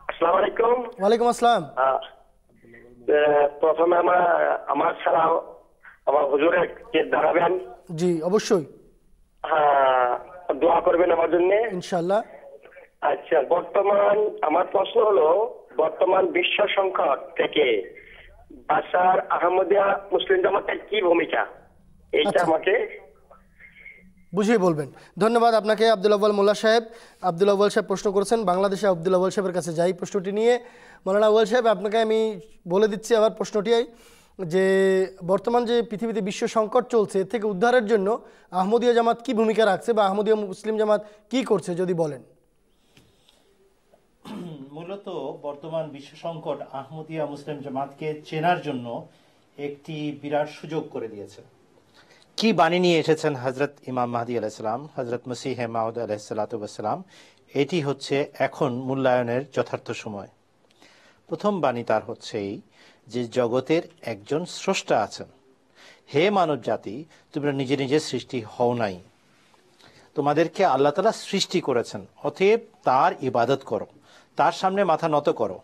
আসসালামু আলাইকুম। ওয়ালাইকুম আসসালাম। প্রথমে আমার সালাম আমার হুজুরের কে দাঁড়াবেন। জি অবশ্যই। হ্যাঁ, দোয়া করবেন আমার জন্য ইনশাআল্লাহ। আচ্ছা, বর্তমান আমার প্রশ্ন হলো, বর্তমান বিশ্ব সংকট থেকে বাশার আহমদিয়া মুসলিম জামাতের কি ভূমিকা, এইটা আমাকে বুঝিয়ে বলবেন। ধন্যবাদ আপনাকে আব্দুল আউয়াল মোল্লা সাহেব। আব্দুল আউয়াল সাহেব প্রশ্ন করেছেন, বাংলাদেশে আব্দুল আউয়াল সাহেবের কাছে যাই প্রশ্নটি নিয়ে। মৌলানা আউয়াল সাহেব, আপনাকে আমি বলে দিচ্ছি আবার প্রশ্নটি, যে বর্তমান যে পৃথিবীতে বিশ্ব সংকট চলছে, এর থেকে উদ্ধারের জন্য আহমদিয়া জামাত কি ভূমিকা রাখছে বা আহমদিয়া মুসলিম জামাত কি করছে যদি বলেন। মূলত বর্তমান বিশ্ব সংকট আহমদিয়া মুসলিম জামাতকে চেনার জন্য একটি বিরাট সুযোগ করে দিয়েছে। কি বাণী নিয়ে এসেছেন হজরত ইমাম মাহদী আলাইহিসসালাম, হজরত মসিহে মাউদ আলাইহিসসালাম, এটি হচ্ছে এখন মূল্যায়নের যথার্থ সময়। প্রথম বাণী তার হচ্ছে এই যে জগতের একজন স্রষ্টা আছেন। হে মানব জাতি, তোমরা নিজে নিজে সৃষ্টি হও নাই, তোমাদেরকে আল্লাহ তাআলা সৃষ্টি করেছেন, অতএব তার ইবাদত করো, তার সামনে মাথা নত করো,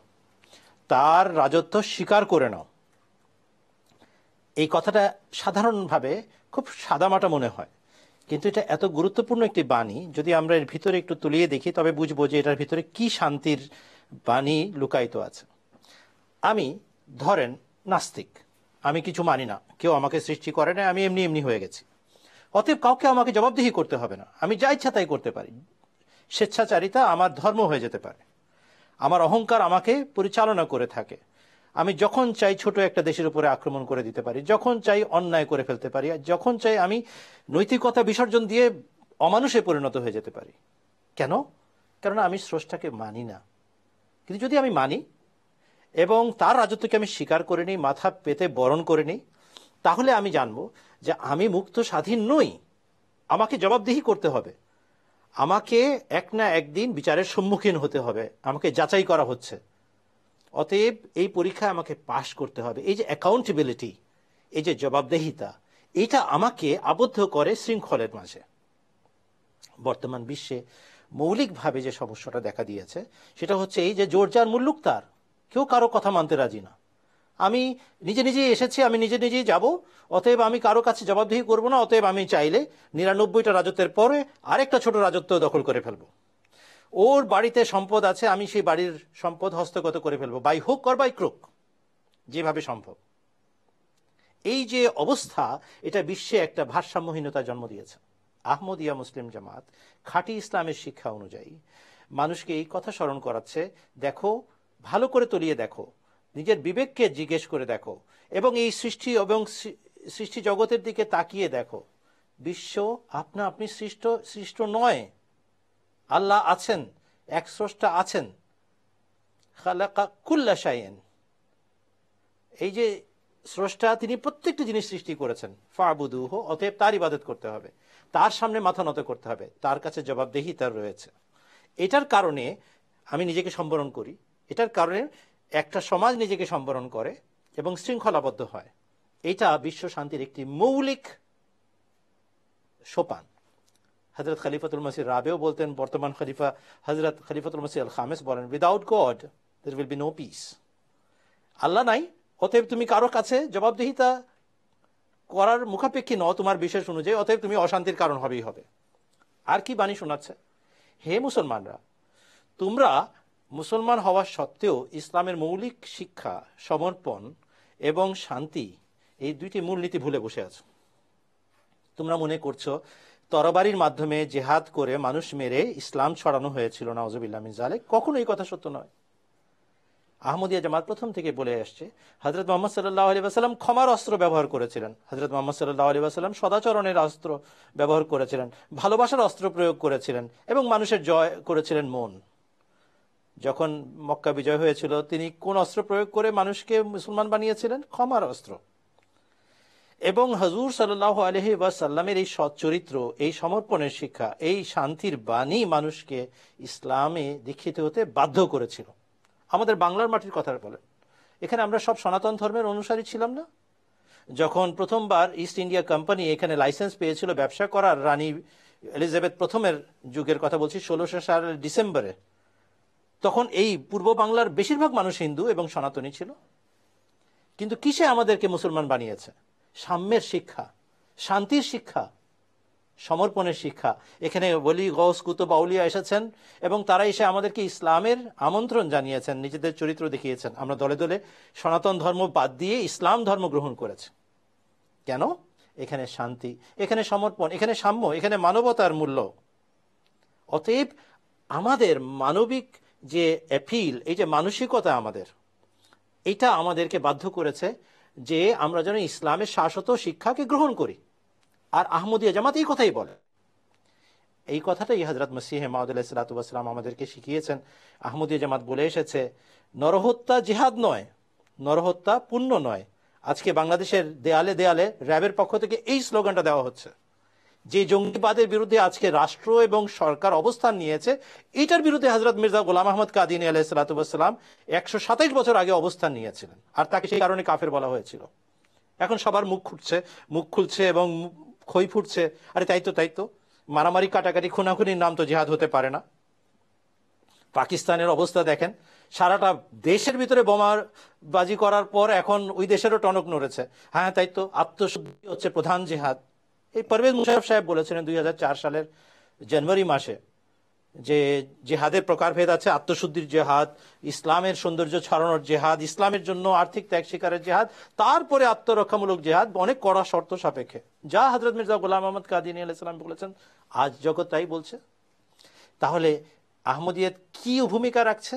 তার রাজত্ব স্বীকার করে নাও। এই কথাটা সাধারণভাবে খুব সাদামাটা মনে হয়, কিন্তু এটা এত গুরুত্বপূর্ণ একটি বাণী। যদি আমরা এর ভিতরে একটু তুলিয়ে দেখি তবে বুঝবো যে এটার ভিতরে কি শান্তির বাণী লুকায়িত আছে। আমি ধরেন নাস্তিক, আমি কিছু মানি না, কেউ আমাকে সৃষ্টি করে না, আমি এমনি এমনি হয়ে গেছি, অতএব কাউকে আমাকে জবাবদিহি করতে হবে না, আমি যা ইচ্ছা তাই করতে পারি। স্বেচ্ছাচারিতা আমার ধর্ম হয়ে যেতে পারে, আমার অহংকার আমাকে পরিচালনা করে থাকে। আমি যখন চাই ছোট একটা দেশের উপরে আক্রমণ করে দিতে পারি, যখন চাই অন্যায় করে ফেলতে পারি, যখন চাই আমি নৈতিকতা বিসর্জন দিয়ে অমানুষে পরিণত হয়ে যেতে পারি। কেন? কারণ আমি স্রষ্টাকে মানি না। কিন্তু যদি আমি মানি এবং তার রাজত্বকে আমি স্বীকার করে নিই, মাথা পেতে বরণ করে নিই, তাহলে আমি জানবো যে আমি মুক্ত স্বাধীন নই, আমাকে জবাবদিহি করতে হবে, আমাকে এক না একদিন বিচারের সম্মুখীন হতে হবে, আমাকে যাচাই করা হচ্ছে। অতএব এই পরীক্ষায় আমাকে পাশ করতে হবে। এই যে অ্যাকাউন্টেবিলিটি, এই যে জবাবদেহিতা, এটা আমাকে আবদ্ধ করে শৃঙ্খলের মাঝে। বর্তমান বিশ্বে মৌলিকভাবে যে সমস্যাটা দেখা দিয়েছে সেটা হচ্ছে এই যে জোর যার মুল্লুক তার, কেউ কারো কথা মানতে রাজি না। আমি নিজে নিজেই এসেছি, আমি নিজে নিজেই যাব, অতএব আমি কারো কাছে জবাবদিহি করব না, অতএব আমি চাইলে 99টা রাজত্বের পরে আরেকটা ছোট রাজত্ব দখল করে ফেলবো। ওর বাড়িতে সম্পদ আছে, আমি সেই বাড়ির সম্পদ হস্তগত করে ফেলবো, by hook or by crook, যেভাবে সম্ভব। এই যে অবস্থা, এটা বিশ্বে একটা ভারসাম্যহীনতা জন্ম দিয়েছে। আহমদিয়া মুসলিম জামাত খাঁটি ইসলামের শিক্ষা অনুযায়ী মানুষকে এই কথা স্মরণ করাচ্ছে, দেখো, ভালো করে তলিয়ে দেখো, নিজের বিবেককে জিজ্ঞেস করে দেখো, এবং এই সৃষ্টি এবং সৃষ্টি জগতের দিকে তাকিয়ে দেখো। বিশ্ব আপনা আপনি সৃষ্ট নয়, আল্লাহ আছেন, এক স্রষ্টা আছেন। খালাকা কুল্লা শাইইন, এই যে স্রষ্টা, তিনি প্রত্যেকটি জিনিস সৃষ্টি করেছেন। ফাবুদুহু, অতএব তার ইবাদত করতে হবে, তার সামনে মাথা নত করতে হবে, তার কাছে জবাবদেহি তার রয়েছে। এটার কারণে আমি নিজেকে সম্বরণ করি, এটার কারণে একটা সমাজ নিজেকে সম্বরণ করে এবং শৃঙ্খলাবদ্ধ হয়। এটা বিশ্ব শান্তির একটি মৌলিক সোপান। হযরত খলিফাতুল মসিহ রাবেও বলতেন, বর্তমান খলিফা হযরত খলিফাতুল মসিহ আল খামেস বলেন, without God there will be no peace. আল্লাহ নাই, অতএব তুমি কারো কাছে জবাবদিহিতা করার মুখাপেক্ষী নও তোমার বিশেষ অনুযায়ী, অতএব তুমি অশান্তির কারণ হবেই হবে। আর কি বাণী শোনাচ্ছে, হে মুসলমানরা, তোমরা মুসলমান হওয়া সত্ত্বেও ইসলামের মৌলিক শিক্ষা, সমর্পণ এবং শান্তি, এই দুইটি মূলনীতি ভুলে বসে আছো। তোমরা মনে করছো তরবারির মাধ্যমে জেহাদ করে মানুষ মেরে ইসলাম ছড়ানো হয়েছিল, নাউজুবিল্লাহ মিন যালিক। কখনো এই কথা সত্য নয়। আহমদিয়া জামাত প্রথম থেকে বলে আসছে, হযরত মুহাম্মদ সাল্লাল্লাহু আলাইহি ওয়াসাল্লাম ক্ষমার অস্ত্র ব্যবহার করেছিলেন, হযরত মুহাম্মদ সাল্লাল্লাহু আলাইহি ওয়াসাল্লাম সদাচরণের অস্ত্র ব্যবহার করেছিলেন, ভালোবাসার অস্ত্র প্রয়োগ করেছিলেন এবং মানুষের জয় করেছিলেন মন। যখন মক্কা বিজয় হয়েছিল, তিনি কোন অস্ত্র প্রয়োগ করে মানুষকে মুসলমান বানিয়েছিলেন? ক্ষমার অস্ত্র। এবং হুজুর সাল্লাল্লাহু আলাইহি ওয়াসাল্লামের এই সৎ চরিত্র, এই সমর্পণের শিক্ষা, এই শান্তির বাণী মানুষকে ইসলামে দীক্ষিত হতে বাধ্য করেছিল। আমাদের বাংলার মাটির কথা বলেন, এখানে আমরা সব সনাতন ধর্মের অনুসারী ছিলাম না? যখন প্রথমবার ইস্ট ইন্ডিয়া কোম্পানি এখানে লাইসেন্স পেয়েছিল ব্যবসা করার, রানী এলিজাবেথ প্রথমের যুগের কথা বলছি, 1600 সালের ডিসেম্বরে, তখন এই পূর্ব বাংলার বেশিরভাগ মানুষ হিন্দু এবং সনাতনী ছিল। কিন্তু কিসে আমাদেরকে মুসলমান বানিয়েছে? সাম্যের শিক্ষা, শান্তির শিক্ষা, সমর্পণের শিক্ষা। এখানে ওলি, গৌস, কুতুব, আউলিয়া এসেছেন এবং তারা এসে আমাদেরকে ইসলামের আমন্ত্রণ জানিয়েছেন, নিজেদের চরিত্র দেখিয়েছেন। আমরা দলে দলে সনাতন ধর্ম বাদ দিয়ে ইসলাম ধর্ম গ্রহণ করেছি। কেন? এখানে শান্তি, এখানে সমর্পণ, এখানে সাম্য, এখানে মানবতার মূল্য। অতএব আমাদের মানবিক যে অ্যাপিল, এই যে মানসিকতা আমাদের, এটা আমাদেরকে বাধ্য করেছে যে আমরা যেন ইসলামের শাশ্বত শিক্ষাকে গ্রহণ করি। আর আহমদিয়া জামাত এই কথাই বলে। এই কথাটাই হযরত মসিহ মাউদ আলাইহিসসালাতু ওয়াসসালাম আমাদেরকে শিখিয়েছেন। আহমদিয়া জামাত বলে এসেছে, নরহত্যা জিহাদ নয়, নরহত্যা পুণ্য নয়, আজকে বাংলাদেশের দেয়ালে দেয়ালে র্যাবের পক্ষ থেকে এই স্লোগানটা দেওয়া হচ্ছে, যে জঙ্গিবাদের বিরুদ্ধে আজকে রাষ্ট্র এবং সরকার অবস্থান নিয়েছে, এটার বিরুদ্ধে হযরত মির্জা গোলাম আহমদ কাদিনী আলাইহিস সালাতু ওয়াস সালাম 127 বছর আগে অবস্থান নিয়েছিলেন, আর তাকে সেই কারণে কাফের বলা হয়েছিল। এখন সবার মুখ খুলছে এবং খই ফুটছে, আরে তাই তো মারামারি কাটাকাটি খুনাখুনির নাম তো জিহাদ হতে পারে না। পাকিস্তানের অবস্থা দেখেন, সারাটা দেশের ভিতরে বোমাবাজি করার পর এখন ওই দেশেরও টনক নড়েছে। হ্যাঁ তাই তো, আত্মশুদ্ধি হচ্ছে প্রধান জিহাদ। এই পারভেজ মুশাররফ সাহেব বলেছিলেন 2004 সালের জানুয়ারি মাসে যে জিহাদের প্রকারভেদ আছে, আত্মশুদ্ধির জিহাদ, ইসলামের সৌন্দর্য ছড়ানোর জিহাদ, ইসলামের জন্য আর্থিক ত্যাগ স্বীকারের জিহাদ, তারপরে আত্মরক্ষামূলক জিহাদ অনেক কড়া শর্ত সাপেক্ষে, যা হযরত মির্জা গোলাম আহমদ কাদিনী আলাইহিস সালাম বলেছেন। আজ জগৎ তাই বলছে। তাহলে আহমদিয়ত কি ভূমিকা রাখছে?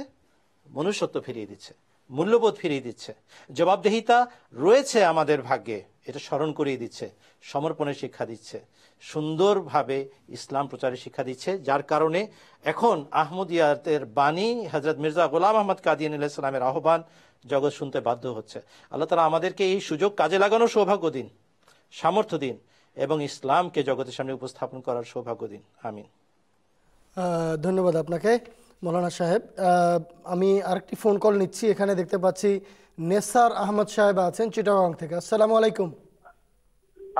মনুষ্যত্ব ফিরিয়ে দিচ্ছে, মূল্যবোধ ফিরিয়ে দিচ্ছে, জবাবদিহিতা রয়েছে আমাদের ভাগ্যে, এটা স্মরণ করিয়ে দিচ্ছে, সমর্পণের শিক্ষা দিচ্ছে, সুন্দরভাবে ইসলাম প্রচারের শিক্ষা দিচ্ছে, যার কারণে এখন আহমদিয়াতের বাণী, হযরত মির্জা গোলাম আহমদ কাদিয়ানী আলাইহিস সালামের আহ্বান জগৎ শুনতে বাধ্য হচ্ছে। আল্লাহ তাআলা আমাদেরকে এই সুযোগ কাজে লাগানোর সৌভাগ্য দিন, সামর্থ্য দিন, এবং ইসলামকে জগতের সামনে উপস্থাপন করার সৌভাগ্য দিন। আমিন। ধন্যবাদ আপনাকে মৌলানা সাহেব। আমি আরেকটি ফোন কল নিচ্ছি। এখানে দেখতে পাচ্ছি নেসার আহমদ সাহেব আছেন চিটাগাং থেকে। আসসালামু আলাইকুম।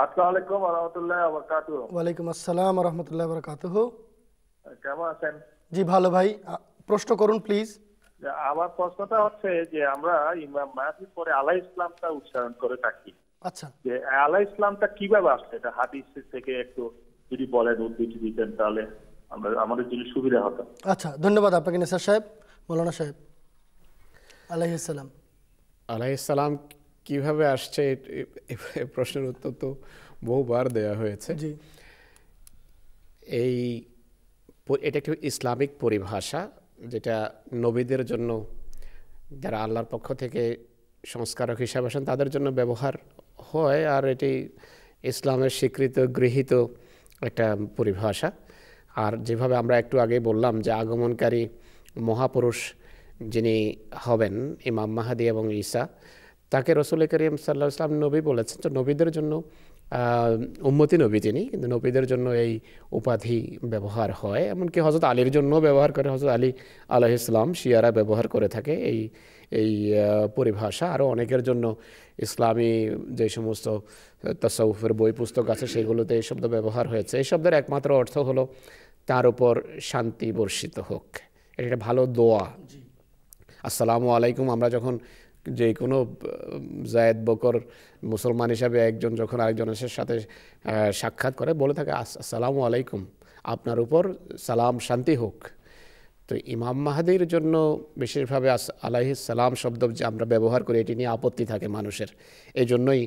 আসসালামু আলাইকুম ওয়া রাহমাতুল্লাহি ওয়া বারাকাতুহু। ওয়ালাইকুম আসসালাম ওয়া রাহমাতুল্লাহি ওয়া বারাকাতুহু। কেমন আছেন? জি ভালো ভাই, প্রশ্ন করুন প্লিজ। আমার প্রশ্নটা হচ্ছে যে আমরা ইমাম মাহদির পরে আলাইহিস সালামটা উচ্চারণ করে থাকি। আচ্ছা, যে আলাইহিস সালামটা কিভাবে আসছে, এটা হাদিস থেকে একটু যদি বলেন, উদ্ধৃতি দিতেন, তাহলে আমাদের জন্য সুবিধা হতো। আচ্ছা, ধন্যবাদ আপনাকে নেসার সাহেব। মৌলানা সাহেব, আলাইহিস সালাম কিভাবে আসছে এই প্রশ্নের উত্তর তো বহুবার দেয়া হয়েছে। জি, এটা একটি ইসলামিক পরিভাষা, যেটা নবীদের জন্য, যারা আল্লাহর পক্ষ থেকে সংস্কারক হিসাবে আসেন, তাদের জন্য ব্যবহার হয়, আর এটি ইসলামের স্বীকৃত গৃহীত একটা পরিভাষা। আর যেভাবে আমরা একটু আগে বললাম যে আগমনকারী মহাপুরুষ যিনি হবেন ইমাম মাহদী এবং ঈসা, তাকে রাসূল করিম সাল্লাল্লাহু আলাইহি ওয়াসাল্লাম নবী বলেছেন। তো নবীদের জন্য উম্মতি নবী তিনি, কিন্তু নবীদের জন্য এই উপাধি ব্যবহার হয়। এমনকি হযরত আলীর জন্য ব্যবহার করে, হযরত আলী আলাইহিস সালাম শিয়ারা ব্যবহার করে থাকে এই পরিভাষা। আরও অনেকের জন্য ইসলামী যে সমস্ত তাসাউফের বই পুস্তক আছে সেগুলোতে এই শব্দ ব্যবহার হয়েছে। এই শব্দের একমাত্র অর্থ হলো তার উপর শান্তি বর্ষিত হোক। এটা একটা ভালো দোয়া। আসসালামু আলাইকুম, আমরা যখন যে কোনো জায়েদ বকর মুসলমান হিসাবে একজন যখন আরেকজনের সাথে সাক্ষাৎ করে বলে থাকে আসসালামু আলাইকুম, আপনার উপর সালাম শান্তি হোক। তো ইমাম মাহদীর জন্য বিশেষভাবে আলাইহিস সালাম শব্দ যে আমরা ব্যবহার করি, এটি নিয়ে আপত্তি থাকে মানুষের। এই জন্যই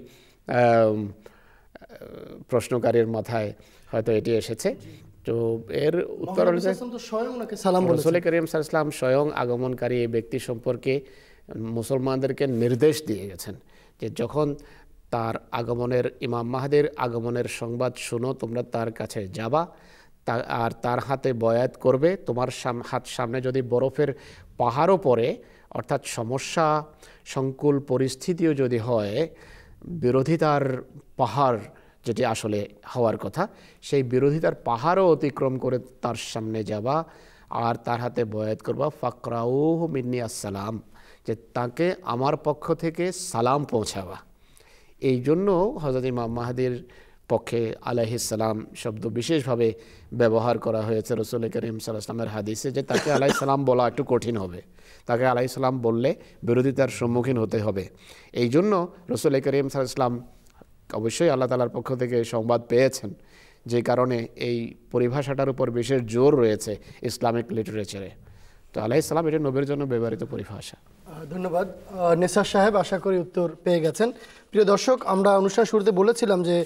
প্রশ্নকারীর মাথায় হয়তো এটি এসেছে। তো এর উত্তর হল যে রাসূল করিম সাল্লাল্লাহু আলাইহি ওয়াসাল্লাম স্বয়ং আগমনকারী এই ব্যক্তি সম্পর্কে মুসলমানদেরকে নির্দেশ দিয়ে গেছেন যে যখন তার আগমনের, ইমাম মাহদীর আগমনের সংবাদ শুনো, তোমরা তার কাছে যাবা আর তার হাতে বয়াত করবে। তোমার সামনে যদি বরফের পাহাড়ও পড়ে, অর্থাৎ সমস্যা সংকুল পরিস্থিতিও যদি হয়, বিরোধিতার পাহাড় যেটি আসলে হওয়ার কথা, সেই বিরোধিতার পাহাড়ও অতিক্রম করে তার সামনে যাবা আর তার হাতে বয়াত করবা। ফাকরাউহু মিন্নি আসসালাম, যে তাকে আমার পক্ষ থেকে সালাম পৌঁছাবা। এই জন্য হযরত ইমাম মাহদীর পক্ষে আলাইহিস সালাম শব্দ বিশেষভাবে ব্যবহার করা হয়েছে রাসূল করিম সাল্লাল্লাহু আলাইহি ওয়াসাল্লামের হাদিসে, যে তাকে আলাইহিস সালাম বলা একটু কঠিন হবে, তাকে আলাইহিস সালাম বললে বিরোধিতার সম্মুখীন হতে হবে। এই জন্য রাসূল করিম সাল্লাল্লাহু আলাইহি ওয়াসাল্লাম অবশ্যই আল্লাহ তাআলার পক্ষ থেকে সংবাদ পেয়েছেন, যে কারণে এই পরিভাষাটার উপর বিশেষ জোর রয়েছে ইসলামিক লিটারেচারে। তো আলাইহিস সালাম এটা নবীর জন্য ব্যবহৃত পরিভাষা। ধন্যবাদ নেসার সাহেব, আশা করি উত্তর পেয়ে গেছেন। প্রিয় দর্শক, আমরা অনুষ্ঠান শুরুতে বলেছিলাম যে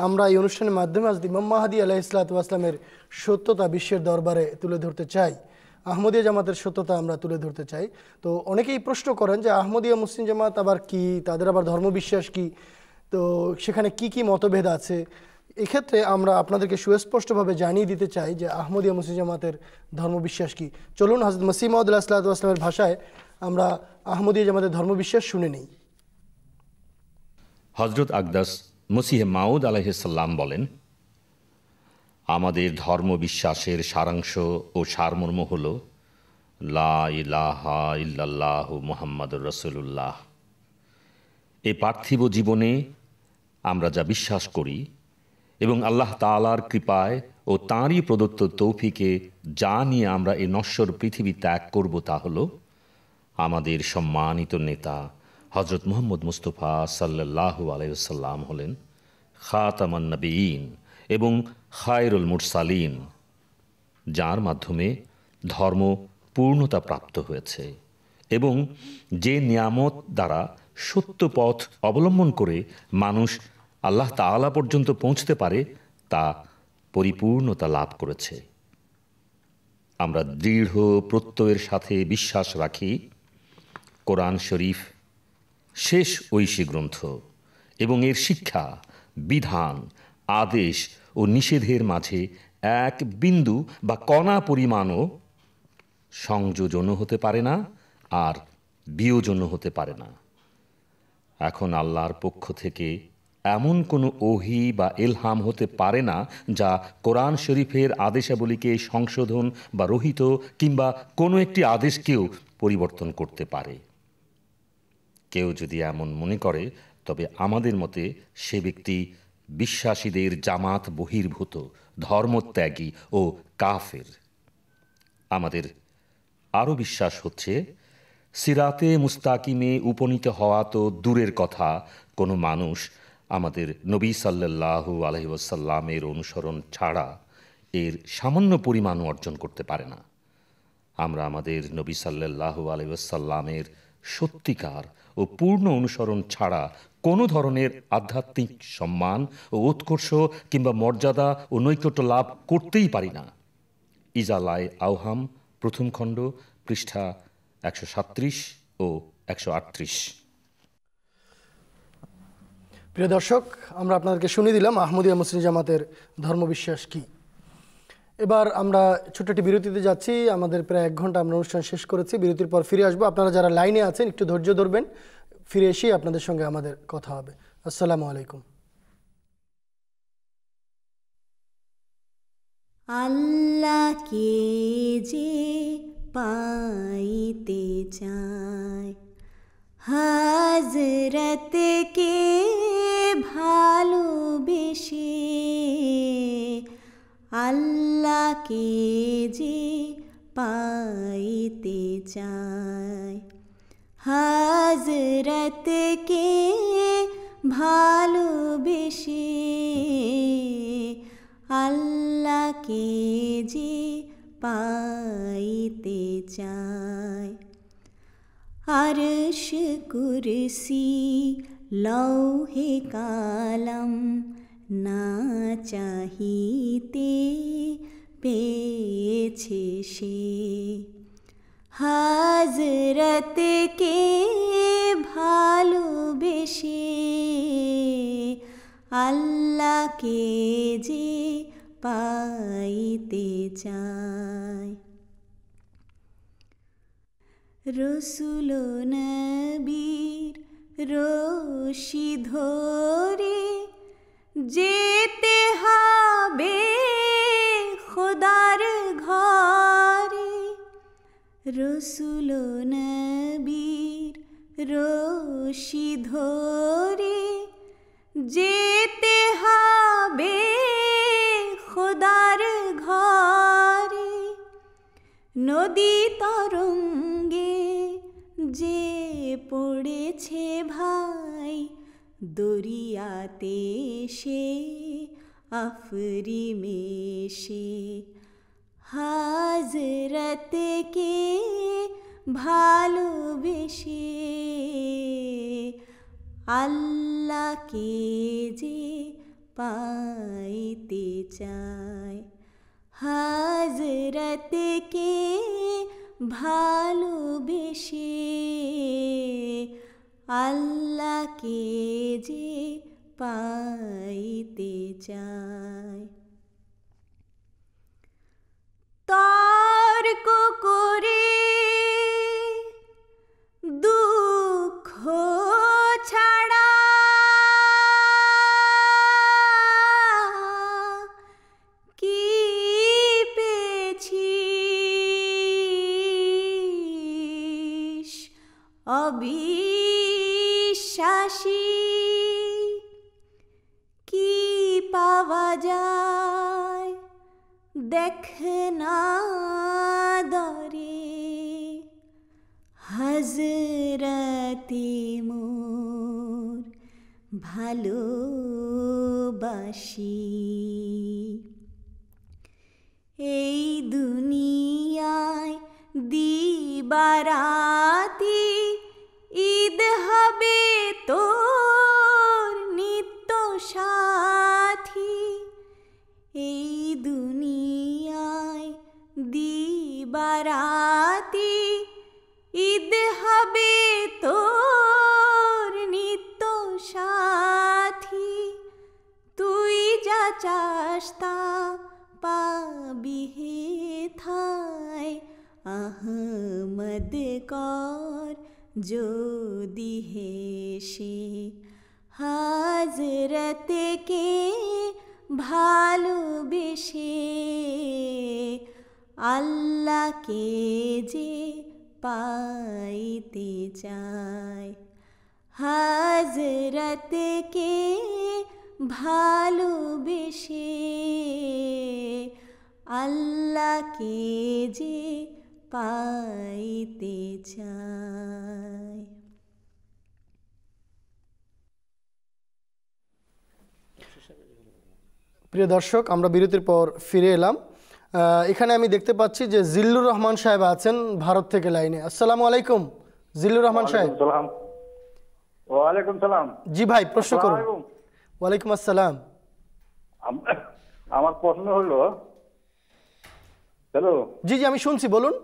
আমরা এই অনুষ্ঠানের মাধ্যমে আজ ইমাম মাহদী আলাইহিস সালাতু ওয়াস সালামের সত্যতা বিশ্বের দরবারে তুলে ধরতে চাই, আহমদিয়া জামাতের সত্যতা আমরা তুলে ধরতে চাই। তো অনেকেই প্রশ্ন করেন যে আহমদিয়া মুসলিম জামাত আবার কি, তাদের আবার ধর্মবিশ্বাস কি, তো সেখানে কি কি মতভেদ আছে। এক্ষেত্রে আমরা আপনাদেরকে সুস্পষ্টভাবে জানিয়ে দিতে চাই যে আহমদিয়া মুসলিম জামাতের ধর্মবিশ্বাস কি। চলুন হযরত মসিহ মাউদ আলাইহিস সালাতু ওয়াস সালামের ভাষায় আমরা আহমদিয়া জামাতের ধর্মবিশ্বাস শুনে নেই। হজরত আকদাস মসিহ মাউদ আলাইহিসসালাম বলেন, আমাদের ধর্ম বিশ্বাসের সারাংশ ও সারমর্ম হল লা ইলাহা ইল্লাল্লাহু মুহাম্মাদুর রাসূলুল্লাহ। এ পার্থিব জীবনে আমরা যা বিশ্বাস করি এবং আল্লাহ তাআলার কৃপায় ও তাঁরই প্রদত্ত তৌফিকে যা নিয়ে আমরা এই নশ্বর পৃথিবী ত্যাগ করব তা হল আমাদের সম্মানিত নেতা হজরত মুহাম্মদ মুস্তাফা সাল্লাল্লাহু আলাইহি ওয়াসাল্লাম হলেন খাতামান নবিয়্যিন এবং খায়রুল মুরসালিন, যার মাধ্যমে ধর্ম পূর্ণতা প্রাপ্ত হয়েছে এবং যে নিয়ামত দ্বারা সত্য পথ অবলম্বন করে মানুষ আল্লাহ তাআলা পর্যন্ত পৌঁছতে পারে তা পরিপূর্ণতা লাভ করেছে। আমরা দৃঢ় প্রত্যয়ের সাথে বিশ্বাস রাখি কোরআন শরীফ শেষ ঐশী গ্রন্থ এবং এর শিক্ষা, বিধান, আদেশ ও নিষেধের মাঝে এক বিন্দু বা কণা পরিমাণও সংযোজনও হতে পারে না আর বিয়োজনও হতে পারে না। এখন আল্লাহর পক্ষ থেকে এমন কোনো ওহী বা ইলহাম হতে পারে না যা কোরআন শরীফের আদেশাবলীকে সংশোধন বা রহিত কিংবা কোনো একটি আদেশকেও পরিবর্তন করতে পারে। কেউ যদি এমন মনে করে তবে আমাদের মতে সে ব্যক্তি বিশ্বাসীদের জামাত বহির্ভূত, ধর্মত্যাগী ও কাফের। আমাদের আরও বিশ্বাস হচ্ছে সিরাতে মুস্তাকিমে উপনীত হওয়া তো দূরের কথা, কোনো মানুষ আমাদের নবী সাল্লাল্লাহু আলাইহি ওয়াসাল্লামের অনুসরণ ছাড়া এর সামান্য পরিমাণও অর্জন করতে পারে না। আমরা আমাদের নবী সাল্লাল্লাহু আলাইহি ওয়াসাল্লামের সত্যিকার ও পূর্ণ অনুসরণ ছাড়া কোনো ধরনের আধ্যাত্মিক সম্মান ও উৎকর্ষ কিংবা মর্যাদা ও নৈকট্য লাভ করতেই পারি না। ইজালায় আওহাম প্রথম খণ্ড পৃষ্ঠা 137 ও 138। প্রিয় দর্শক, আমরা আপনাদেরকে শুনিয়ে দিলাম আহমদিয়া মুসলিম জামাতের ধর্মবিশ্বাস কি। এবার আমরা ছোট্ট একটি বিরতিতে যাচ্ছি। আমাদের প্রায় 1 ঘন্টা আমরা অনুষ্ঠান শেষ করেছি। বিরতির পর ফিরে আসবো। আপনারা যারা লাইনে আছেন একটু ধৈর্য ধরবেন, ফিরে এসেই আপনাদের সঙ্গে আমাদের কথা হবে। আসসালামু আলাইকুম। আল্লাহকে যে পাইতে চায়, হযরতকে ভালোবেসে, আল্লাহকে যে পাইতে চায়, হযরতকে ভালোবেসে, আল্লাহকে যে পাইতে চায়। আরশ কুরসি লৌহে কালাম না চাহিতে পেয়েছে সে, হযরতকে ভালোবেসে, আল্লাহকে যে পাইতে চায়। রসুল নবীর রশি ধরে যেতে হবে খোদার ঘরে, রসুল নবীর রশি ধরে যেতে হবে খোদার ঘরে, নদী তরঙ্গে যে পড়েছে ভাই, দরিয়াতে সে আফরিমে সে, হযরতকে ভালোবেসে, আল্লাহকে যে পাইতে চায়, হযরতকে ভালোবেসে, আল্লাহকে যে পাইতে চায়। তর্ক করে দুঃখ ছাড়া কি পাওয়া যায় দেখ না দরে হযরতে মোর ভালোবাসি। এই দুনিয়ায় দিবারাতি ঈদ হবে তোর নিত্য সাথী। এই দুনিয়ায় দিবারাতি ঈদ হবে তোর নিত্য সাথী। তুই যা চাস তা পাবি হেথায় আহমদ কর যদি হেসে হযরতকে ভালোবেসে। আল্লাহকে যে পাইতে চায় হযরতকে ভালোবেসে। আল্লাহকে যে পাইতে চায়। প্রিয় দর্শক, আমরা বিরতির পর ফিরে এলাম। এখানে আমি দেখতে পাচ্ছি যে জিল্লুর রহমান সাহেব আছেন ভারত থেকে লাইনে। আসসালামু আলাইকুম জিল্লুর রহমান সাহেব। ওয়ালাইকুম সালাম। জি ভাই, প্রশ্ন করুন। ওয়ালাইকুম আসসালাম। আমার প্রশ্ন হলো, হ্যালো। জি জি, আমি শুনছি, বলুন।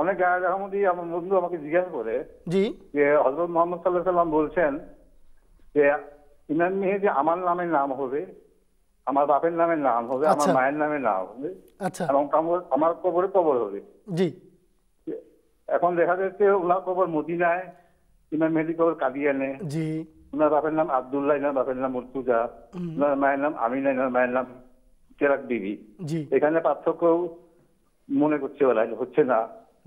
অনেক আহমদী আমার বন্ধু আমাকে জিজ্ঞাসা করে জি যে হযরত মুহাম্মদ সাল্লাল্লাহু আলাইহি সাল্লাম বলছেন যে ইমাম মেহেদী আমার নামের নাম হবে, আমার বাপের নামের নাম হবে, আমার মায়ের নামের নাম হবে, আচ্ছা, এবং আমার কবরে কবর হবে। জি। এখন দেখা যাচ্ছে ওনার কবর মদিনায়, ইমাম মেহেদী কবর কাদিয়ানে। জি। ওনার বাপের নাম আব্দুল্লাহ, ওনার বাপের নাম মুর্তুজা, ওনার মায়ের নাম আমিনা, ওনার মায়ের নাম চেরাক বিবি। এখানে পার্থক্য মনে করছে ওরা হচ্ছে না।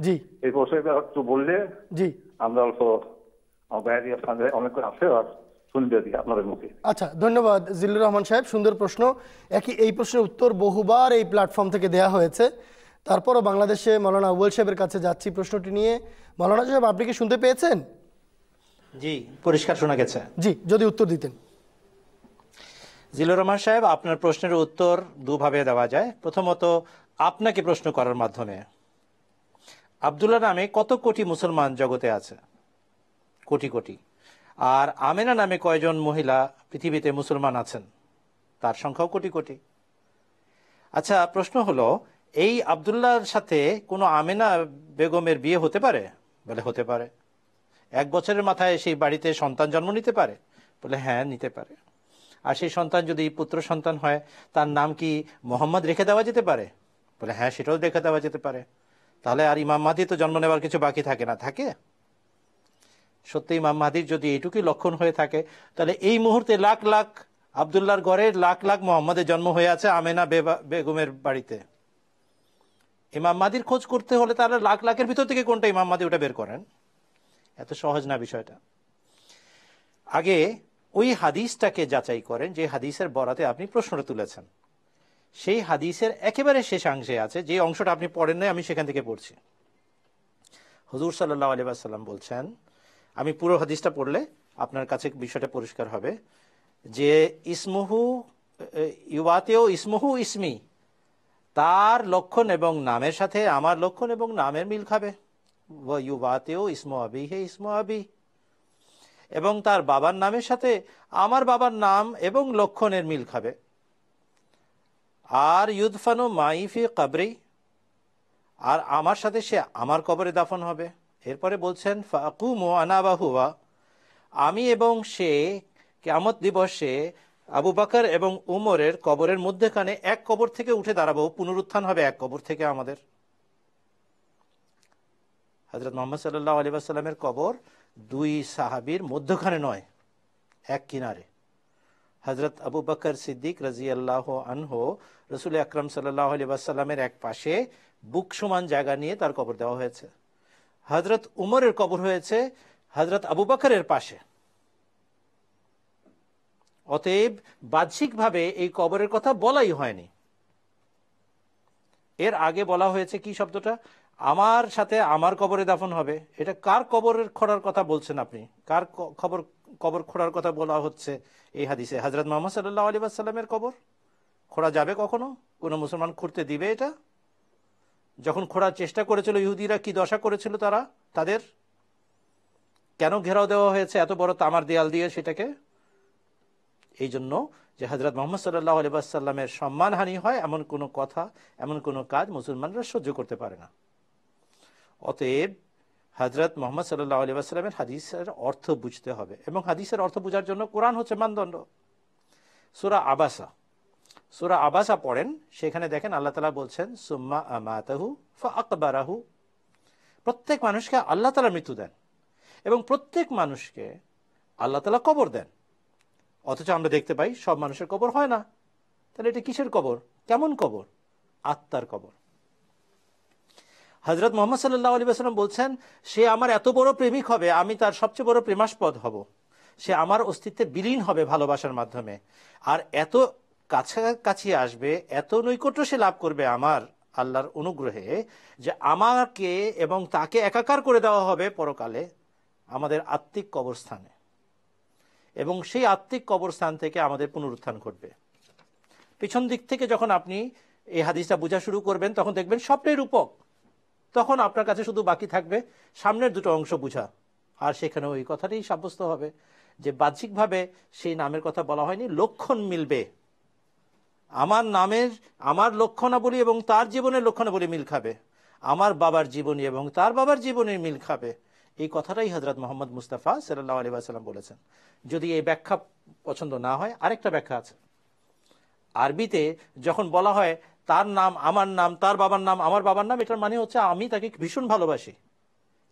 জি। এই প্রশ্নটা একটু বললে জি আমরা অল্প অনেক আছে আর শুনতে দিই আপনাদের মুখে। আচ্ছা, ধন্যবাদ জিল্লুর রহমান সাহেব, সুন্দর প্রশ্ন। এই প্রশ্নের উত্তর বহুবার এই প্ল্যাটফর্ম থেকে দেয়া হয়েছে। তারপরও বাংলাদেশে মৌলানা আউয়াল সাহেবের কাছে যাচ্ছি প্রশ্নটি নিয়ে। মৌলানা সাহেব, আপনি কি শুনতে পেয়েছেন? জি, পরিষ্কার শোনা গেছে। জি, যদি উত্তর দিতেন। জিল্লুর রহমান সাহেব, আপনার প্রশ্নের উত্তর দুভাবে দেওয়া যায়। প্রথমত, আপনাকে প্রশ্ন করার মাধ্যমে। আব্দুল্লাহ নামে কত কোটি মুসলমান জগতে আছে? কোটি কোটি। আর আমেনা নামে কয়জন মহিলা পৃথিবীতে মুসলমান আছেন? তার সংখ্যাও কোটি কোটি। আচ্ছা, প্রশ্ন হলো, এই আব্দুল্লাহর সাথে কোনো আমেনা বেগমের বিয়ে হতে পারে? বলে হতে পারে। 1 বছরের মাথায় সেই বাড়িতে সন্তান জন্ম নিতে পারে? বলে হ্যাঁ, নিতে পারে। আর সেই সন্তান যদি পুত্র সন্তান হয়, তার নাম কি মোহাম্মদ রেখে দেওয়া যেতে পারে? বলে হ্যাঁ, সেটাও রেখে দেওয়া যেতে পারে। তাহলে আর ইমাম মাহদী তো জন্ম নেওয়ার কিছু বাকি থাকে না? থাকে। সত্যি ইমাম মাহদীর যদি এইটুকুই লক্ষণ হয়ে থাকে, তাহলে এই মুহূর্তে লাখ লাখ আব্দুল্লাহর ঘরে লাখ লাখ মোহাম্মদের জন্ম হয়ে আছে আমেনা বেগমের বাড়িতে। ইমাম মাহদীর খোঁজ করতে হলে তাহলে লাখ লাখের ভিতর থেকে কোনটা ইমাম মাহদী, ওটা বের করেন। এত সহজ না বিষয়টা। আগে ওই হাদিসটাকে যাচাই করেন যে হাদিসের বরাতে আপনি প্রশ্নটা তুলেছেন। সেই হাদিসের একেবারে শেষাংশে আছে, যে অংশটা আপনি পড়েন নাই, আমি সেখান থেকে পড়ছি। হুজুর সাল্লাল্লাহু আলাইহি ওয়াসাল্লাম বলছেন, আমি পুরো হাদিসটা পড়লে আপনার কাছে বিষয়টা পরিষ্কার হবে, যে ইসমুহু ইউবাতেও ইসমুহু ইসমি, তার লক্ষণ এবং নামের সাথে আমার লক্ষণ এবং নামের মিল খাবে। ওয়া ইউবাতেও ইসমু আবিহি ইসমু আবি, এবং তার বাবার নামের সাথে আমার বাবার নাম এবং লক্ষণের মিল খাবে। আর ইউদফানু মাইফি কবরি, আর আমার সাথে সে আমার কবরে দাফন হবে। এরপরে বলছেন ফাকুমু আনা ওয়া হুয়া, আমি এবং সে কিয়ামত দিবসে আবু বকর এবং উমরের কবরের মধ্যখানে এক কবর থেকে উঠে দাঁড়াবো, পুনরুত্থান হবে এক কবর থেকে আমাদের। হযরত মুহাম্মদ সাল্লাল্লাহু আলাইহি ওয়াসাল্লামের কবর 2 সাহাবীর মধ্যখানে নয়, এক কিনারে। হযরত আবু বকর সিদ্দিক রাদিয়াল্লাহু আনহু রাসূল আকরাম সাল্লাল্লাহু আলাইহি ওয়াসাল্লামের এক পাশে বুক সমান জায়গা নিয়ে তার কবর দেওয়া হয়েছে। হযরত উমরের কবর হয়েছে হযরত আবু বকরের পাশে, অতএব বাহ্যিকভাবে এই কবরের কথা বলাই হয়নি। এর আগে বলা হয়েছে কি শব্দটা, আমার সাথে আমার কবরে দাফন হবে। এটা কার কবরের খোঁড়ার কথা বলছেন আপনি? কার কবর খোঁড়ার কথা বলা হচ্ছে এই হাদিসে? হযরত মুহাম্মদ সাল্লাল্লাহু আলাইহি ওয়াসাল্লামের কবর খোঁড়া যাবে কখনো? কোনো মুসলমান খুঁড়তে দিবে এটা? যখন খোঁড়ার চেষ্টা করেছিল ইহুদিরা, কি দশা করেছিল তারা? তাদের কেন ঘেরাও দেওয়া হয়েছে এত বড় তামার দেয়াল দিয়ে সেটাকে? এই জন্য যে হযরত মুহাম্মদ সাল্লাল্লাহু আলাইহি ওয়াসাল্লামের সম্মানহানি হয় এমন কোনো কথা, এমন কোনো কাজ মুসলমানরা সহ্য করতে পারে না। অতএব হযরত মুহাম্মদ সাল্লাল্লাহু আলাইহি ওয়াসাল্লামের হাদিসের অর্থ বুঝতে হবে, এবং হাদিসের অর্থ বোঝার জন্য কোরআন হচ্ছে মানদণ্ড। সূরা আবাসা পড়েন, সেখানে দেখেন আল্লাহ তাআলা বলছেন সুম্মা আমাতাহু ফাআকবারাহু। প্রত্যেক মানুষকে আল্লাহ তাআলা মৃত্যু দেন এবং প্রত্যেক মানুষকে আল্লাহ তাআলা কবর দেন। অথচ আমরা দেখতে পাই সব মানুষের কবর হয় না। তাহলে এটা কিসের কবর? কেমন কবর? আত্মার কবর। হযরত মুহাম্মদ সাল্লাল্লাহু আলাইহি ওয়াসাল্লাম বলছেন, সে আমার এত বড় প্রেমিক হবে, আমি তার সবচেয়ে বড় প্রেমাস্পদ হব। সে আমার অস্তিত্বে বিলীন হবে ভালোবাসার মাধ্যমে, আর এত কাছাকাছি আসবে, এত নৈকট্য সে লাভ করবে আমার আল্লাহর অনুগ্রহে, যে আমাকে এবং তাকে একাকার করে দেওয়া হবে পরকালে আমাদের আত্মিক কবরস্থানে, এবং সেই আত্মিক কবরস্থান থেকে আমাদের পুনরুত্থান ঘটবে। পিছন দিক থেকে যখন আপনি এই হাদিসটা বোঝা শুরু করবেন, তখন দেখবেন স্বপ্নের রূপক। তখন আপনার কাছে শুধু বাকি থাকবে সামনের দুটো অংশ বোঝা, আর সেখানে ওই কথাটাই সাব্যস্ত হবে যে বাহ্যিকভাবে সেই নামের কথা বলা হয়নি, লক্ষণ মিলবে। আমার নামের, আমার লক্ষণাবলী এবং তার জীবনের লক্ষণাবলী মিল খাবে, আমার বাবার জীবনী এবং তার বাবার জীবনের মিল খাবে। এই কথাটাই হযরত মুহাম্মদ মুস্তাফা সাল্লাল্লাহু আলাইহি ওয়াসাল্লাম বলেছেন। যদি এই ব্যাখ্যা পছন্দ না হয়, আরেকটা ব্যাখ্যা আছে। আরবিতে যখন বলা হয় তার নাম আমার নাম, তার বাবার নাম আমার বাবার নাম, এটার মানে হচ্ছে আমি তাকে ভীষণ ভালোবাসি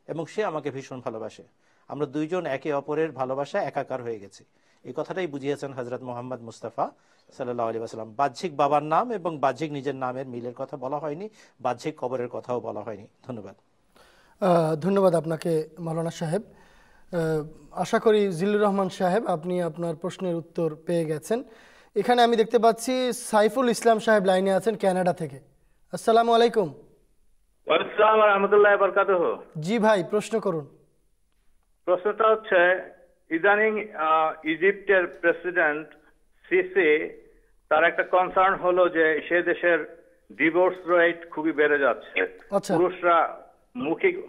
এবং সে আমাকে ভীষণ ভালোবাসে। আমরা দুইজন একে অপরের ভালোবাসা একাকার হয়ে গেছি। এই কথাটাই বুঝিয়েছেন হযরত মুহাম্মদ মুস্তাফা সাল্লাল্লাহু আলাইহি ওয়াসাল্লাম। বাহ্যিক বাবার নাম এবং বাহ্যিক নিজের নামের মিলের কথা বলা হয়নি, বাহ্যিক কবরের কথাও বলা হয়নি। ধন্যবাদ। ধন্যবাদ আপনাকে মাওলানা সাহেব। আশা করি জিল্লুর রহমান সাহেব আপনি আপনার প্রশ্নের উত্তর পেয়ে গেছেন। এখানে আমি দেখতে পাচ্ছি সাইফুল ইসলাম সাহেব লাইনে আছেন ক্যানাডা থেকে। আসসালামু আলাইকুম। ওয়ালাইকুম আসসালাম ওয়া রাহমাতুল্লাহি ওয়া বারাকাতুহু। জি ভাই, প্রশ্ন করুন। প্রশ্নটা হচ্ছে, ইদানিং ইজিপ্টের প্রেসিডেন্ট সিসি, তার একটা কনসার্ন হলো যে সে দেশের ডিভোর্স রেট খুবই বেড়ে যাচ্ছে। পুরুষরা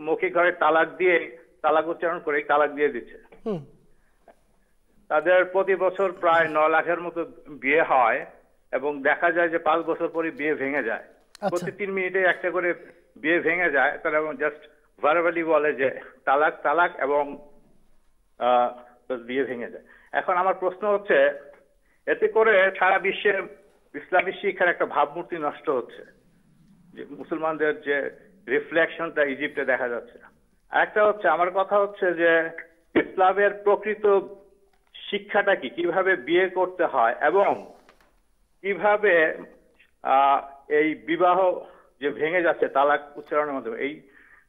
মৌখিক ঘরে তালাক উচ্চারণ করে তালাক দিয়ে দিচ্ছে। তাদের প্রতি বছর প্রায় 9 লাখের মতো বিয়ে হয় এবং দেখা যায় যে 5 বছর পরে বিয়ে ভেঙে যায়। প্রতি 3 মিনিটে একটা করে বিয়ে ভেঙে যায়। তারা জাস্ট ভার্বালি বলে যে তালাক তালাক এবং বিয়ে ভেঙে যায়। এখন আমার প্রশ্ন হচ্ছে, এতে করে সারা বিশ্বে ইসলামী শিক্ষার একটা ভাবমূর্তি নষ্ট হচ্ছে, যে মুসলমানদের যে রিফ্লেকশনটা ইজিপ্টে দেখা যাচ্ছে। আরেকটা হচ্ছে, আমার কথা হচ্ছে যে ইসলামের প্রকৃত শিক্ষাটা কি, কিভাবে বিয়ে করতে হয় এবং কিভাবে এই বিবাহ যে ভেঙে যাচ্ছে তালাক উচ্চারণের মাধ্যমে, এই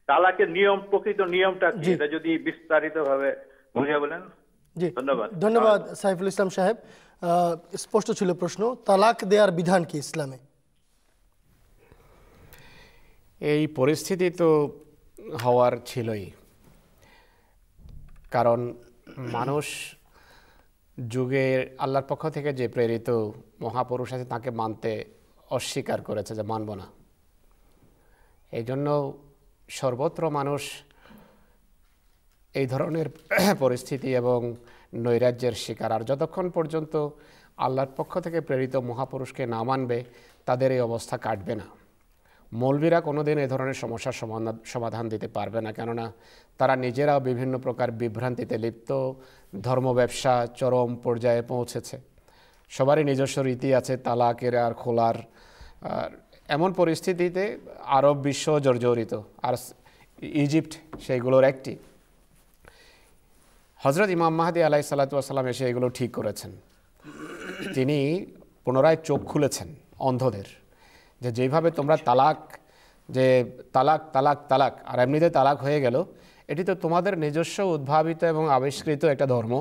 তালাকের নিয়ম, প্রকৃত নিয়মটা কি, এটা যদি বিস্তারিত ভাবে বুঝিয়ে বলেন। জি ধন্যবাদ। ধন্যবাদ সাইফুল ইসলাম সাহেব। স্পষ্ট ছিল প্রশ্ন, তালাক দেওয়ার বিধান কি ইসলামে? এই পরিস্থিতি তো হওয়ার ছিলই, কারণ মানুষ যুগে আল্লাহর পক্ষ থেকে যে প্রেরিত মহাপুরুষ আছে তাকে মানতে অস্বীকার করেছে, যে মানব না। এই জন্য সর্বত্র মানুষ এই ধরনের পরিস্থিতি এবং নৈরাজ্যের শিকার। আর যতক্ষণ পর্যন্ত আল্লাহর পক্ষ থেকে প্রেরিত মহাপুরুষকে না মানবে, তাদের এই অবস্থা কাটবে না। মৌলবীরা কোনোদিন এই ধরনের সমস্যার সমাধান দিতে পারবে না, কেননা তারা নিজেরাও বিভিন্ন প্রকার বিভ্রান্তিতে লিপ্ত, ধর্ম ব্যবসা চরম পর্যায়ে পৌঁছেছে। সবারই নিজস্ব রীতি আছে তালাকের আর খোলার। এমন পরিস্থিতিতে আরব বিশ্ব জর্জরিত, আর ইজিপ্ট সেইগুলোর একটি। হজরত ইমাম মাহদী আলাইহিস সালাতু ওয়াস সালাম এসে এগুলো ঠিক করেছেন। তিনি পুনরায় চোখ খুলেছেন অন্ধদের, যে যেভাবে তোমরা তালাক, যে তালাক তালাক তালাক আর এমনিতে তালাক হয়ে গেল, এটি তো তোমাদের নিজস্ব উদ্ভাবিত এবং আবিষ্কৃত একটা ধর্ম,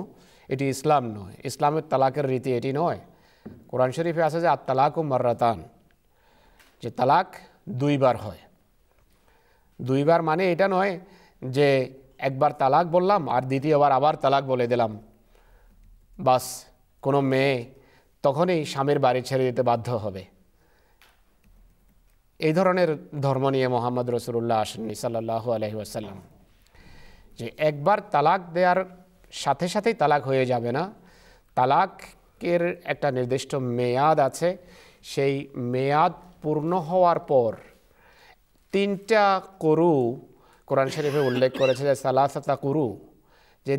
এটি ইসলাম নয়, ইসলামের তালাকের রীতি এটি নয়। কোরআন শরীফে আছে যে আত-তালাকু মাররাতান, যে তালাক দুইবার হয়। দুইবার মানে এটা নয় যে একবার তালাক বললাম আর দ্বিতীয়বার আবার তালাক বলে দিলাম, বাস কোনো মেয়ে তখনই স্বামীর বাড়ি ছেড়ে দিতে বাধ্য হবে। এই ধরনের ধর্ম নিয়ে মোহাম্মদ রসুল্লাহ আসেননি সাল্লাল্লাহু আলাইহি ওয়াসাল্লাম। যে একবার তালাক দেওয়ার সাথে সাথেই তালাক হয়ে যাবে না, তালাকের একটা নির্দিষ্ট মেয়াদ আছে। সেই মেয়াদ পূর্ণ হওয়ার পর 3টা কুরু কোরআন শরীফে উল্লেখ করেছে, যে সালাসাতা কুরু, যে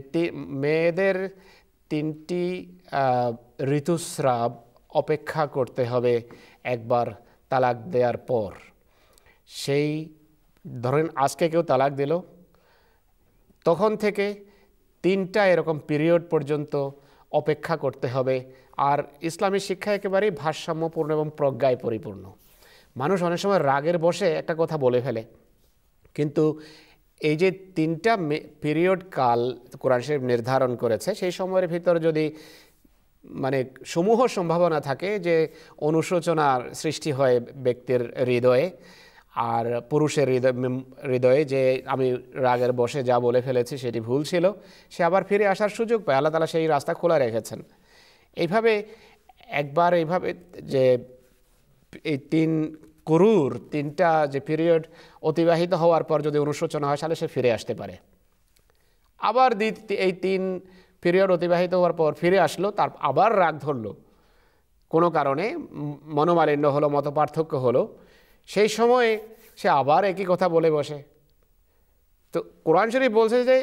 মেয়েদের 3টি ঋতুস্রাব অপেক্ষা করতে হবে একবার তালাক দেওয়ার পর। সেই ধরেন আজকে কেউ তালাক দিল, তখন থেকে 3টা এরকম পিরিয়ড পর্যন্ত অপেক্ষা করতে হবে। আর ইসলামী শিক্ষা একেবারেই ভারসাম্যপূর্ণ এবং প্রজ্ঞায় পরিপূর্ণ। মানুষ অনেক সময় রাগের বশে একটা কথা বলে ফেলে, কিন্তু এই যে 3টা পিরিয়ড কাল কোরআন শরীফ নির্ধারণ করেছে, সেই সময়ের ভিতর যদি মানে সমূহ সম্ভাবনা থাকে যে অনুশোচনার সৃষ্টি হয় ব্যক্তির হৃদয়ে আর পুরুষের হৃদয়ে, যে আমি রাগের বশে যা বলে ফেলেছি সেটি ভুল ছিল, সে আবার ফিরে আসার সুযোগ পায়। আল্লাহ তাআলা সেই রাস্তা খোলা রেখেছেন। এইভাবে একবার এইভাবে যে এই 3 কুরুর 3টা যে পিরিয়ড অতিবাহিত হওয়ার পর যদি অনুশোচনা হয় তাহলে সে ফিরে আসতে পারে। আবার এই 3 পিরিয়ড অতিবাহিত হওয়ার পর ফিরে আসলো, তার আবার রাগ ধরলো, কোনো কারণে মনোমালিন্য হলো, মত পার্থক্য হলো, সেই সময়ে সে আবার একই কথা বলে বসে। তো কোরআন শরীফ বলছে যে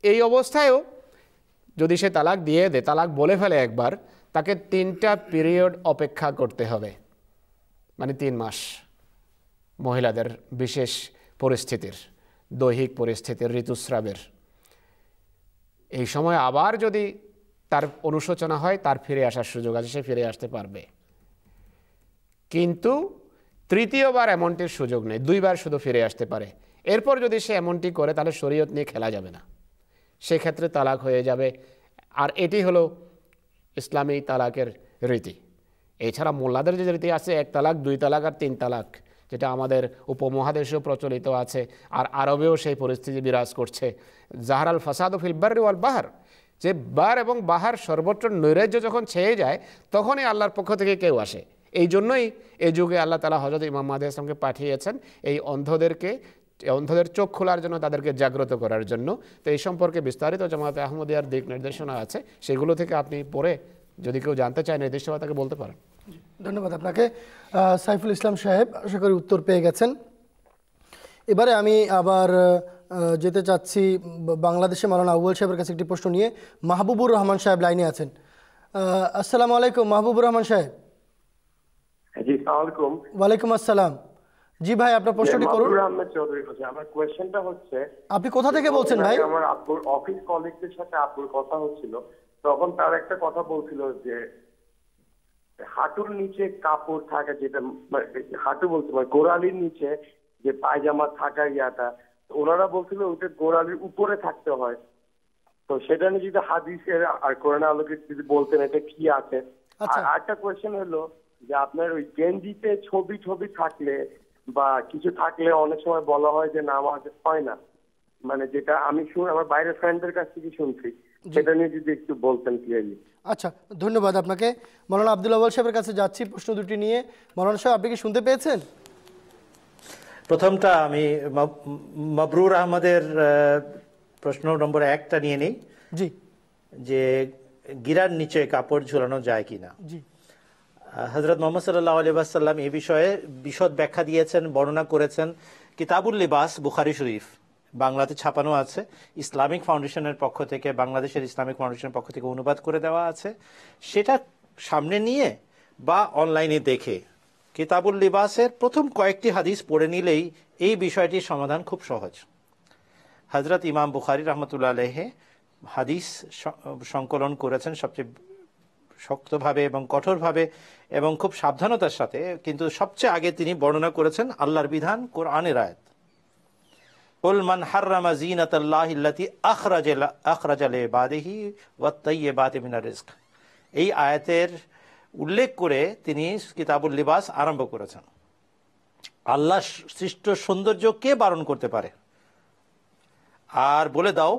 এই অবস্থায়ও যদি সে তালাক দিয়ে দেয়, তালাক বলে ফেলে একবার, তাকে 3টা পিরিয়ড অপেক্ষা করতে হবে, মানে 3 মাস। মহিলাদের বিশেষ পরিস্থিতির, দৈহিক পরিস্থিতির, ঋতুস্রাবের এই সময় আবার যদি তার অনুশোচনা হয়, তার ফিরে আসার সুযোগ আছে, সে ফিরে আসতে পারবে। কিন্তু 3য়বার এমনটির সুযোগ নেই, 2বার শুধু ফিরে আসতে পারে। এরপর যদি সে এমনটি করে তাহলে শরীয়ত নিয়ে খেলা যাবে না, সেক্ষেত্রে তালাক হয়ে যাবে। আর এটি হলো ইসলামী তালাকের রীতি। এছাড়া মোল্লাদের যে রীতি আছে 1 তালাক, 2 তালাক আর 3 তালাক, যেটা আমাদের উপমহাদেশেও প্রচলিত আছে, আর আরবেও সেই পরিস্থিতি বিরাজ করছে। জাহরাল ফাসাদু ফিল বাররি ওয়াল বাহর, যে বার এবং বাহার সর্বত্র নৈরাজ্য যখন ছেয়ে যায়, তখনই আল্লাহর পক্ষ থেকে কেউ আসে। এই জন্যই এই যুগে আল্লাহ তাআলা হযরত ইমাম মাহদী ইসলামকে পাঠিয়েছেন এই অন্ধদের চোখ খোলার জন্য, তাদেরকে জাগ্রত করার জন্য। তো এই সম্পর্কে বিস্তারিত জামাতে আহমদিয়ার দিক নির্দেশনা আছে, সেগুলো থেকে আপনি পড়ে যদি কেউ জানতে চায় নির্দিষ্টভাবে তাকে বলতে পারেন। ধন্যবাদ আপনাকে সাইফুল ইসলাম সাহেব, আশা করি উত্তর পেয়ে গেছেন। এবারে আমি আবার যেতে চাচ্ছি বাংলাদেশে মাওলানা আউয়াল সাহেবের কাছে একটি প্রশ্ন নিয়ে। মাহবুবুর রহমান সাহেব লাইনে আছেন। আসসালামু আলাইকুম মাহবুবুর রহমান সাহেব। জি, আসসালামু আলাইকুম। ওয়ালাইকুম আসসালাম। জি ভাই, আপনার প্রশ্নটি করুন। মাহবুবুর আহমেদ চৌধুরী বলছি। আমার কোশ্চেনটা হচ্ছে, আপনি কোথা থেকে বলছেন ভাই? আমার আব্বুর অফিস কলিগদের সাথে আব্বুর কথা হচ্ছিল, তখন তার একটা কথা বলছিল যে হাঁটুর নিচে কাপড় থাকা, যেটা হাঁটু বলতে মানে গোড়ালির নিচে যে পায়জামা থাকা ইয়াটা, ওনারা বলছিল ওটা গোড়ালির উপরে থাকতে হয়। তো সেটা নিয়ে যদি হাদিসের আর কোরআন আলোকে যদি বলতেন এটা কি আছে। আর একটা কোয়েশ্চেন হলো যে আপনার ওই গেঞ্জিতে ছবি থাকলে বা কিছু থাকলে অনেক সময় বলা হয় যে নামাজ হয় না, মানে যেটা আমি আমার বাইরের ফ্রেন্ডদের কাছ থেকে শুনছি, সেটা নিয়ে যদি একটু বলতেন ক্লিয়ারলি। আচ্ছা, ধন্যবাদ আপনাকে। মাওলানা আব্দুল আউয়াল সাহেবের কাছে যাচ্ছি প্রশ্ন দুটি নিয়ে। মাওলানা সাহেব, আপনি কি শুনতে পেয়েছেন? প্রথমটা আমি মাবরুর আহমদের প্রশ্ন নম্বর 1টা নিয়ে নেই। জি, যে গিরার নিচে কাপড় ঝুলানো যায় কিনা। জি, হযরত মুহাম্মদ সাল্লাল্লাহু আলাইহি ওয়াসাল্লাম এই বিষয়ে বিশদ ব্যাখ্যা দিয়েছেন, বর্ণনা করেছেন। কিতাবুল লিবাস, বুখারী শরীফ, বাংলাতে ছাপানো আছে, ইসলামিক ফাউন্ডেশনের পক্ষ থেকে, বাংলাদেশের ইসলামিক ফাউন্ডেশনের পক্ষ থেকে অনুবাদ করে দেওয়া আছে। সেটা সামনে নিয়ে বা অনলাইনে দেখে কিতাবুল লিবাসের প্রথম কয়েকটি হাদিস পড়ে নিলেই এই বিষয়টির সমাধান খুব সহজ। হযরত ইমাম বুখারী রাহমাতুল্লাহ আলাইহি হাদিস সংকলন করেছেন সবচেয়ে শক্তভাবে এবং কঠোরভাবে এবং খুব সাবধানতার সাথে, কিন্তু সবচেয়ে আগে তিনি বর্ণনা করেছেন আল্লাহর বিধান, কোরআনের আয়াত। কুল মান হাররামা যিনাতাল্লাহি আল্লাতী আখরাজা লিইবাদিহি ওয়াত তাইয়্যিবাতি মিনার রিজক। এই আয়াতের উল্লেখ করে তিনি কিতাবুল লিবাস আরম্ভ করেছেন। আল্লাহ সৃষ্ট সৌন্দর্য কে বারণ করতে পারে? আর বলে দাও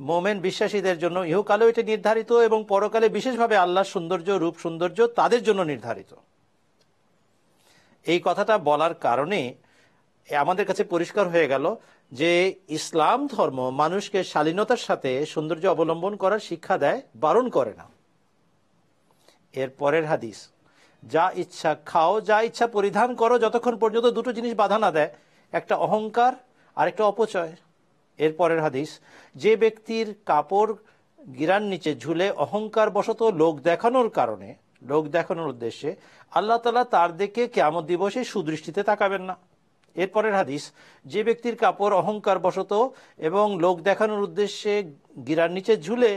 মোমেন বিশ্বাসীদের জন্য ইহকালেও এটা নির্ধারিত এবং পরকালে বিশেষভাবে আল্লাহর সৌন্দর্য, রূপ সৌন্দর্য তাদের জন্য নির্ধারিত। এই কথাটা বলার কারণে আমাদের কাছে পরিষ্কার হয়ে গেল যে ইসলাম ধর্ম মানুষকে শালীনতার সাথে সৌন্দর্য অবলম্বন করার শিক্ষা দেয়, বারণ করে না। এর পরের হাদিস, যা ইচ্ছা খাও, যা ইচ্ছা পরিধান করো, যতক্ষণ পর্যন্ত দুটো জিনিস বাধা না দেয়, একটা অহংকার আর একটা অপচয়। এর পরের হাদিস, যে ব্যক্তির কাপড় গিরার নিচে ঝুলে অহংকার বশত লোক দেখানোর কারণে, লোক দেখানোর উদ্দেশ্যে, আল্লাহ তাআলা তার দিকে কিয়ামত দিবসে সুদৃষ্টিতে তাকাবেন না। এরপরের হাদিস, যে ব্যক্তির কাপড় অহংকার বশত এবং লোক দেখানোর উদ্দেশ্যে গিরার নিচে ঝুলে,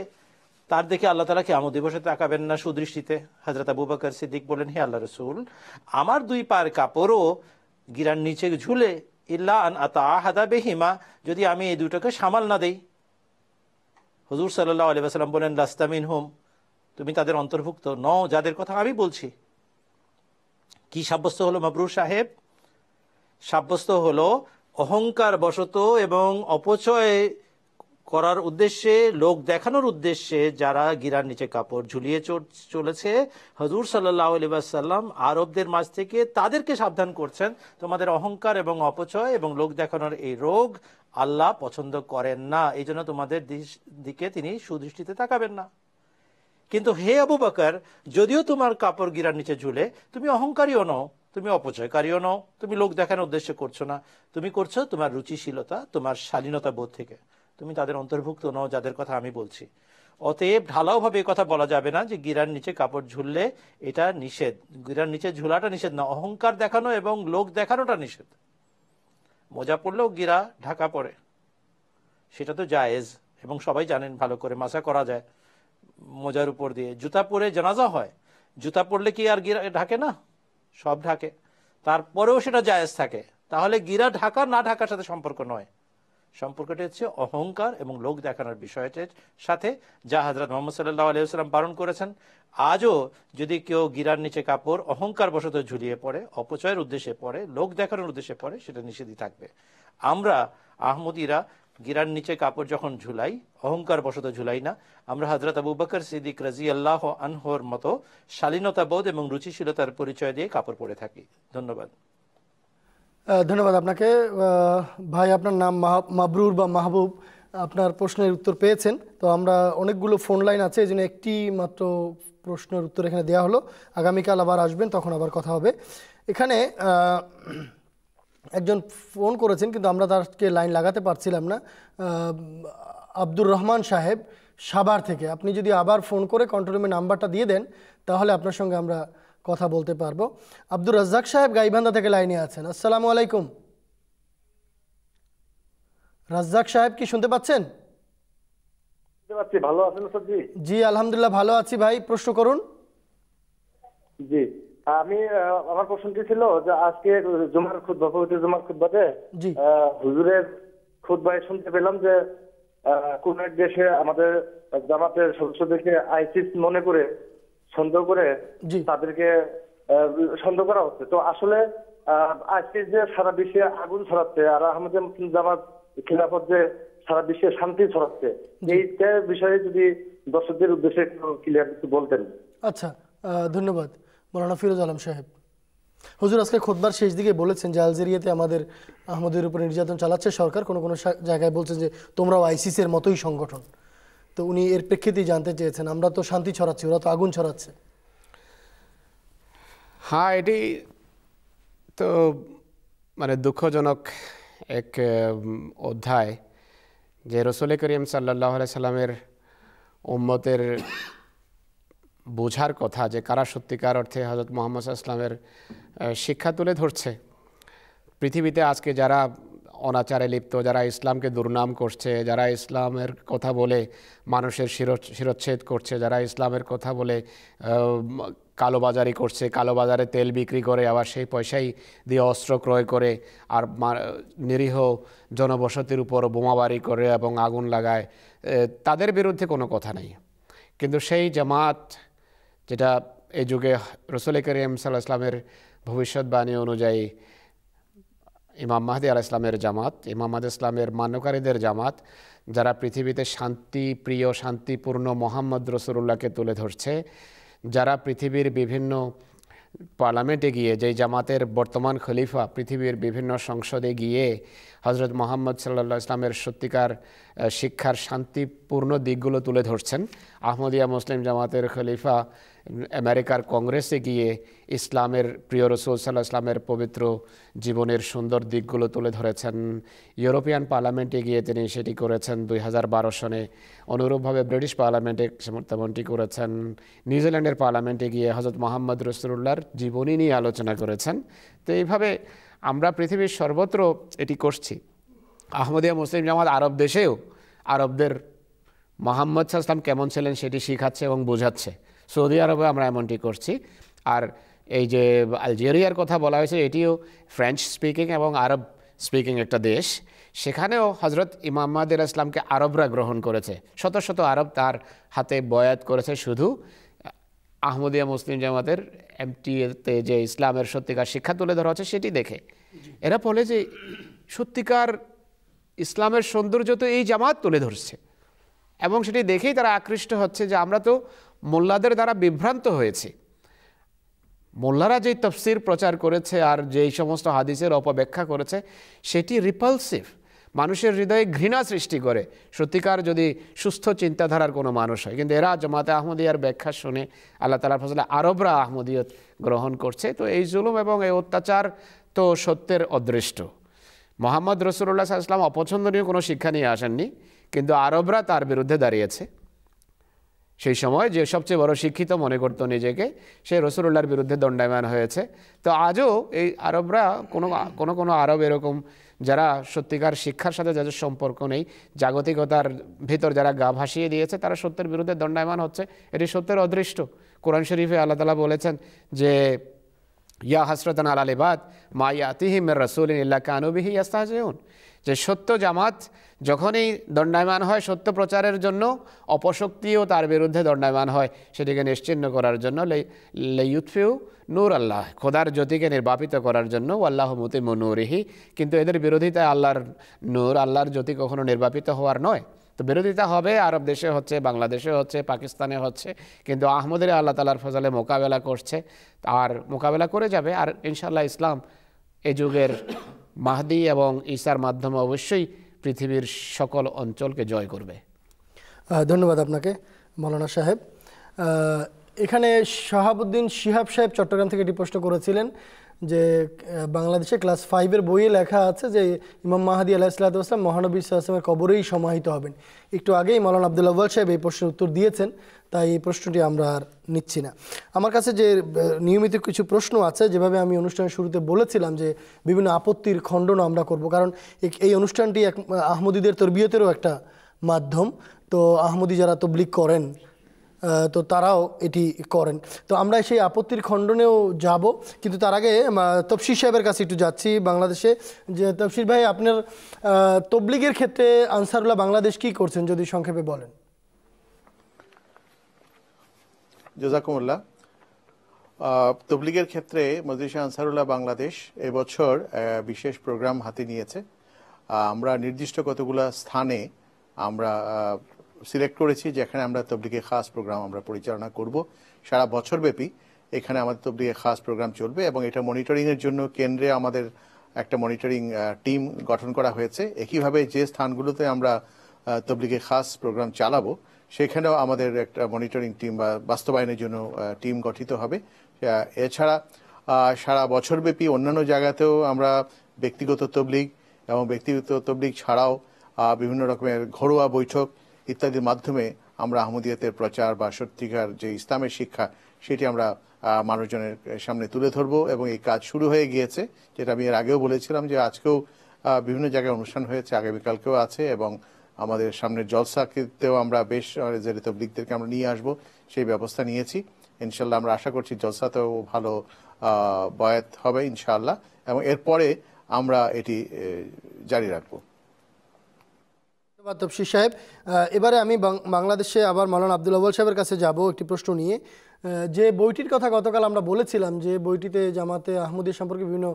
তার দিকে আল্লাহ তাআলা কিয়ামত দিবসে তাকাবেন না সুদৃষ্টিতে। হযরত আবু বকর সিদ্দিক বলেন, হে আল্লাহ রাসূল, আমার দুই পায়ের কাপড়ও গিরার নিচে ঝুলে, ইল্লা আন আতাআহাদা বিহিমা, যদি আমি এই দুটোকে সামাল না দেই। হুজুর সাল্লাল্লাহু আলাইহি ওয়াসাল্লাম বলেন, লাস্তা মিনহুম, তুমি তাদের অন্তর্ভুক্ত নও যাদের কথা আমি বলছি। কি সাব্যস্ত হলো মাবরুর সাহেব? সাব্যস্ত হলো অহংকার বশত এবং অপচয় করার উদ্দেশ্যে, লোক দেখানোর উদ্দেশ্যে যারা গিরার নিচে কাপড় ঝুলিয়ে চলেছে, হুজুর সাল্লাল্লাহু আলাইহি ওয়াসাল্লাম আরবদের মাঝ থেকে তাদেরকে সাবধান করছেন, তোমাদের অহংকার এবং অপচয় এবং লোক দেখানোর এই রোগ আল্লাহ পছন্দ করেন না, এই জন্য তোমাদের দিকে তিনি সুদৃষ্টিতে তাকাবেন না। কিন্তু হে আবু বকর, যদিও তোমার কাপড় গিরার নিচে ঝুলে, তুমি অহংকারীও নও, তুমি অপচয়কারীও নও, তুমি লোক দেখানোর উদ্দেশ্যে করছো না, তুমি করছো তোমার রুচিশীলতা, তোমার শালীনতা বোধ থেকে। তুমি তাদের অন্তর্ভুক্ত নও যাদের কথা আমি বলছি। অতএব ঢালাওভাবে কথা বলা যাবে না যে গিরার নিচে কাপড় ঝুললে এটা নিষেধ। গিরার নিচে ঝুলাটা নিষেধ না, অহংকার দেখানো এবং লোক দেখানোটা নিষেধ। মোজা পড়লেও গিরা ঢাকা পড়ে, সেটা তো জায়েজ এবং সবাই জানেন ভালো করে, মাসা করা যায় মোজার উপর দিয়ে। জুতা পরে জানাজা হয়, জুতা পরলে কি আর গিরা ঢাকে না? সব ঢাকে, তারপরেও সেটা জায়েজ থাকে। তাহলে গিরা ঢাকা না ঢাকার সাথে সম্পর্ক নয়, সম্পর্কটি হচ্ছে অহংকার এবং লোক দেখানোর বিষয়টির সাথে, যা হযরত মুহাম্মদ সাল্লাল্লাহু আলাইহি ওয়াসাল্লাম বারণ করেছেন। আজও যদি কেউ গিরার নিচে কাপড় অহংকার বশত ঝুলিয়ে পড়ে, অপচয়ের উদ্দেশ্যে পড়ে, লোক দেখানোর উদ্দেশ্যে পড়ে, সেটা নিষেধই থাকবে। আমরা আহমদীরা গিরার নিচে কাপড় যখন ঝুলাই, অহংকার বশত ঝুলাই না, আমরা হযরত আবু বকর সিদ্দিক রাদিয়াল্লাহু আনহুর মতো শালীনতা বোধ এবং রুচিশীলতার পরিচয় দিয়ে কাপড় পরে থাকি। ধন্যবাদ। ধন্যবাদ আপনাকে ভাই। আপনার নাম মাবরুর বা মাহবুব, আপনার প্রশ্নের উত্তর পেয়েছেন। তো আমরা অনেকগুলো ফোন লাইন আছে, এই জন্য একটি মাত্র প্রশ্নের উত্তর এখানে দেওয়া হলো। আগামীকাল আবার আসবেন, তখন আবার কথা হবে। এখানে একজন ফোন করেছেন কিন্তু আমরা তারকে লাইন লাগাতে পারছিলাম না, আব্দুর রহমান সাহেব সাভার থেকে। আপনি যদি আবার ফোন করে কন্ট্রোল রুমের নাম্বারটা দিয়ে দেন তাহলে আপনার সঙ্গে আমরা কথা বলতে পারবো। আব্দুর রাজ্জাক সাহেব গাইবান্ধা থেকে লাইনে আছেন। আসসালামু আলাইকুম। রাজ্জাক সাহেব কি শুনতে পাচ্ছেন? ভালো আছেন স্যার? জি আলহামদুলিল্লাহ ভালো আছি ভাই, প্রশ্ন করুন। জি, আমি আমার প্রশ্নটি ছিল যে আজকে জুমার খুতবা, পবিত্র জুমার খুতবাতে হুজুরের খুতবায় শুনতে পেলাম যে কোন এক দেশে আমাদের জামাতের সদস্যদেরকে আইসিস মনে করে সন্দেহ করে তাদেরকে সন্দেহ করা হচ্ছে। তো আসলে আইসিস যে সারা বিশ্বে আগুন ছড়াচ্ছে আর আহমদিয়া মুসলিম জামাত খিলাফত যে সারা বিশ্বে শান্তি ছড়াচ্ছে, এইটা বিষয়ে যদি দর্শকদের উদ্দেশ্যে একটু ক্লিয়ার কিছু বলতেন। আচ্ছা, ধন্যবাদ মৌলানা ফিরোজ আলম সাহেব। হুজুর আজকে খুতবার শেষ দিকে বলেছেন যে আলজেরিয়াতে আমাদের আহমদের উপর নির্যাতন চালাচ্ছে সরকার, কোনো কোনো জায়গায় বলছে যে তোমরাও আইসিসের মতোই সংগঠন। তো উনি এর প্রেক্ষিতেই জানতে চেয়েছেন, আমরা তো শান্তি ছড়াচ্ছি, ওরা তো আগুন ছড়াচ্ছে। হ্যাঁ, এটি তো মানে দুঃখজনক এক অধ্যায় যে রসুল করিম সাল্লাল্লাহু আলাইহি সাল্লামের উম্মতের বোঝার কথা যে কারা সত্যিকার অর্থে হযরত মুহাম্মদ সাল্লাল্লাহু আলাইহি ওয়াসাল্লামের শিক্ষা তুলে ধরছে। পৃথিবীতে আজকে যারা অনাচারে লিপ্ত, যারা ইসলামকে দুর্নাম করছে, যারা ইসলামের কথা বলে মানুষের শিরচ্ছেদ করছে, যারা ইসলামের কথা বলে কালোবাজারি করছে, কালোবাজারে তেল বিক্রি করে আবার সেই পয়সাই দিয়ে অস্ত্র ক্রয় করে আর নিরীহ জনবসতির উপর বোমাবারি করে এবং আগুন লাগায়, তাদের বিরুদ্ধে কোনো কথা নেই। কিন্তু সেই জামাত যেটা এই যুগে রসুল করিম সাল্লাল্লাহু আলাইহি ওয়াসাল্লামের ভবিষ্যৎবাণী অনুযায়ী ইমাম মাহদী আলাইহিস সালামের জামাত, ইমাম মাহদী ইসলামের মান্যকারীদের জামাত, যারা পৃথিবীতে শান্তি প্রিয়, শান্তিপূর্ণ মোহাম্মদ রসুলুল্লাহকে তুলে ধরছে, যারা পৃথিবীর বিভিন্ন পার্লামেন্টে গিয়ে, যেই জামাতের বর্তমান খলিফা পৃথিবীর বিভিন্ন সংসদে গিয়ে হজরত মোহাম্মদ সাল্লাল্লাহু আলাইহি ওয়াসাল্লামের সত্যিকার শিক্ষার শান্তিপূর্ণ দিকগুলো তুলে ধরছেন। আহমদিয়া মুসলিম জামাতের খলিফা আমেরিকার কংগ্রেসে গিয়ে ইসলামের প্রিয় রসুল সাল্লাল্লাহু আলাইহি ওয়াসাল্লামের পবিত্র জীবনের সুন্দর দিকগুলো তুলে ধরেছেন। ইউরোপিয়ান পার্লামেন্টে গিয়ে তিনি সেটি করেছেন 2012 সনে। অনুরূপভাবে ব্রিটিশ পার্লামেন্টে তেমনটি করেছেন। নিউজিল্যান্ডের পার্লামেন্টে গিয়ে হজরত মোহাম্মদ রসুলুল্লাহর জীবনী নিয়ে আলোচনা করেছেন। তো এইভাবে আমরা পৃথিবীর সর্বত্র এটি করছি। আহমদিয়া মুসলিম জামাত আরব দেশেও আরবদের মোহাম্মদ সাল্লাল্লাহু আলাইহি ওয়াসাল্লাম কেমন ছিলেন সেটি শিখাচ্ছে এবং বোঝাচ্ছে। সৌদি আরবে আমরা এমনটি করছি। আর এই যে আলজেরিয়ার কথা বলা হয়েছে, এটিও ফ্রেঞ্চ স্পিকিং এবং আরব স্পিকিং একটা দেশ। সেখানেও হজরত ইমাম মাহদী আলাইহিস সালামকে আরবরা গ্রহণ করেছে। শত শত আরব তার হাতে বয়াত করেছে শুধু আহমদিয়া মুসলিম জামাতের এমটিএতে যে ইসলামের সত্যিকার শিক্ষা তুলে ধরা হচ্ছে সেটি দেখে। এরা বলে যে সত্যিকার ইসলামের সৌন্দর্য তো এই জামাত তুলে ধরছে, এবং সেটি দেখেই তারা আকৃষ্ট হচ্ছে যে আমরা তো মোল্লাদের দ্বারা বিভ্রান্ত হয়েছি। মোল্লারা যেই তফসির প্রচার করেছে আর যেই সমস্ত হাদিসের অপব্যাখ্যা করেছে সেটি রিপালসিভ, মানুষের হৃদয়ে ঘৃণা সৃষ্টি করে সত্যিকার যদি সুস্থ চিন্তাধারার কোনো মানুষ হয়। কিন্তু এরা জামাতে আহমদিয়ার ব্যাখ্যা শুনে আল্লাহ তাআলার ফজলে আরবরা আহমদিয়ত গ্রহণ করছে। তো এই জুলুম এবং এই অত্যাচার তো সত্যের অদৃষ্ট। মোহাম্মদ রসুলুল্লাহ সাল্লাল্লাহু আলাইহি ওয়াসাল্লাম অপছন্দনীয় কোনো শিক্ষা নিয়ে আসেননি, কিন্তু আরবরা তার বিরুদ্ধে দাঁড়িয়েছে। সেই সময় যে সবচেয়ে বড় শিক্ষিত মনে করতো নিজেকে, সে রসুলুল্লাহর বিরুদ্ধে দণ্ডায়মান হয়েছে। তো আজও এই আরবরা কোনো আরব এরকম যারা সত্যিকার শিক্ষার সাথে যাদের সম্পর্ক নেই, জাগতিকতার ভিতর যারা গা ভাসিয়ে দিয়েছে, তারা সত্যের বিরুদ্ধে দণ্ডায়মান হচ্ছে। এটি সত্যের অদৃষ্ট। কোরআন শরীফে আল্লাহ তাআলা বলেছেন যে ইয়া হাসরাতান আলাল ইবাদ মা ইয়াতিহিম মির রাসূলিন ইল্লা কানু বিহি ইস্তাহজিউন, যে সত্য জামাত যখনই দণ্ডায়মান হয় সত্য প্রচারের জন্য, অপশক্তিও তার বিরুদ্ধে দণ্ডায়মান হয় সেটিকে নিশ্চিহ্ন করার জন্য, লাইয়ুতফিউ নূর আল্লাহ, খোদার জ্যোতিকে নির্বাপিত করার জন্য, আল্লাহু মুতিম্মু নূরিহি। কিন্তু এদের বিরোধিতায় আল্লাহর নূর, আল্লাহর জ্যোতি কখনো নির্বাপিত হওয়ার নয়। তো বিরোধিতা হবে, আরব দেশে হচ্ছে, বাংলাদেশে হচ্ছে, পাকিস্তানে হচ্ছে, কিন্তু আহমদের আল্লাহ তাআলার ফজলে মোকাবেলা করছে আর মোকাবেলা করে যাবে। আর ইনশাআল্লাহ ইসলাম এ যুগের মাহদি এবং ঈসার মাধ্যমে অবশ্যই পৃথিবীর সকল অঞ্চলকে জয় করবে। ধন্যবাদ আপনাকে মৌলানা সাহেব। এখানে শাহাবুদ্দিন শিহাব সাহেব চট্টগ্রাম থেকে এটি প্রশ্ন করেছিলেন যে বাংলাদেশে ক্লাস 5-এর বইয়ে লেখা আছে যে ইমাম মাহদী আলাইহিসসালাতু ওয়াসসালাম মহানবী সাল্লাল্লাহু আলাইহি ওয়াসাল্লামের কবরেই সমাহিত হবেন। একটু আগেই মৌলানা আব্দুল আউয়াল সাহেব এই প্রশ্নের উত্তর দিয়েছেন, তাই এই প্রশ্নটি আমরা আর নিচ্ছি না। আমার কাছে যে নিয়মিত কিছু প্রশ্ন আছে, যেভাবে আমি অনুষ্ঠানের শুরুতে বলেছিলাম যে বিভিন্ন আপত্তির খণ্ডন আমরা করব, কারণ এই অনুষ্ঠানটি এক আহমদীদের তরবিয়তেরও একটা মাধ্যম। তো আহমদী যারা তবলিগ করেন তো তারাও এটি করেন, তো আমরা সেই আপত্তির খণ্ডনেও যাব। কিন্তু তার আগে তফসির সাহেবের কাছে একটু যাচ্ছি বাংলাদেশে। যে তফসির ভাই, আপনার তবলিগের ক্ষেত্রে আনসারুল্লাহ বাংলাদেশ কি করছেন যদি সংক্ষেপে বলেন। জাযাকুমুল্লাহ। তবলিগের ক্ষেত্রে মজলিস আনসারুল্লাহ বাংলাদেশ এবছর বিশেষ প্রোগ্রাম হাতে নিয়েছে। আমরা নির্দিষ্ট কতগুলো স্থানে আমরা সিলেক্ট করেছি যেখানে আমরা তবলিগে খাস প্রোগ্রাম আমরা পরিচালনা করব। সারা বছরব্যাপী এখানে আমাদের তবলিগে খাস প্রোগ্রাম চলবে এবং এটা মনিটরিংয়ের জন্য কেন্দ্রে আমাদের একটা মনিটরিং টিম গঠন করা হয়েছে। একইভাবে যে স্থানগুলোতে আমরা তবলিগে খাস প্রোগ্রাম চালাবো সেখানেও আমাদের একটা মনিটরিং টিম বা বাস্তবায়নের জন্য টিম গঠিত হবে। এছাড়া সারা বছরব্যাপী অন্যান্য জায়গাতেও আমরা ব্যক্তিগত তবলিগ এবং ব্যক্তিগত তবলিগ ছাড়াও বিভিন্ন রকমের ঘরোয়া বৈঠক ইত্যাদির মাধ্যমে আমরা আহমদিয়াতের প্রচার বা সত্যিকার যে ইসলামের শিক্ষা সেটি আমরা মানুষজনের সামনে তুলে ধরবো। এবং এই কাজ শুরু হয়ে গিয়েছে, যেটা আমি এর আগেও বলেছিলাম যে আজকেও বিভিন্ন জায়গায় অনুষ্ঠান হয়েছে, আগামীকালকেও আছে এবং আমাদের সামনের জলসাকেতেও আমরা বেশ তবলিগদেরকে আমরা নিয়ে আসবো সেই ব্যবস্থা নিয়েছি। ইনশাল্লাহ আমরা আশা করছি জলসাতেও ভালো বয়াত হবে ইনশাআল্লাহ, এবং এরপরে আমরা এটি জারি রাখবো। ধন্যবাদ তফসির সাহেব। এবারে আমি বাংলাদেশে আবার মাওলানা আব্দুল আউয়াল সাহেবের কাছে যাব একটি প্রশ্ন নিয়ে। যে বইটির কথা গতকাল আমরা বলেছিলাম যে বইটিতে জামাতে আহমদী সম্পর্কে বিভিন্ন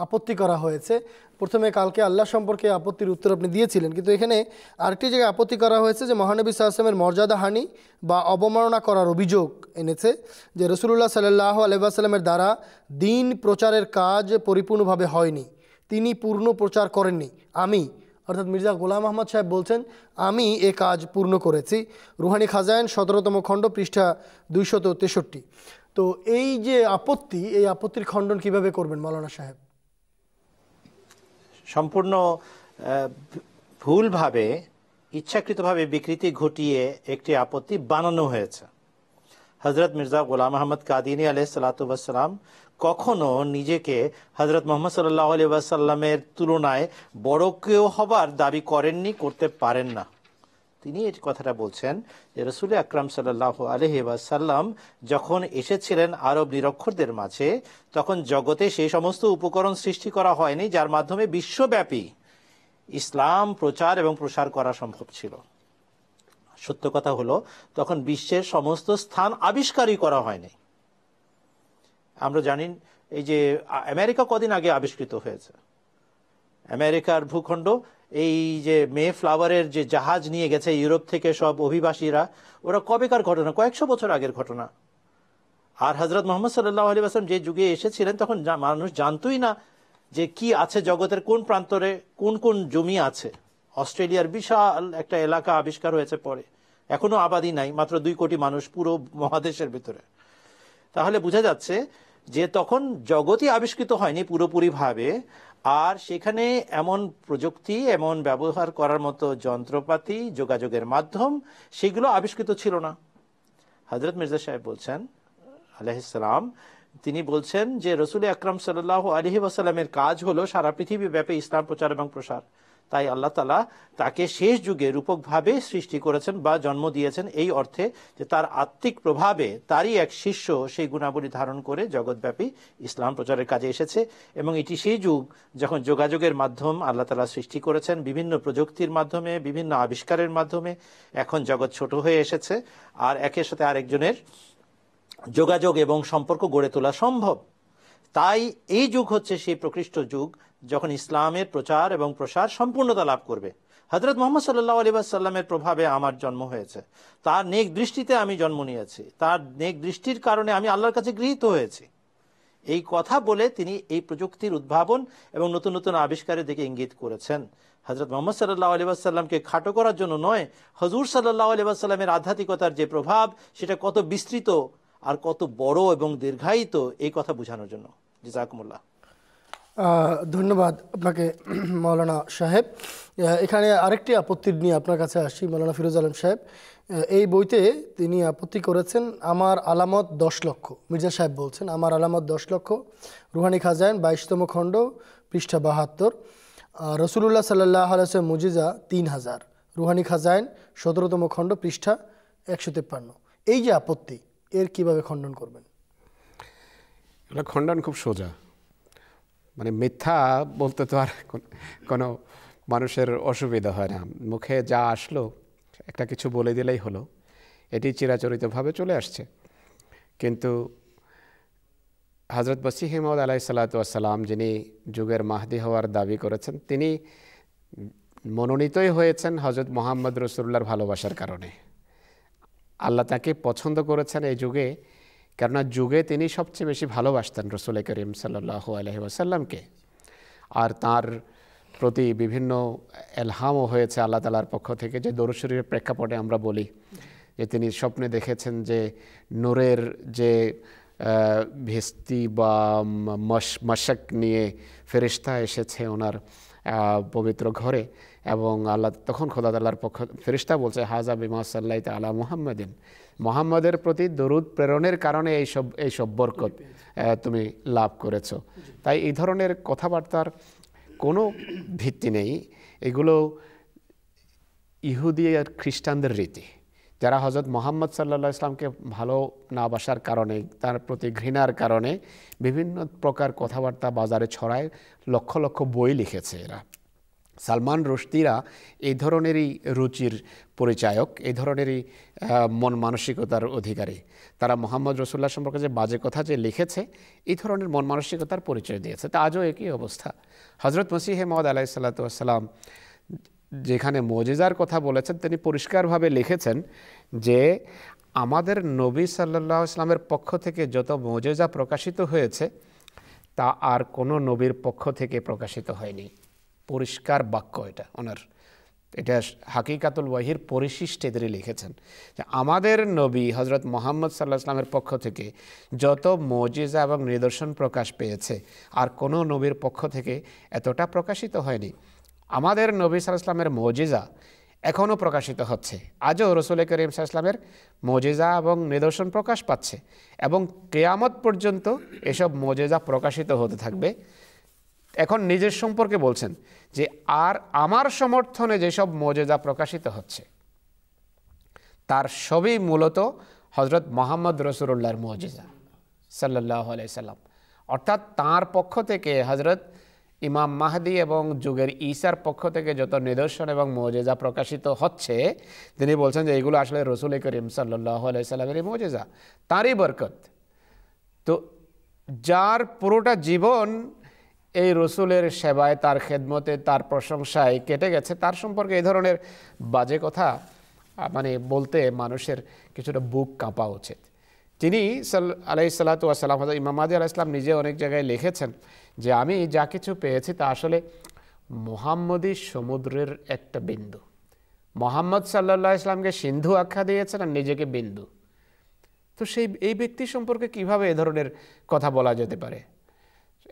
আপত্তি করা হয়েছে, প্রথমে কালকে আল্লাহ সম্পর্কে আপত্তির উত্তর আপনি দিয়েছিলেন, কিন্তু এখানে আরেকটি জায়গায় আপত্তি করা হয়েছে যে মহানবী সাল্লাল্লাহু আলাইহি ওয়াসাল্লামের মর্যাদা হানি বা অবমাননা করার অভিযোগ এনেছে, যে রাসূলুল্লাহ সাল্লাল্লাহু আলাইহি ওয়াসাল্লামের দ্বারা দিন প্রচারের কাজ পরিপূর্ণভাবে হয়নি, তিনি পূর্ণ প্রচার করেননি। আমি অর্থাৎ মির্জা গোলাম আহমদ সাহেব বলছেন আমি এ কাজ পূর্ণ করেছি। রুহানি খাজাইন 17তম খণ্ড পৃষ্ঠা 263। তো এই যে আপত্তি, এই আপত্তির খণ্ডন কিভাবে করবেন মাওলানা সাহেব? সম্পূর্ণ ভুলভাবে ইচ্ছাকৃতভাবে বিকৃতি ঘটিয়ে একটি আপত্তি বানানো হয়েছে। হযরত মির্জা গোলাম আহমদ কাদিনী আলাইহিস সালাতু ওয়াস সালাম কখনো নিজেকে হযরত মুহাম্মদ সাল্লাল্লাহু আলাইহি ওয়াসাল্লামের তুলনায় বড় কেউ হবার দাবি করেননি, করতে পারেন না। তিনি এই কথাটা বলছেন যে রাসূল আকরাম সাল্লাল্লাহু আলাইহি ওয়াসাল্লাম যখন এসেছিলেন আরব নিরক্ষরদের মাঝে, তখন জগতে সেই সমস্ত উপকরণ সৃষ্টি করা হয়নি যার মাধ্যমে বিশ্বব্যাপী ইসলাম প্রচার এবং প্রসার করা সম্ভব ছিল। সত্য কথা হলো তখন বিশ্বের সমস্ত স্থান আবিষ্কারই করা হয়নি। আমরা জানি এই যে আমেরিকা কদিন আগে আবিষ্কৃত হয়েছে, আমেরিকার ভূখণ্ড, এই যে মে ফ্লাওয়ারের যে জাহাজ নিয়ে গেছে ইউরোপ থেকে সব অভিবাসীরা, ওরা কবেকার ঘটনা, কয়েকশো বছর আগের ঘটনা। আর হযরত মুহাম্মদ সাল্লাল্লাহু আলাইহি ওয়াসাল্লাম যে যুগে এসেছিলেন তখন মানুষ জানতোই না যে কি আছে জগতের কোন প্রান্তরে কোন কোন জমি আছে। অস্ট্রেলিয়ার বিশাল একটা এলাকা আবিষ্কার হয়েছে পরে, এখনো আবাদি নাই, মাত্র 2 কোটি মানুষ পুরো মহাদেশের ভিতরে। তাহলে বোঝা যাচ্ছে যে তখন জগতই আবিষ্কৃত হয়নি পুরোপুরিভাবে, আর সেখানে এমন প্রযুক্তি, এমন ব্যবহার করার মতো যন্ত্রপাতি, যোগাযোগের মাধ্যম, সেগুলো আবিষ্কৃত ছিল না। হযরত মির্জা সাহেব বলছেন আলাইহিস সালাম, তিনি বলছেন যে রাসূল আকরাম সাল্লাল্লাহু আলাইহি ওয়াসাল্লামের কাজ হলো সারা পৃথিবী ব্যাপী ইসলাম প্রচার এবং প্রসার। তাই আল্লাহ তাআলা তাকে শেষ যুগে রূপকভাবে সৃষ্টি করেছেন বা জন্ম দিয়েছেন, এই অর্থে যে তার আত্মিক প্রভাবে তারই এক শিষ্য সেই গুণাবলী ধারণ করে জগৎব্যাপী ইসলাম প্রচারের কাজে এসেছে। এবং এটি সেই যুগ যখন যোগাযোগের মাধ্যম আল্লাহ তাআলা সৃষ্টি করেছেন, বিভিন্ন প্রযুক্তির মাধ্যমে, বিভিন্ন আবিষ্কারের মাধ্যমে এখন জগৎ ছোট হয়ে এসেছে, আর একের সাথে আরেকজনের যোগাযোগ এবং সম্পর্ক গড়ে তোলা সম্ভব। তাই এই যুগ হচ্ছে সেই প্রকৃষ্ট যুগ যখন ইসলামের প্রচার এবং প্রসার সম্পূর্ণতা লাভ করবে। হযরত মুহাম্মদ সাল্লাল্লাহু আলাইহি ওয়াসাল্লামের প্রভাবে আমার জন্ম হয়েছে, তার নেক দৃষ্টিতে আমি জন্ম নিয়েছি, তার নেক দৃষ্টির কারণে আমি আল্লাহর কাছে গৃহীত হয়েছি। এই কথা বলে তিনি এই প্রযুক্তির উদ্ভাবন এবং নতুন নতুন আবিষ্কারের দিকে ইঙ্গিত করেছেন। হযরত মুহাম্মদ সাল্লাল্লাহু আলাইহি ওয়াসাল্লামকে খাটো করার জন্য নয়, হুজুর সাল্লাল্লাহু আলাইহি ওয়াসাল্লামের আধ্যাত্মিকতার যে প্রভাব সেটা কত বিস্তৃত আর কত বড় এবং দীর্ঘায়িত, এই কথা বোঝানোর জন্য। জাযাকুমুল্লাহ। ধন্যবাদ আপনাকে মাওলানা সাহেব। এখানে আরেকটি আপত্তি নিয়ে আপনার কাছে আসি মাওলানা ফিরোজ আলম সাহেব। এই বইতে তিনি আপত্তি করেছেন আমার আলামত 10 লক্ষ। মির্জা সাহেব বলছেন আমার আলামত 10 লক্ষ, রুহানি খাজাইন 22তম খণ্ড পৃষ্ঠা 72, রাসূলুল্লাহ সাল্লাল্লাহু আলাইহি ওয়াসাল্লাম মুজিজা 3000, রুহানি খাজাইন 17তম খণ্ড পৃষ্ঠা 153। এই যে আপত্তি, এর কিভাবে খণ্ডন করবেন? এটা খণ্ডন খুব সোজা, মানে মিথ্যা বলতে তো আর কোনো মানুষের অসুবিধা হয় না, মুখে যা আসলো একটা কিছু বলে দিলেই হলো, এটি চিরাচরিতভাবে চলে আসছে। কিন্তু হযরত মসিহ মাউদ আলাইহিস সালাতু ওয়াস সালাম, যিনি যুগের মাহদি হওয়ার দাবি করেছেন, তিনি মনোনীতই হয়েছেন হযরত মুহাম্মদ রাসূলুল্লাহর ভালোবাসার কারণে। আল্লাহ তাকে পছন্দ করেছেন এই যুগে, কেননা যুগে তিনি সবচেয়ে বেশি ভালোবাসতেন রাসূল করিম সাল্লাল্লাহু আলাইহি ওয়াসাল্লামকে। আর তার প্রতি বিভিন্ন এলহামও হয়েছে আল্লাহ তাআলার পক্ষ থেকে, যে দরুদ শরীফের প্রেক্ষাপটে আমরা বলি যে তিনি স্বপ্নে দেখেছেন যে নূরের যে ভেস্তি বা মশক নিয়ে ফেরেশতা এসেছে ওনার পবিত্র ঘরে, এবং আল্লাহ তখন খোদা তাআলার পক্ষ ফেরেশতা বলছে হাজা বিমা সাল্লাইতা আলা মুহাম্মাদিন, মুহাম্মদের প্রতি দরুদ প্রেরণের কারণে এই সব বরকত তুমি লাভ করেছো। তাই এই ধরনের কথাবার্তার কোনো ভিত্তি নেই, এগুলো ইহুদি আর খ্রিস্টানদের রীতি। যারা হজরত মোহাম্মদ সাল্লাল্লাহু আলাইহি ইসলামকে ভালো না বাসার কারণে, তার প্রতি ঘৃণার কারণে বিভিন্ন প্রকার কথাবার্তা বাজারে ছড়ায়, লক্ষ লক্ষ বই লিখেছে এরা। সালমান রুশদিরা এই ধরনেরই রুচির পরিচায়ক, এই ধরনেরই মন মানসিকতার অধিকারী। তারা মোহাম্মদ রসুল্লাহ সম্পর্কে যে বাজে কথা যে লিখেছে, এই ধরনের মন মানসিকতার পরিচয় দিয়েছে। তা আজও একই অবস্থা। হজরত মসিহে মওউদ আলাইহিস সালাতু ওয়াস সালাম যেখানে মুজিজার কথা বলেছেন, তিনি পরিষ্কারভাবে লিখেছেন যে আমাদের নবী সাল্লাল্লাহু আলাইহি ওয়াসাল্লামের পক্ষ থেকে যত মুজিজা প্রকাশিত হয়েছে তা আর কোনো নবীর পক্ষ থেকে প্রকাশিত হয়নি। পরিষ্কার বাক্য এটা ওনার, এটা হাকিকাতুল ওয়াহির পরিশিষ্টে তিনি লিখেছেন যে আমাদের নবী হজরত মোহাম্মদ সাল্লাল্লাহু আলাইহি ওয়াসাল্লামের পক্ষ থেকে যত মুজিজা এবং নিদর্শন প্রকাশ পেয়েছে আর কোনো নবীর পক্ষ থেকে এতটা প্রকাশিত হয়নি। আমাদের নবী সাল্লাল্লাহু আলাইহি ওয়াসাল্লামের মুজিজা এখনও প্রকাশিত হচ্ছে। আজও রসুল করিম সাল্লাল্লাহু আলাইহি ওয়াসাল্লামের মুজিজা এবং নিদর্শন প্রকাশ পাচ্ছে এবং কিয়ামত পর্যন্ত এসব মুজিজা প্রকাশিত হতে থাকবে। এখন নিজের সম্পর্কে বলছেন যে আর আমার সমর্থনে যেসব মুজিজা প্রকাশিত হচ্ছে তার সবই মূলত হজরত মোহাম্মদ রসুলুল্লাহর মুজিজা সাল্লাল্লাহু আলাইহি সাল্লাম, অর্থাৎ তাঁর পক্ষ থেকে হজরত ইমাম মাহদি এবং যুগের ঈসার পক্ষ থেকে যত নিদর্শন এবং মুজিজা প্রকাশিত হচ্ছে, তিনি বলছেন যে এগুলো আসলে রসুল করিম সাল্লাল্লাহু আলাইহি সাল্লামেরই মুজিজা, তাঁরই বরকত। তো যার পুরোটা জীবন এই রসুলের সেবায়, তার খেদমতে, তার প্রশংসায় কেটে গেছে, তার সম্পর্কে এই ধরনের বাজে কথা মানে বলতে মানুষের কিছুটা বুক কাঁপা উচিত। তিনি আলাইহিস সালাতু ওয়াস সালাম, হযরত ইমাম মাহদী আলাইহিস সালাম নিজে অনেক জায়গায় লিখেছেন যে আমি যা কিছু পেয়েছি তা আসলে মুহাম্মদী সমুদ্রের একটা বিন্দু। মোহাম্মদ সাল্লাল্লাহু আলাইহি ইসলামকে সিন্ধু আখ্যা দিয়েছেন আর নিজেকে বিন্দু। তো এই ব্যক্তি সম্পর্কে কিভাবে এ ধরনের কথা বলা যেতে পারে?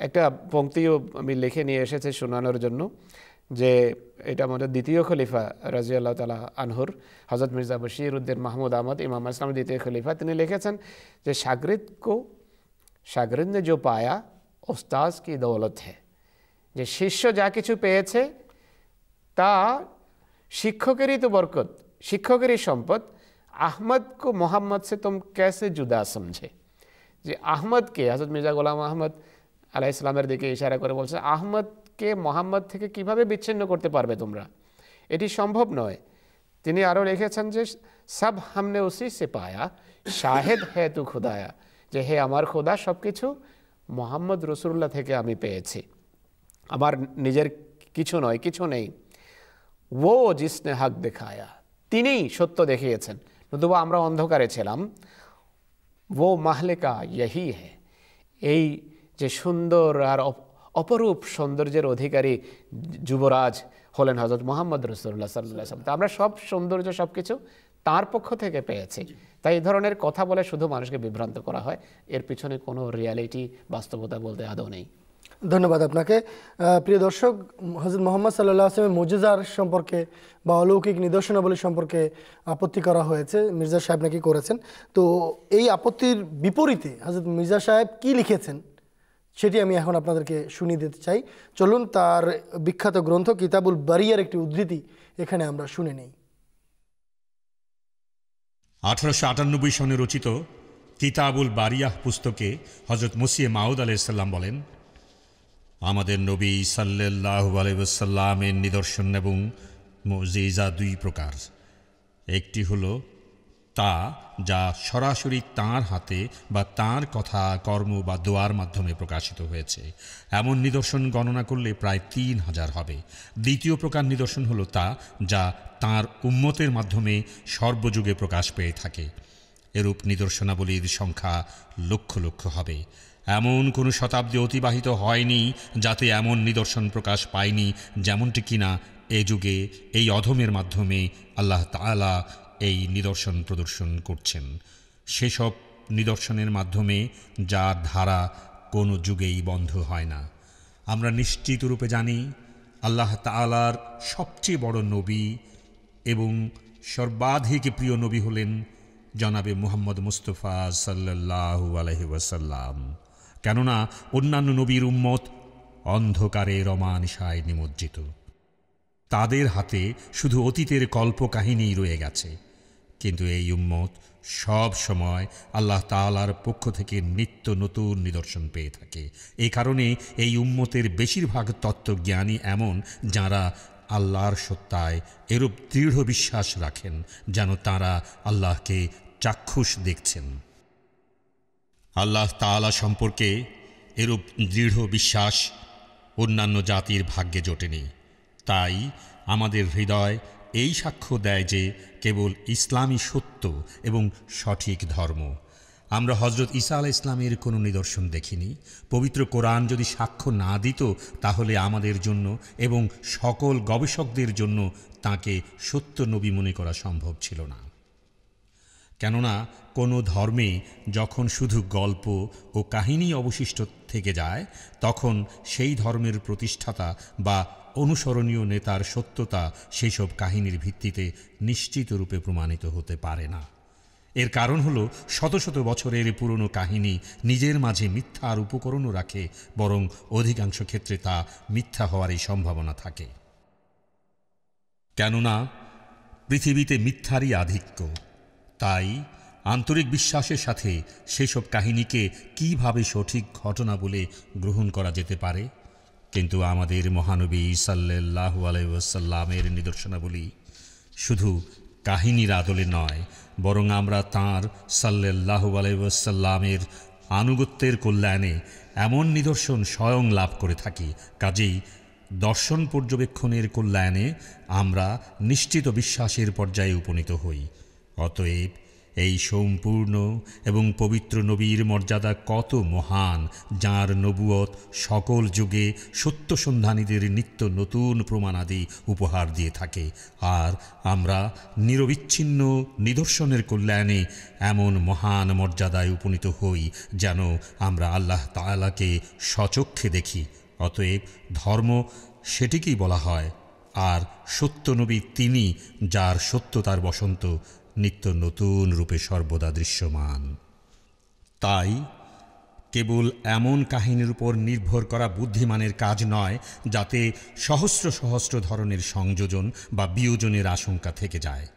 একটা পংক্তিও আমি লিখে নিয়ে এসেছি শোনানোর জন্য, যে এটা আমাদের দ্বিতীয় খলিফা রাদিয়াল্লাহু তাআলা আনহুর হযরত মির্জা বশির উদ্দিন মাহমুদ আহমদ ইমাম ইসলামের দ্বিতীয় খলিফা, তিনি লিখেছেন যে শাগির্দ ने जो पाया उस्ताद की दौलत है, যে শিষ্য যা কিছু পেয়েছে তা শিক্ষকেরই তো বরকত, শিক্ষকেরই সম্পদ। আহমদ को मोहम्मद से तुम कैसे जुदा समझे, যে আহমদকে হযরত মির্জা গোলাম আহমদ আলাইহিস সালামের দিকে ইশারা করে বলছে আহমদকে মোহাম্মদ থেকে কিভাবে বিচ্ছিন্ন করতে পারবে তোমরা, এটি সম্ভব নয়। তিনি আরও লিখেছেন যে সব হামনে উসি সে পায়া শাহেদ হে তু খুদায়া, যে হে আমার খোদা সব কিছু মোহাম্মদ রসুল্লাহ থেকে আমি পেয়েছি, আমার নিজের কিছু নয়, কিছু নেই। ও জিসনে হক দেখায়া, তিনিই সত্য দেখিয়েছেন, নতুবা আমরা অন্ধকারে ছিলাম। ও মাহলিকা ইহি হে, এই যে সুন্দর আর অপরূপ সৌন্দর্যের অধিকারী যুবরাজ হলেন হযরত মুহাম্মদ রাসূলুল্লাহ সাল্লাল্লাহু আলাইহি ওয়াসাল্লাম। আমরা সব সৌন্দর্য সব কিছু তার পক্ষ থেকে পেয়েছি। তাই এই ধরনের কথা বলে শুধু মানুষকে বিভ্রান্ত করা হয়, এর পিছনে কোনো রিয়ালিটি, বাস্তবতা বলতে আদৌ নেই। ধন্যবাদ আপনাকে। প্রিয় দর্শক, হযরত মুহাম্মদ সাল্লাল্লাহু আলাইহি ওয়াসাল্লামের মুজিজার সম্পর্কে বা অলৌকিক নিদর্শনাবলী সম্পর্কে আপত্তি করা হয়েছে, মির্জা সাহেব নাকি করেছেন। তো এই আপত্তির বিপরীতে হযরত মির্জা সাহেব কি লিখেছেন সেটি আমি এখন আপনাদেরকে শুনিয়ে দিতে চাই। চলুন তার বিখ্যাত গ্রন্থ কিতাবুল বারিয়ার একটি উদ্ধৃতি এখানে আমরা শুনে নেই। 1898 সনে রচিত কিতাবুল বারিয়াহ পুস্তকে হযরত মসিহ মাউদ আলাইহিস সালাম বলেন, আমাদের নবী সাল্লাল্লাহু আলাইহি ওয়াসাল্লামের নিদর্শন এবং মুজিজা দুই প্রকার। একটি হলো তা যা সরাসরি তাঁর হাতে বা তাঁর কথা, কর্ম বা দোয়ার মাধ্যমে প্রকাশিত হয়েছে, এমন নিদর্শন গণনা করলে প্রায় 3000 হবে। দ্বিতীয় প্রকার নিদর্শন হলো তা যা তাঁর উম্মতের মাধ্যমে সর্বযুগে প্রকাশ পেয়ে থাকে। এরূপ নিদর্শনাবলীর সংখ্যা লক্ষ লক্ষ হবে। এমন কোনো শতাব্দী অতিবাহিত হয়নি যাতে এমন নিদর্শন প্রকাশ পায়নি যেমনটি কিনা এ যুগে এই অধমের মাধ্যমে আল্লাহ তাআলা এই নিদর্শন প্রদর্শন করছেন। সেসব নিদর্শনের মাধ্যমে যার ধারা কোনো যুগেই বন্ধ হয় না। আমরা নিশ্চিত রূপে জানি আল্লাহ তাআলার সবচেয়ে বড় নবী এবং সর্বাধিক প্রিয় নবী হলেন জনাবে মুহাম্মদ মুস্তাফা সাল্লাল্লাহু আলাইহি ওয়াসাল্লাম। কেননা অন্যান্য নবীর উম্মত অন্ধকারে রমানিসায় নিমজ্জিত, তাদের হাতে শুধু অতীতের কল্পকাহিনীই রয়ে গেছে। কিন্তু এই উম্মত সব সময় আল্লাহ তাআলার পক্ষ থেকে নিত্য নতুন নিদর্শন পেয়ে থাকে। এই কারণে এই উম্মতের বেশিরভাগ তত্ত্বজ্ঞানী এমন যারা আল্লাহর সত্তায় এরূপ দৃঢ় বিশ্বাস রাখেন যেন তারা আল্লাহকে চাক্ষুষ দেখছেন। আল্লাহ তাআলা সম্পর্কে এরূপ দৃঢ় বিশ্বাস অন্যান্য জাতির ভাগ্যে জোটেনি। তাই আমাদের হৃদয় এই সাক্ষ্য দেয় যে কেবল ইসলামই সত্য এবং সঠিক ধর্ম। আমরা হযরত ঈসা আলাইহিস ইসলামের কোনো নিদর্শন দেখিনি। পবিত্র কোরআন যদি সাক্ষ্য না দিত তাহলে আমাদের জন্য এবং সকল গবেষকদের জন্য তাকে সত্য নবী মনে করা সম্ভব ছিল না। কেননা কোনো ধর্মে যখন শুধু গল্প ও কাহিনী অবশিষ্ট থেকে যায় তখন সেই ধর্মের প্রতিষ্ঠাতা বা অনুসরণীয় নেতার সত্যতা সেই সব কাহিনীর ভিত্তিতে নিশ্চিত রূপে প্রমাণিত হতে পারে না। এর কারণ হলো শত শত বছরের পুরনো কাহিনী নিজের মাঝে মিথ্যার উপকরণও রাখে, বরং অধিকাংশ ক্ষেত্রে তা মিথ্যা হওয়ারই সম্ভাবনা থাকে। কেননা পৃথিবীতে মিথ্যারই আধিক্য। তাই আন্তরিক বিশ্বাসের সাথে সেসব কাহিনীকে কিভাবে সঠিক ঘটনা বলে গ্রহণ করা যেতে পারে? কিন্তু আমাদের মহানবী সাল্লাল্লাহু আলাইহি ওয়াসাল্লামের নিদর্শনাবলী শুধু কাহিনীর আদলে নয়, বরং আমরা তাঁর সাল্লাল্লাহু আলাইহি ওয়াসাল্লামের আনুগত্যের কল্যাণে এমন নিদর্শন স্বয়ং লাভ করে থাকি। কাজেই দর্শন পর্যবেক্ষণের কল্যাণে আমরা নিশ্চিত বিশ্বাসের পর্যায়ে উপনীত হই। অতএব এই সম্পূর্ণ এবং পবিত্র নবীর মর্যাদা কত মহান, যাঁর নবুয়ত সকল যুগে সত্যসন্ধানীদের নিত্য নতুন প্রমাণাদি উপহার দিয়ে থাকে। আর আমরা নিরবিচ্ছিন্ন নিদর্শনের কল্যাণে এমন মহান মর্যাদায় উপনীত হই যেন আমরা আল্লাহ তাআলাকে স্বচক্ষে দেখি। অতএব ধর্ম সেটিকেই বলা হয়, আর সত্য নবী তিনি যার সত্যতার বসন্ত নিত্য নতুন রূপে সর্বদা দৃশ্যমান। তাই কেবল এমন কাহিনীর উপর নির্ভর করা বুদ্ধিমানের কাজ নয় যাতে সহস্র সহস্র ধরনের সংযোজন বা বিয়োজনের আশঙ্কা থেকে যায়।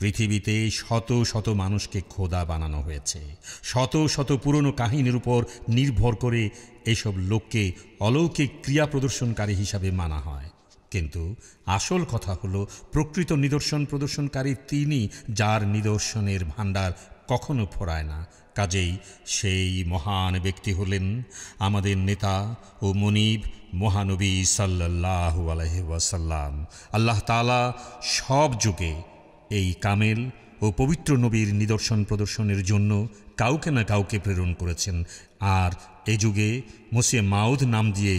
পৃথিবীতে শত শত মানুষকে খোদা বানানো হয়েছে। শত শত পুরনো কাহিনীর উপর নির্ভর করে এসব লোককে অলৌকিক ক্রিয়া প্রদর্শনকারী হিসাবে মানা হয়। কিন্তু আসল কথা হলো প্রকৃত নিদর্শন প্রদর্শনকারী তিনি, যার নিদর্শনের ভাণ্ডার কখনো ফোরায় না। কাজেই সেই মহান ব্যক্তি হলেন আমাদের নেতা ও মনিব মহানবী সাল্লাল্লাহু আলাইহি ওয়াসাল্লাম। আল্লাহ তাআলা সব যুগে এই কামেল ও পবিত্র নবীর নিদর্শন প্রদর্শনের জন্য কাউকে না কাউকে প্রেরণ করেছেন, আর এ যুগে মসিহ মাউদ নাম দিয়ে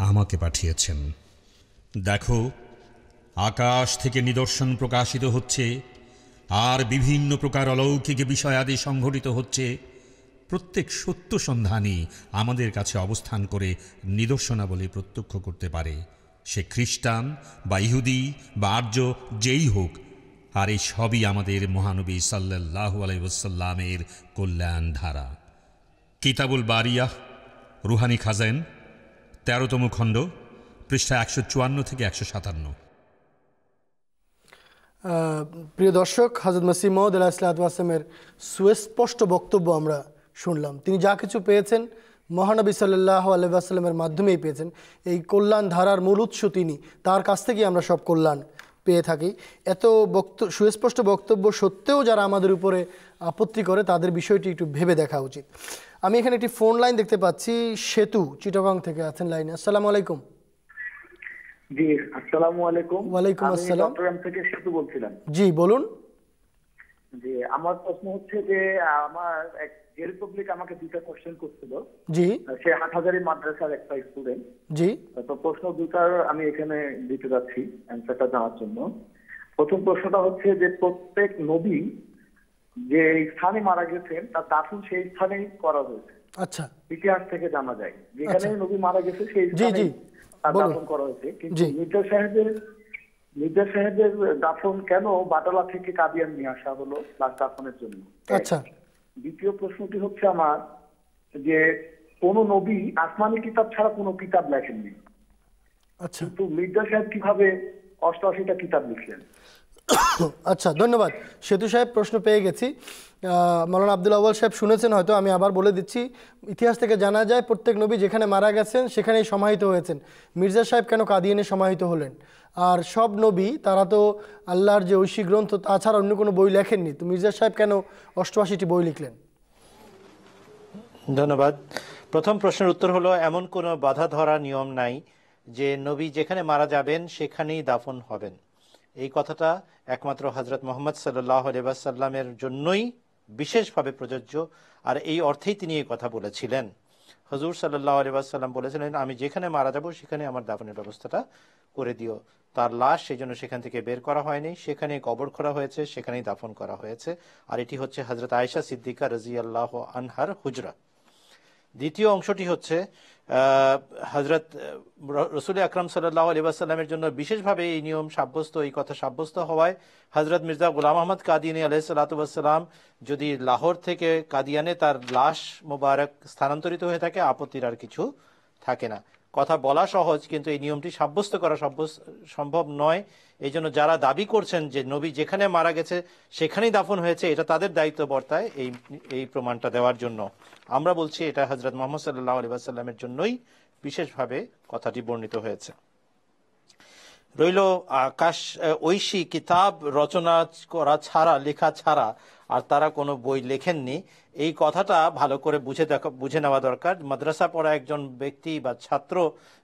আমাকে পাঠিয়েছেন। দেখো, আকাশ থেকে নিদর্শন প্রকাশিত হচ্ছে, আর বিভিন্ন প্রকার অলৌকিক বিষয়াদি সংঘটিত হচ্ছে। প্রত্যেক সত্য সন্ধানী আমাদের কাছে অবস্থান করে নিদর্শনাবলী প্রত্যক্ষ করতে পারে, সে খ্রিস্টান বা ইহুদি বা আর্য যেই হোক। আর এই সবই আমাদের মহানবী সাল্লাল্লাহু আলাইহি ওয়াসাল্লামের কল্যাণ ধারা। কিতাবুল বারিয়াহ, রুহানি খাজাইন, ১৩তম খণ্ড, পৃষ্ঠা ১৫৪ থেকে ১৫৭। প্রিয় দর্শক, হযরত মসিহ মাউদ আলাইহিস সালাতু ওয়াস সালামের সুস্পষ্ট বক্তব্য আমরা শুনলাম। তিনি যা কিছু পেয়েছেন মহানবী সাল্লাল্লাহু আলাইহি ওয়াসাল্লামের মাধ্যমেই পেয়েছেন। এই কল্যাণ ধারার মূল উৎস তিনি, তার কাছ থেকেই আমরা সব কল্যাণ পেয়ে থাকি। এত সুস্পষ্ট বক্তব্য সত্ত্বেও যারা আমাদের উপরে আপত্তি করে তাদের বিষয়টি একটু ভেবে দেখা উচিত। আমি এখানে একটি ফোন লাইন দেখতে পাচ্ছি। সেতু চিটাগং থেকে আছেন লাইনে। আসসালামু আলাইকুম। জি, আসসালামু আলাইকুম। ওয়ালাইকুম আসসালাম। চট্টগ্রাম থেকে সেতু বলছিলাম। জি বলুন। জি, আমার প্রশ্ন হচ্ছে যে আমার এক যে রিপাবলিক আমাকে দুইটা কোশ্চেন করছিল। জি। সে হাটহাজারী মাদ্রাসার একটা স্টুডেন্ট। জি। তো প্রশ্ন দুটার আমি এখানে দিতে যাচ্ছি অ্যান্সারটা জানার জন্য। প্রথম প্রশ্নটা হচ্ছে যে প্রত্যেক নবী যে স্থানে মারা গেছেন তার দাফন সেই স্থানেই করা হয়েছে। আচ্ছা। ইতিহাস থেকে জানা যায় যেখানে নবী মারা গেছে সেই স্থানে তার দাফন করা হয়েছে। কিন্তু মির্জা সাহেবের দাফন কেন বাটালা থেকে কাদিয়ান নিয়ে আসা হলো লাশ দাফনের জন্য? আচ্ছা। দ্বিতীয় প্রশ্নটি হচ্ছে আমার যে কোন নবী আসমানি কিতাব ছাড়া কোনো কিতাব লেখেননি। আচ্ছা। কিন্তু মির্জা সাহেব কিভাবে ৮৮টা কিতাব লিখলেন? আচ্ছা, ধন্যবাদ। সেতু সাহেব প্রশ্ন পেয়ে গেছি। মাওলানা আব্দুল আউয়াল সাহেব শুনেছেন হয়তো, আমি আবার বলে দিচ্ছি। ইতিহাস থেকে জানা যায় প্রত্যেক নবী যেখানে মারা গেছেন সেখানেই সমাহিত হয়েছেন। মির্জা সাহেব কেন কাদিয়ানে সমাহিত হলেন? আর সব নবী তারা তো আল্লাহর যে ঐশী গ্রন্থ তাছাড়া অন্য কোনো বই লেখেননি, তো মির্জা সাহেব কেন 88টি বই লিখলেন? ধন্যবাদ। প্রথম প্রশ্নের উত্তর হলো, এমন কোনো বাধা ধরা নিয়ম নাই যে নবী যেখানে মারা যাবেন সেখানেই দাফন হবেন। এই কথাটা একমাত্র হজরত মোহাম্মদ সাল্লাল্লাহু আলাইহি ওয়াসাল্লামের জন্যই বিশেষভাবে প্রযোজ্য, আর এই অর্থেই তিনি এই কথা বলেছিলেন। হুজুর সাল্লাল্লাহু আলাইহি ওয়াসাল্লাম বলেছিলেন, আমি যেখানে মারা যাব সেখানে আমার দাফনের ব্যবস্থাটা করে দিও। তার লাশ সেই জন্য সেখান থেকে বের করা হয়নি, সেখানে কবর করা হয়েছে, সেখানেই দাফন করা হয়েছে। আর এটি হচ্ছে হজরত আয়েশা সিদ্দিকা রাদিয়াল্লাহু আনহার হুজরা। দ্বিতীয় অংশটি হচ্ছে হজরত রসুল আকরাম সাল্লাল্লাহু আলাইহি ওয়াসাল্লামের জন্য বিশেষভাবে এই নিয়ম সাব্যস্ত, এই কথা সাব্যস্ত হওয়ায় হজরত মির্জা গোলাম আহমদ কাদিয়ানী আলাইহিস সালাতু ওয়াস সালাম যদি লাহোর থেকে কাদিয়ানে তার লাশ মোবারক স্থানান্তরিত হয়ে থাকে, আপত্তির আর কিছু থাকে না। কথা বলা সহজ, কিন্তু এই নিয়মটি সাব্যস্ত করা সম্ভব নয়। এই জন্য যারা দাবি করছেন যে নবী যেখানে মারা গেছে সেখানেই দাফন হয়েছে, এটা তাদের দায়িত্ব বর্তায় এই প্রমাণটা দেওয়ার জন্য। আমরা বলছি এটা হজরত মুহাম্মদ সাল্লাল্লাহু আলাইহি ওয়াসাল্লামের জন্যই বিশেষভাবে কথাটি বর্ণিত হয়েছে। রইল আকাশ ঐশী কিতাব রচনা করা ছাড়া, লেখা ছাড়া আর তারা কোনো বই লেখেননি, এই কথাটা ভালো করে বুঝে নেওয়া দরকার। মাদ্রাসা পড়া একজন ব্যক্তি বা ছাত্র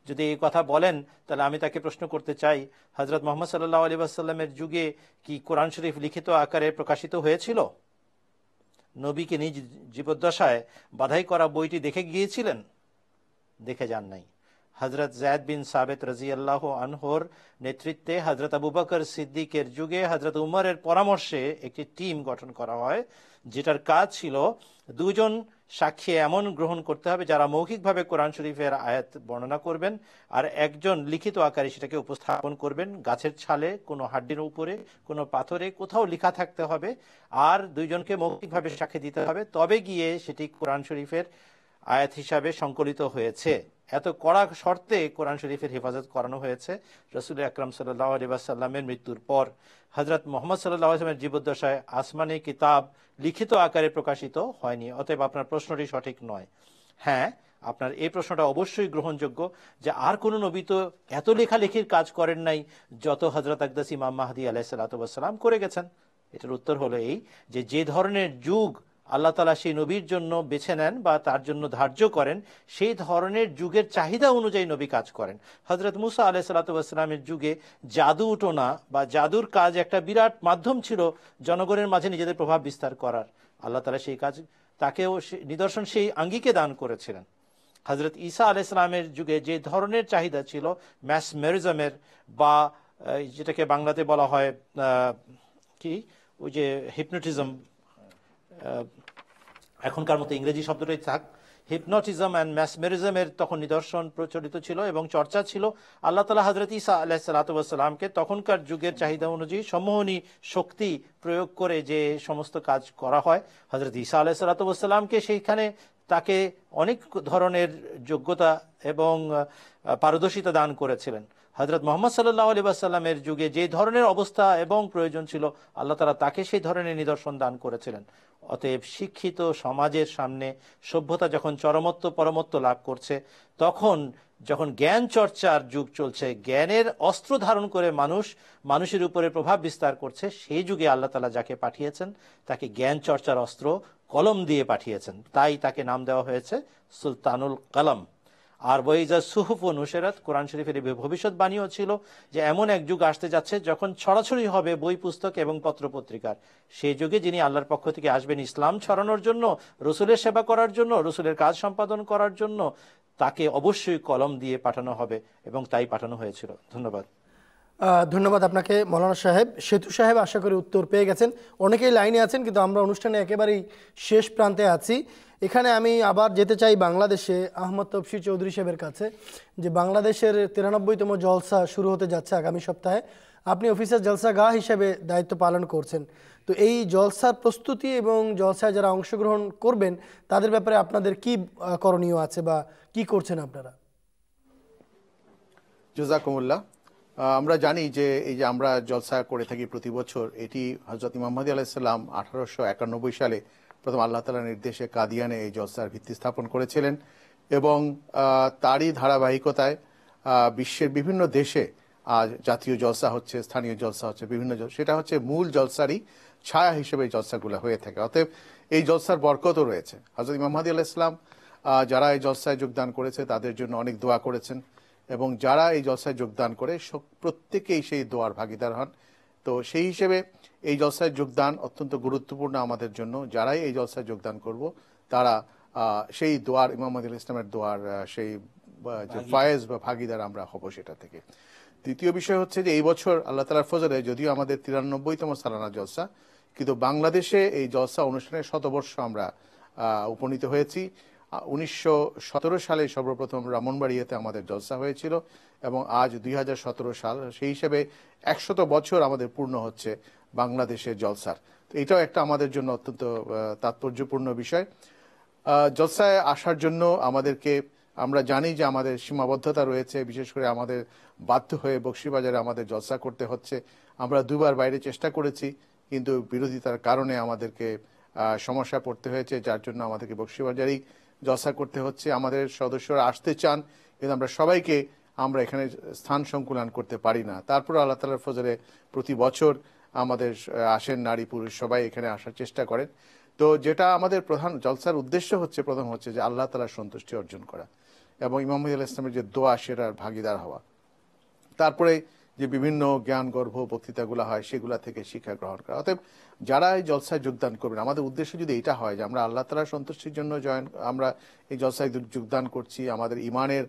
যদি এই কথা বলেন, তাহলে আমি তাকে প্রশ্ন করতে চাই, হজরত মুহাম্মদ সাল্লাল্লাহু আলাইহি ওয়াসাল্লামের যুগে কি কোরআন শরীফ লিখিত আকারে প্রকাশিত হয়েছিল? নবীকে নিজ জীবদ্দশায় বাধাই করা বইটি দেখে গিয়েছিলেন? দেখে যান নাই। হজরত জায়দ বিন সাবিত রাদিয়াল্লাহু আনহুর নেতৃত্বে হজরত আবু বকর সিদ্দিকের যুগে হজরত উমরের পরামর্শে একটি টিম গঠন করা হয়, যেটার কাজ ছিল দুজন সাক্ষী এমন গ্রহণ করতে হবে যারা মৌখিকভাবে কোরআন শরীফের আয়াত বর্ণনা করবেন, আর একজন লিখিত আকারে সেটাকে উপস্থাপন করবেন। গাছের ছালে, কোনো হাড্ডির উপরে, কোনো পাথরে কোথাও লেখা থাকতে হবে, আর দুইজনকে মৌখিকভাবে সাক্ষী দিতে হবে, তবে গিয়ে সেটি কোরআন শরীফের আয়াত হিসাবে সংকলিত হয়েছে। এত কড়া শর্তে কোরআন শরীফের হেফাজত করানো হয়েছে রাসূল আকরাম সাল্লাল্লাহু আলাইহি ওয়াসাল্লামের মৃত্যুর পর। হযরত মুহাম্মদ সাল্লাল্লাহু আলাইহি ওয়াসাল্লামের জীবদ্দশায় আসমানি কিতাব লিখিত আকারে প্রকাশিত হয়নি। অতএব আপনার প্রশ্নটি সঠিক নয়। হ্যাঁ, আপনার এই প্রশ্নটা অবশ্যই গ্রহণযোগ্য যে আর কোনো নবী তো এত লেখালেখির কাজ করেন নাই যত হযরত আকদাস ইমাম মাহদী আলাইহিস সালাতু ওয়াস সালাম করে গেছেন। এটার উত্তর হলো এই যে, যে ধরনের যুগ আল্লাহ তাআলা সেই নবীর জন্য বেছে নেন বা তার জন্য ধার্য করেন, সেই ধরনের যুগের চাহিদা অনুযায়ী নবী কাজ করেন। হযরত মুসা আলাইহিস সালাতু ওয়াস সালামের যুগে জাদু উটোনা বা জাদুর কাজ একটা বিরাট মাধ্যম ছিল জনগণের মাঝে নিজেদের প্রভাব বিস্তার করার। আল্লাহ তাআলা সেই কাজ তাকেও নিদর্শন সেই আঙ্গিকে দান করেছিলেন। হযরত ঈসা আলাইহিস সালামের যুগে যে ধরনের চাহিদা ছিল ম্যাসমেরিজমের বা যেটাকে বাংলাতে বলা হয় কি ওই যে হিপনোটিজম, এখনকার মতো ইংরেজি শব্দটাই থাক, হিপনোটিজম অ্যান্ড ম্যাসমেরিজমের তখন নিদর্শন প্রচলিত ছিল এবং চর্চা ছিল। আল্লাহ তাআলা হযরত ঈসা আলাইহিস সালাতু ওয়াস সালামকে তখনকার যুগের চাহিদা অনুযায়ী সম্মোহনী শক্তি প্রয়োগ করে যে সমস্ত কাজ করা হয়, হযরত ঈসা আলাইহিস সালাতু ওয়াস সালামকে সেইখানে তাকে অনেক ধরনের যোগ্যতা এবং পারদর্শিতা দান করেছিলেন। হযরত মুহাম্মদ সাল্লাল্লাহু আলাইহি ওয়াসাল্লামের যুগে যে ধরনের অবস্থা এবং প্রয়োজন ছিল, আল্লাহ তাআলা তাকে সেই ধরনের নিদর্শন দান করেছিলেন। অতএব শিক্ষিত সমাজের সামনে সভ্যতা যখন চরমত্ব পরমত্ব লাভ করছে, তখন যখন জ্ঞান চর্চার যুগ চলছে, জ্ঞানের অস্ত্র ধারণ করে মানুষের উপরে প্রভাব বিস্তার করছে, সেই যুগে আল্লাহ তাআলা যাকে পাঠিয়েছেন তাকে জ্ঞান চর্চার অস্ত্র কলম দিয়ে পাঠিয়েছেন। তাই তাকে নাম দেওয়া হয়েছে সুলতানুল কলম। আর ওয়াইজা সুহুফ ও নুশরাত, কোরআন শরীফের ভবিষ্যৎবাণীও ছিল যে এমন এক যুগ আসতে যাচ্ছে যখন ছড়াছড়ি হবে বই পুস্তক এবং পত্রপত্রিকার। সেই যুগে যিনি আল্লাহর পক্ষ থেকে আসবেন ইসলাম ছড়ানোর জন্য, রসুলের সেবা করার জন্য, রসুলের কাজ সম্পাদন করার জন্য, তাকে অবশ্যই কলম দিয়ে পাঠানো হবে এবং তাই পাঠানো হয়েছিল। ধন্যবাদ। ধন্যবাদ আপনাকে মৌলানা সাহেব। সেতু সাহেব আশা করি উত্তর পেয়ে গেছেন। অনেকেই লাইনে আছেন, কিন্তু আমরা অনুষ্ঠানে একেবারেই শেষ প্রান্তে আছি। এখানে আমি আবার যেতে চাই বাংলাদেশে, আহমদ তফসির চৌধুরী সাহেবের কাছে, যে বাংলাদেশের 93তম জলসা শুরু হতে যাচ্ছে আগামী সপ্তাহে। আপনি অফিসার জলসাগাহ হিসেবে দায়িত্ব পালন করছেন, তো এই জলসার প্রস্তুতি এবং জলসায় যারা অংশগ্রহণ করবেন তাদের ব্যাপারে আপনাদের কি করণীয় আছে বা কি করছেন আপনারা? জাযাকুমুল্লাহ। আমরা জানি যে এই যে আমরা জলসা করে থাকি প্রতি বছর, এটি হযরত ইমাম মাহদী আলাইহিস সালাম 1891 সালে প্রথম আল্লাহ তাআলার নির্দেশে কাদিয়ানে এই জলসার ভিত্তি স্থাপন করেছিলেন এবং তারই ধারাবাহিকতায় বিশ্বের বিভিন্ন দেশে আজ জাতীয় জলসা হচ্ছে, স্থানীয় জলসা হচ্ছে, বিভিন্ন সেটা হচ্ছে মূল জলসারই ছায়া হিসেবে এই জলসাগুলো হয়ে থাকে। অতএব এই জলসার বরকতও রয়েছে। হযরত ইমাম মাহদী আলাইহিস সালাম যারা এই জলসায় যোগদান করেছে তাদের জন্য অনেক দোয়া করেছেন এবং যারা এই জলসায় যোগদান করে প্রত্যেকেই সেই দোয়ার ভাগিদার হন। তো সেই হিসেবে এই জলসায় যোগদান অত্যন্ত গুরুত্বপূর্ণ আমাদের জন্য। যারাই এই জলসায় যোগদান করব তারা সেই দোয়ার, ইমাম মাহদী আলাইহিস সালামের দোয়ার সেই যে ফায়েজ বা ভাগিদার আমরা হব সেটা থেকে। দ্বিতীয় বিষয় হচ্ছে যে এই বছর আল্লাহ তাআলার ফজলে যদিও আমাদের 93তম সালানা জলসা, কিন্তু বাংলাদেশে এই জলসা অনুষ্ঠানের শতবর্ষ আমরা উপনীত হয়েছি। 1917 সালে সর্বপ্রথম ব্রাহ্মণবাড়িয়াতে আমাদের জলসা হয়েছিল এবং আজ 2017 সাল, সেই হিসেবে 100 বছর আমাদের পূর্ণ হচ্ছে বাংলাদেশের জলসার। তো এটাও একটা আমাদের জন্য অত্যন্ত তাৎপর্যপূর্ণ বিষয়। জলসায় আসার জন্য আমাদেরকে, আমরা জানি যে আমাদের সীমাবদ্ধতা রয়েছে, বিশেষ করে আমাদের বাধ্য হয়ে বকশীবাজারে আমাদের জলসা করতে হচ্ছে। আমরা দুবার বাইরে চেষ্টা করেছি কিন্তু বিরোধিতার কারণে আমাদেরকে সমস্যা পড়তে হয়েছে, যার জন্য আমাদেরকে বকশীবাজারেই জলসা করতে হচ্ছে। আমাদের সদস্যরা আসতে চান কিন্তু আমরা এখানে স্থান সংকুলান করতে পারি না। তারপর আল্লাহ তাআলার ফজলে প্রতি বছর আমাদের আসেন, নারী পুরুষ সবাই এখানে আসার চেষ্টা করেন। তো যেটা আমাদের প্রধান জলসার উদ্দেশ্য হচ্ছে, প্রথম হচ্ছে যে আল্লাহ তাআলার সন্তুষ্টি অর্জন করা এবং ইমাম মাহদী আলাইহিস সালামের যে দোয়া সেটার ভাগিদার হওয়া। তারপরে যে বিভিন্ন জ্ঞান গর্ভ বক্তৃতাগুলো হয় সেগুলা থেকে শিক্ষা গ্রহণ করা। অতএব যারা এই জলসায় যোগদান করবেন, আমাদের উদ্দেশ্য যদি এটা হয় যে আমরা আল্লাহ তাআলার সন্তুষ্টির জন্য আমরা এই জলসায় যোগদান করছি, আমাদের ইমানের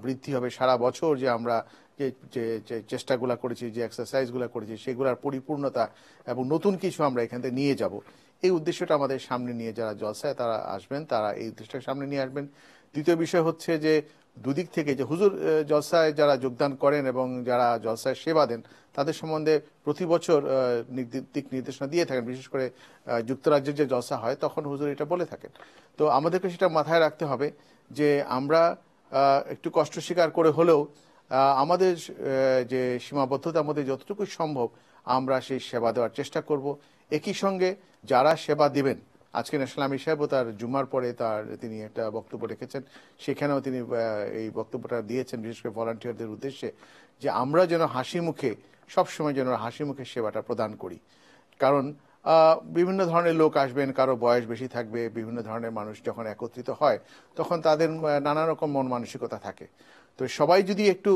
বৃদ্ধি হবে সারা বছর, যে আমরা যে চেষ্টাগুলো করেছি, যে এক্সারসাইজগুলো করেছি সেগুলোর পরিপূর্ণতা এবং নতুন কিছু আমরা এখান থেকে নিয়ে যাব, এই উদ্দেশ্যটা আমাদের সামনে নিয়ে যারা জলসায় তারা আসবেন, তারা এই উদ্দেশ্যটা সামনে নিয়ে আসবেন। দ্বিতীয় বিষয় হচ্ছে যে দুদিক থেকে যে হুজুর জলসায় যারা যোগদান করেন এবং যারা জলসায় সেবা দেন তাদের সম্বন্ধে প্রতি বছর দিক নির্দেশনা দিয়ে থাকেন। বিশেষ করে যুক্তরাজ্যের যে জলসা হয় তখন হুজুর এটা বলে থাকেন। তো আমাদেরকে সেটা মাথায় রাখতে হবে যে আমরা একটু কষ্ট স্বীকার করে হলেও আমাদের যে সীমাবদ্ধতার মধ্যে যতটুকু সম্ভব আমরা সেই সেবা দেওয়ার চেষ্টা করব। একই সঙ্গে যারা সেবা দিবেন, আজকে ন্যাশনাল আমির সাহেবও তার জুমার পরে তিনি একটা বক্তব্য রেখেছেন, সেখানেও তিনি এই বক্তব্যটা দিয়েছেন বিশেষ করে ভলান্টিয়ারদের উদ্দেশ্যে, যে আমরা যেন হাসি মুখে সবসময় যেন হাসি মুখে সেবাটা প্রদান করি। কারণ বিভিন্ন ধরনের লোক আসবেন, কারো বয়স বেশি থাকবে, বিভিন্ন ধরনের মানুষ যখন একত্রিত হয় তখন তাদের নানা রকম মন মানসিকতা থাকে। তো সবাই যদি একটু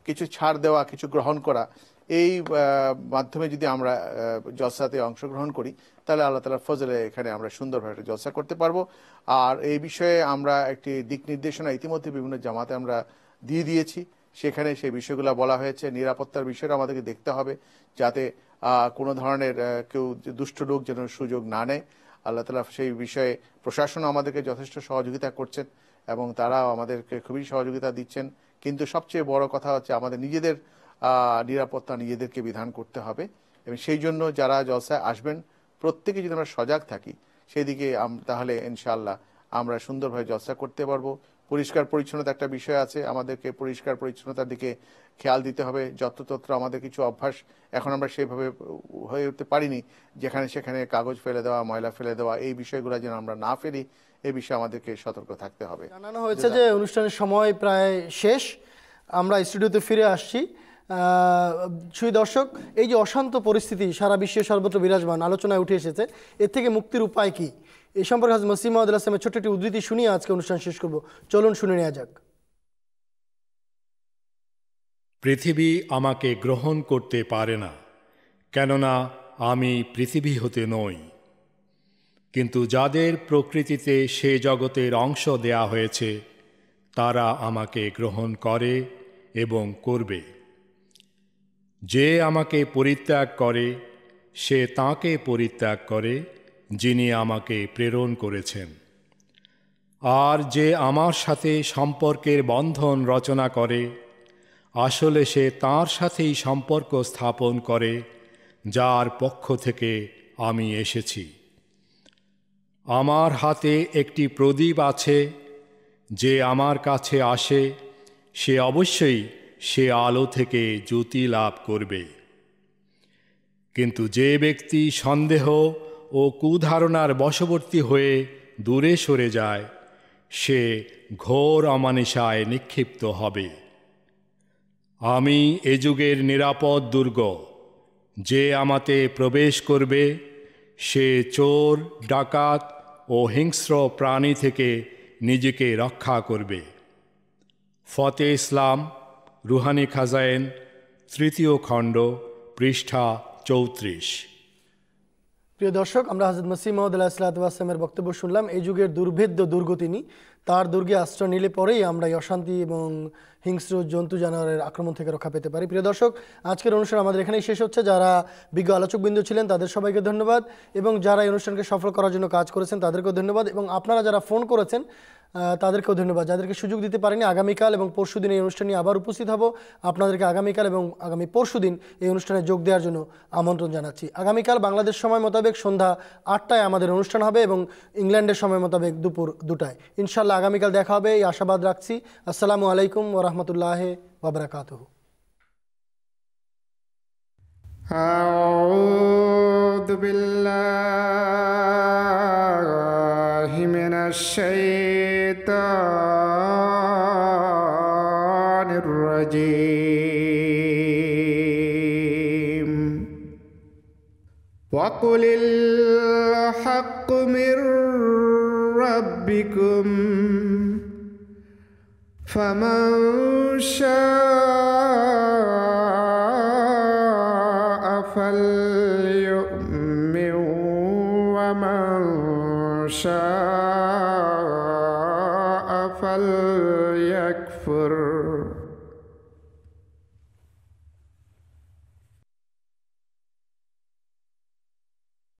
কিছু ছাড় দেওয়া, কিছু গ্রহণ করা, এই মাধ্যমে যদি আমরা জলসাতে অংশগ্রহণ করি তাহলে আল্লাহ তাআলার ফজলে এখানে আমরা সুন্দরভাবে জলসা করতে পারবো। আর এই বিষয়ে আমরা একটি দিক নির্দেশনা ইতিমধ্যে বিভিন্ন জামাতে আমরা দিয়ে দিয়েছি, সেখানে সেই বিষয়গুলো বলা হয়েছে। নিরাপত্তার বিষয়টা আমাদেরকে দেখতে হবে যাতে কোনো ধরনের কেউ দুষ্ট লোক যেন সুযোগ না নেয়। আল্লাহ তাআলা সেই বিষয়ে প্রশাসন আমাদেরকে যথেষ্ট সহযোগিতা করছেন এবং তারাও আমাদেরকে খুবই সহযোগিতা দিচ্ছেন। কিন্তু সবচেয়ে বড় কথা হচ্ছে আমাদের নিজেদের নিরাপত্তা নিজেদেরকে বিধান করতে হবে এবং সেই জন্য যারা জলসায় আসবেন প্রত্যেকে যদি আমরা সজাগ থাকি সেই দিকে তাহলে ইনশাআল্লাহ আমরা সুন্দরভাবে জলসা করতে পারবো। পরিষ্কার পরিচ্ছন্নতা একটা বিষয় আছে, আমাদেরকে পরিষ্কার পরিচ্ছন্নতার দিকে খেয়াল দিতে হবে। যত্রতত্র আমাদের কিছু অভ্যাস এখন আমরা সেইভাবে হয়ে উঠতে পারিনি, যেখানে সেখানে কাগজ ফেলে দেওয়া, ময়লা ফেলে দেওয়া, এই বিষয়গুলো যেন আমরা না ফেলি, এই বিষয়ে আমাদেরকে সতর্ক থাকতে হবে। জানানো হয়েছে যে অনুষ্ঠানের সময় প্রায় শেষ, আমরা স্টুডিওতে ফিরে আসছি। সুই দর্শক, এই যে অশান্ত পরিস্থিতি সারা বিশ্বে সর্বত্র বিরাজমান, আলোচনায় উঠে এসেছে, এর থেকে মুক্তির উপায় কি, এই সম্পর্কে হযরত মসিহ মাউদ আলাইহিস সালামের ছোট্ট একটি উদ্ধৃতি শুনিয়ে আজকে অনুষ্ঠান শেষ করব। চলুন শুনে নেওয়া যাক। পৃথিবী আমাকে গ্রহণ করতে পারে না, কেননা আমি পৃথিবী হতে নই। কিন্তু যাদের প্রকৃতিতে সে জগতের অংশ দেয়া হয়েছে তারা আমাকে গ্রহণ করে এবং করবে। যে আমাকে পরিত্যাগ করে সে তাঁকে পরিত্যাগ করে যিনি আমাকে প্রেরণ করেছেন। আর যে আমার সাথে সম্পর্কের বন্ধন রচনা করে আসলে সে তাঁর সাথেই সম্পর্ক স্থাপন করে যার পক্ষ থেকে আমি এসেছি। আমার হাতে একটি প্রদীপ আছে, যে আমার কাছে আসে সে অবশ্যই সে আলো থেকে জ্যোতি লাভ করবে। কিন্তু যে ব্যক্তি সন্দেহ ও কুধারণার বশবর্তী হয়ে দূরে সরে যায়, সে ঘোর অমানিসায় নিক্ষিপ্ত হবে। আমি এ যুগের নিরাপদ দুর্গ, যে আমাতে প্রবেশ করবে সে চোর, ডাকাত ও হিংস্র প্রাণী থেকে নিজেকে রক্ষা করবে। ফতে ইসলাম, রুহানি খাজায়েন, 3য় খণ্ড, পৃষ্ঠা 34। প্রিয় দর্শক, আমরা হযরত মসিহ মাউদ আলাইহিসসালামের বক্তব্য শুনলাম। এই যুগের দুর্ভেদ্য দুর্গ তিনি, তার দুর্গে আশ্রয় নিলে পরেই আমরা এই অশান্তি এবং হিংস্র জন্তু জানোয়ারের আক্রমণ থেকে রক্ষা পেতে পারি। প্রিয় দর্শক, আজকের অনুষ্ঠান আমাদের এখানেই শেষ হচ্ছে। যারা বিজ্ঞ আলোচকবৃন্দ ছিলেন তাদের সবাইকে ধন্যবাদ, এবং যারা এই অনুষ্ঠানকে সফল করার জন্য কাজ করেছেন তাদেরকেও ধন্যবাদ, এবং আপনারা যারা ফোন করেছেন তাদেরকেও ধন্যবাদ। যাদেরকে সুযোগ দিতে পারেনি, আগামীকাল এবং পরশুদিন এই অনুষ্ঠানে আবার উপস্থিত হব। আপনাদেরকে আগামীকাল এবং আগামী পরশুদিন এই অনুষ্ঠানে যোগ দেওয়ার জন্য আমন্ত্রণ জানাচ্ছি। আগামীকাল বাংলাদেশ সময় মোতাবেক সন্ধ্যা 8টায় আমাদের অনুষ্ঠান হবে, এবং ইংল্যান্ডের সময় মোতাবেক দুপুর 2টায়। ইনশাআল্লাহ আগামীকাল দেখা হবে, এই আশাবাদ রাখছি। আসসালামু আলাইকুম ওয়া রাহমাতুল্লাহি ওয়া বারাকাতুহু। أعوذ بالله من الشيطان الرجيم وقل الحق من ربكم فمن شاء فليؤمن ومن شاء فليكفر